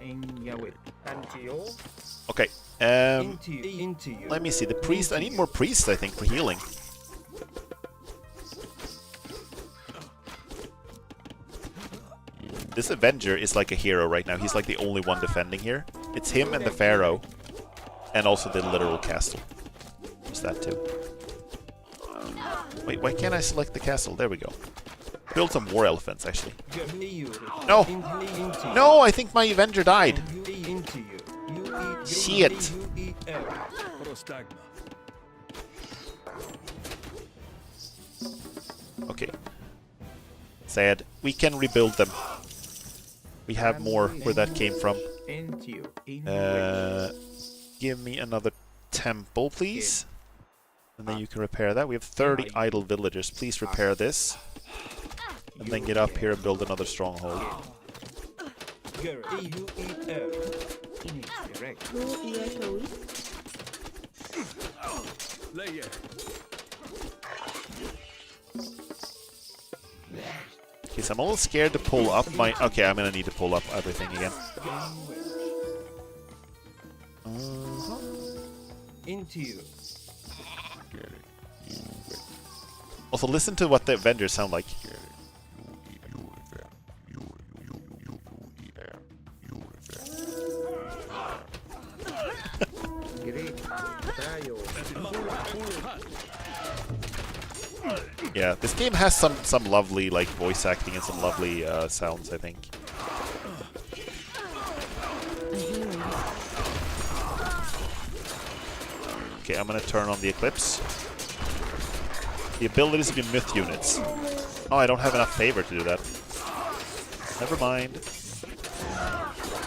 A: Okay.
F: Into you. Into you.
A: Let me see. The priest. I need more priests, I think, for healing. This Avenger is like a hero right now. He's like the only one defending here. It's him and the Pharaoh. And also the literal castle. There's that too. Wait, why can't I select the castle? There we go. Build some war elephants, actually. No! No, I think my Avenger died. Shit. Okay. Sad. We can rebuild them. We have more where that came from. Give me another temple, please. And then you can repair that. We have 30 idle villagers. Please repair this. And then get up here and build another stronghold. Okay, so I'm a little scared to pull up my... Okay, I'm gonna need to pull up everything again.
F: Into you.
A: Also, listen to what the Avengers sound like. Yeah, this game has some lovely like voice acting and some lovely sounds, I think. Okay, I'm gonna turn on the Eclipse. The abilities of your myth units. Oh, I don't have enough favor to do that. Never mind.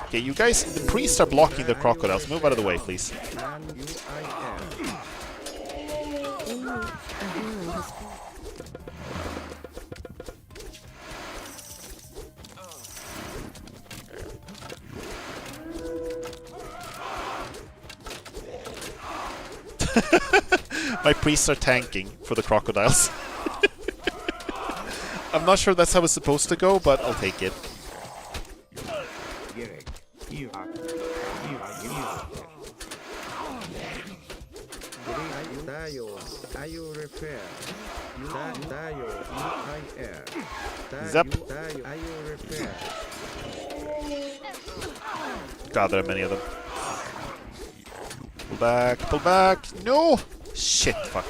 A: Okay, you guys, the priests are blocking the crocodiles. Move out of the way, please. My priests are tanking for the crocodiles. I'm not sure that's how it's supposed to go, but I'll take it. Zap. God, there are many of them. Pull back, pull back. No! Shit, fuck.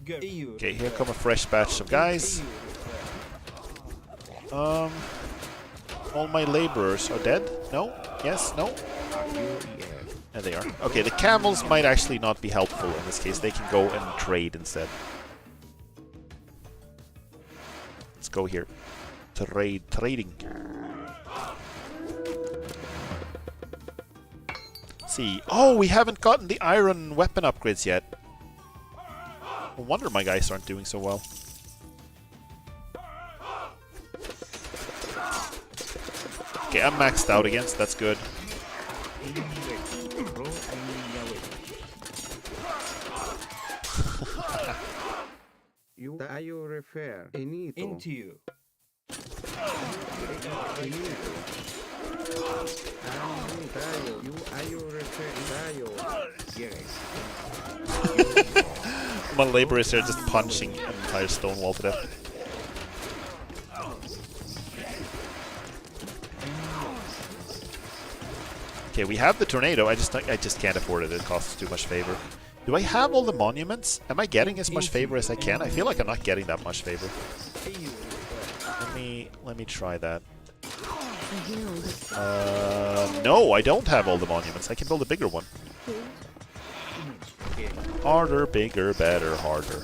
F: Go. EU.
A: Okay, here come a fresh batch of guys. All my laborers are dead? No? Yes? No? There they are. Okay, the camels might actually not be helpful in this case. They can go and trade instead. Let's go here. Trading. See. Oh, we haven't gotten the iron weapon upgrades yet. No wonder my guys aren't doing so well. Okay, I'm maxed out again, so that's good.
I: You refer Enito.
F: Into you.
I: You refer Dayo.
A: My laborers are just punching an entire stone wall to death. Okay, we have the tornado. I just can't afford it. It costs too much favor. Do I have all the monuments? Am I getting as much favor as I can? I feel like I'm not getting that much favor. Let me try that. No, I don't have all the monuments. I can build a bigger one. Harder, bigger, better, harder.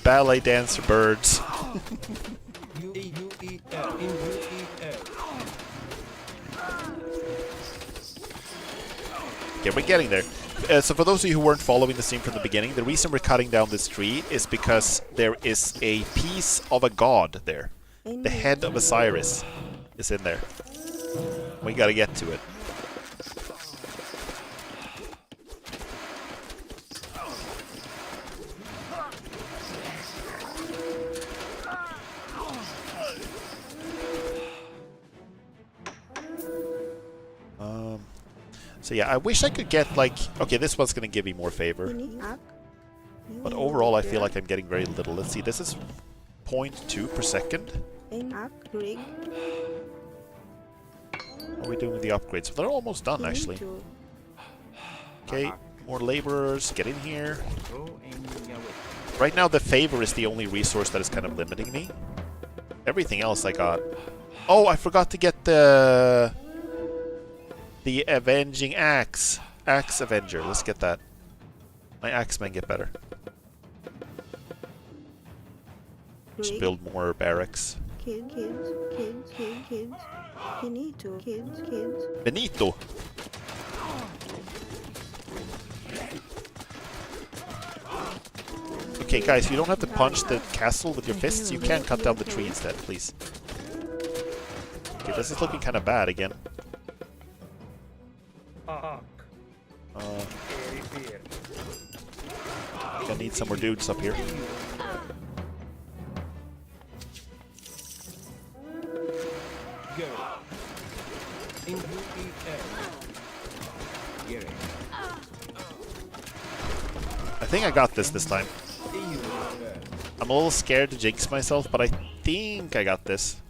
A: Ballet dancer birds. Okay, we're getting there. So for those of you who weren't following the scene from the beginning, the reason we're cutting down this tree is because there is a piece of a god there. The head of Osiris is in there. We gotta get to it. So yeah, I wish I could get like... Okay, this one's gonna give me more favor. But overall, I feel like I'm getting very little. Let's see, this is 0.2 per second. How are we doing with the upgrades? They're almost done, actually. Okay, more laborers, get in here. Right now, the favor is the only resource that is kind of limiting me. Everything else I got... Oh, I forgot to get the Avenging Axe. Axe Avenger. Let's get that. My Axemen get better. Just build more barracks. Benito. Okay, guys, you don't have to punch the castle with your fists. You can cut down the tree instead, please. Okay, this is looking kind of bad again. I need some more dudes up here. I think I got this time. I'm a little scared to jinx myself, but I think I got this.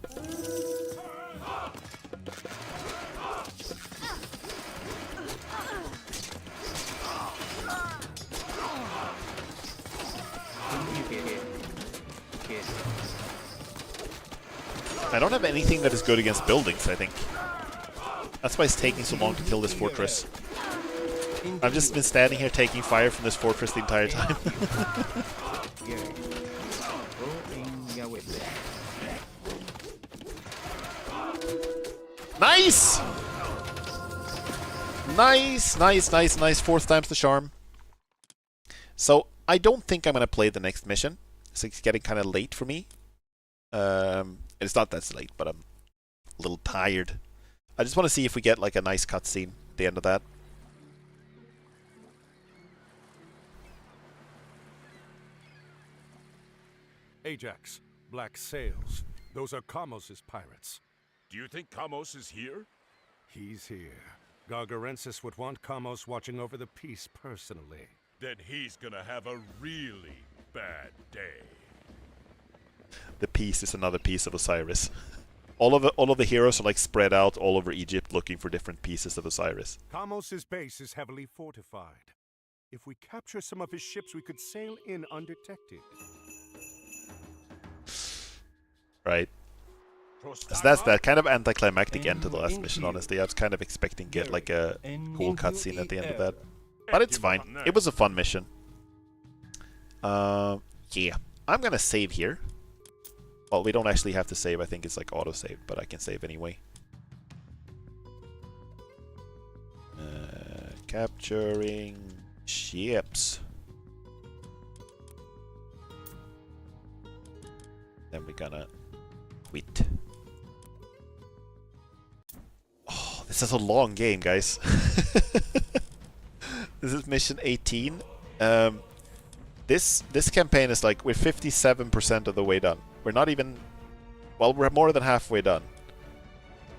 A: I don't have anything that is good against buildings, I think. That's why it's taking so long to kill this fortress. I've just been standing here taking fire from this fortress the entire time. Nice! Nice. Fourth time's the charm. So, I don't think I'm going to play the next mission. It's getting kind of late for me. It's not that late, but I'm a little tired. I just want to see if we get like a nice cutscene at the end of that.
J: Ajax, black sails. Those are Kamos's pirates.
H: Do you think Kamos is here?
J: He's here. Gargarensis would want Kamos watching over the peace personally.
H: Then he's gonna have a really bad day.
A: The piece is another piece of Osiris. All of the heroes are like spread out all over Egypt looking for different pieces of Osiris.
J: Kamos's base is heavily fortified. If we capture some of his ships, we could sail in undetected.
A: Right. So that's that kind of anticlimactic end to the last mission, honestly. I was kind of expecting to get like a cool cutscene at the end of that. But it's fine. It was a fun mission. Yeah. I'm gonna save here. Well, we don't actually have to save. I think it's like auto-save, but I can save anyway. Capturing ships. Then we're gonna quit. Oh, this is a long game, guys. This is mission 18. This campaign is like, we're 57% of the way done. We're not even... Well, we're more than halfway done.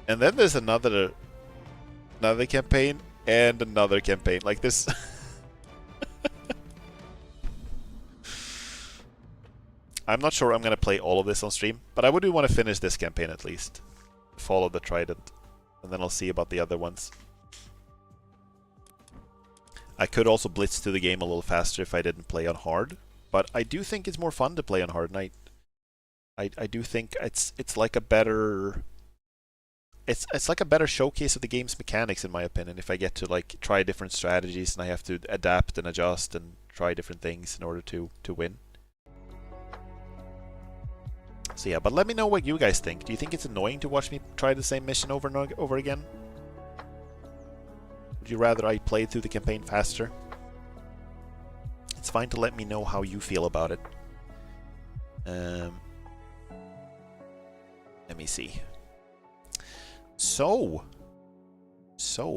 A: And then there's another campaign and another campaign. Like this... I'm not sure I'm going to play all of this on stream, but I would want to finish this campaign at least. Follow the Trident. And then I'll see about the other ones. I could also blitz through the game a little faster if I didn't play on hard. But I do think it's more fun to play on hard, and I do think it's like a better... It's like a better showcase of the game's mechanics, in my opinion, if I get to like try different strategies and I have to adapt and adjust and try different things in order to win. So yeah, but let me know what you guys think. Do you think it's annoying to watch me try the same mission over and over again? Would you rather I played through the campaign faster? It's fine to let me know how you feel about it. Let me see. So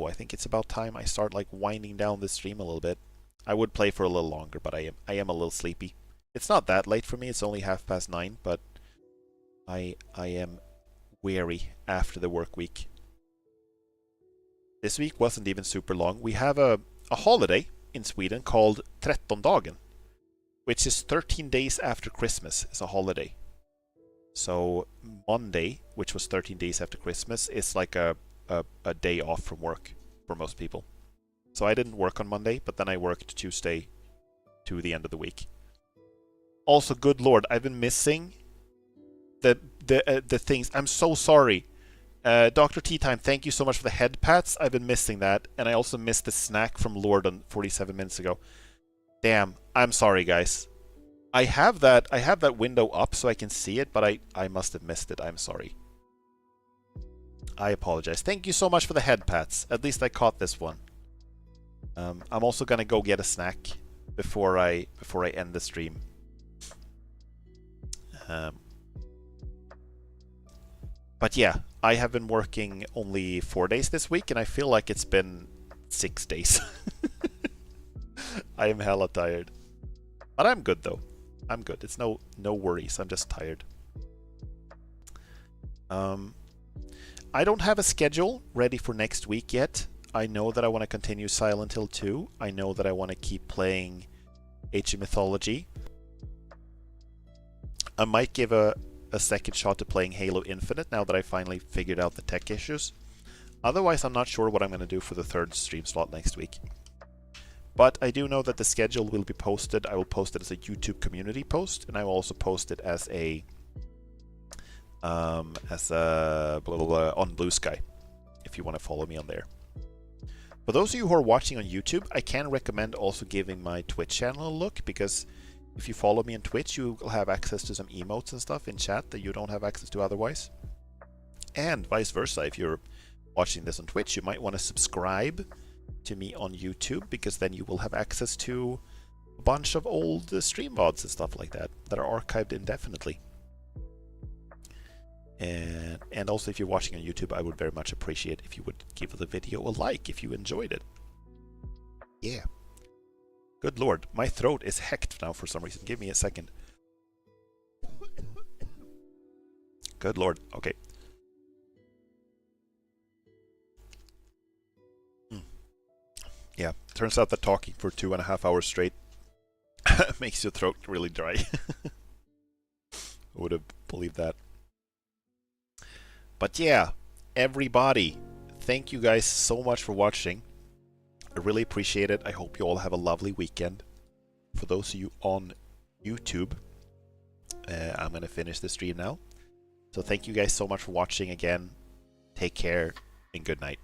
A: I think it's about time I start like winding down the stream a little bit. I would play for a little longer, but I am a little sleepy. It's not that late for me. It's only 9:30, but I am weary after the work week. This week wasn't even super long. We have a holiday in Sweden called Trettondagen, which is 13 days after Christmas is a holiday. So Monday, which was 13 days after Christmas, is like a day off from work for most people. So I didn't work on Monday, but then I worked Tuesday to the end of the week. Also, good lord, I've been missing the things. I'm so sorry. Dr. Tea Time, thank you so much for the head pats. I've been missing that. And I also missed the snack from Lord on 47 minutes ago. Damn, I'm sorry, guys. I have that window up so I can see it, but I must have missed it. I'm sorry. I apologize. Thank you so much for the head pats. At least I caught this one. I'm also gonna go get a snack before I end the stream. But yeah, I have been working only 4 days this week, and I feel like it's been 6 days. I am hella tired. But I'm good though. I'm good. It's no worries. I'm just tired. I don't have a schedule ready for next week yet. I know that I want to continue Silent Hill 2. I know that I want to keep playing Age of Mythology. I might give a second shot to playing Halo Infinite now that I finally figured out the tech issues. Otherwise, I'm not sure what I'm going to do for the third stream slot next week. But I do know that the schedule will be posted. I will post it as a YouTube community post, and I will also post it as a on Blue Sky, if you want to follow me on there. For those of you who are watching on YouTube, I can recommend also giving my Twitch channel a look, because if you follow me on Twitch, you will have access to some emotes and stuff in chat that you don't have access to otherwise. And vice versa, if you're watching this on Twitch, you might want to subscribe to me on YouTube, because then you will have access to a bunch of old stream VODs and stuff like that are archived indefinitely. And also, if you're watching on YouTube, I would very much appreciate if you would give the video a like if you enjoyed it. Yeah. Good lord, my throat is hecked now for some reason. Give me a second. Good lord. Okay. Yeah, turns out that talking for 2.5 hours straight makes your throat really dry. I would have believed that. But yeah, everybody, thank you guys so much for watching. I really appreciate it. I hope you all have a lovely weekend. For those of you on YouTube, I'm going to finish the stream now. So thank you guys so much for watching again. Take care and good night.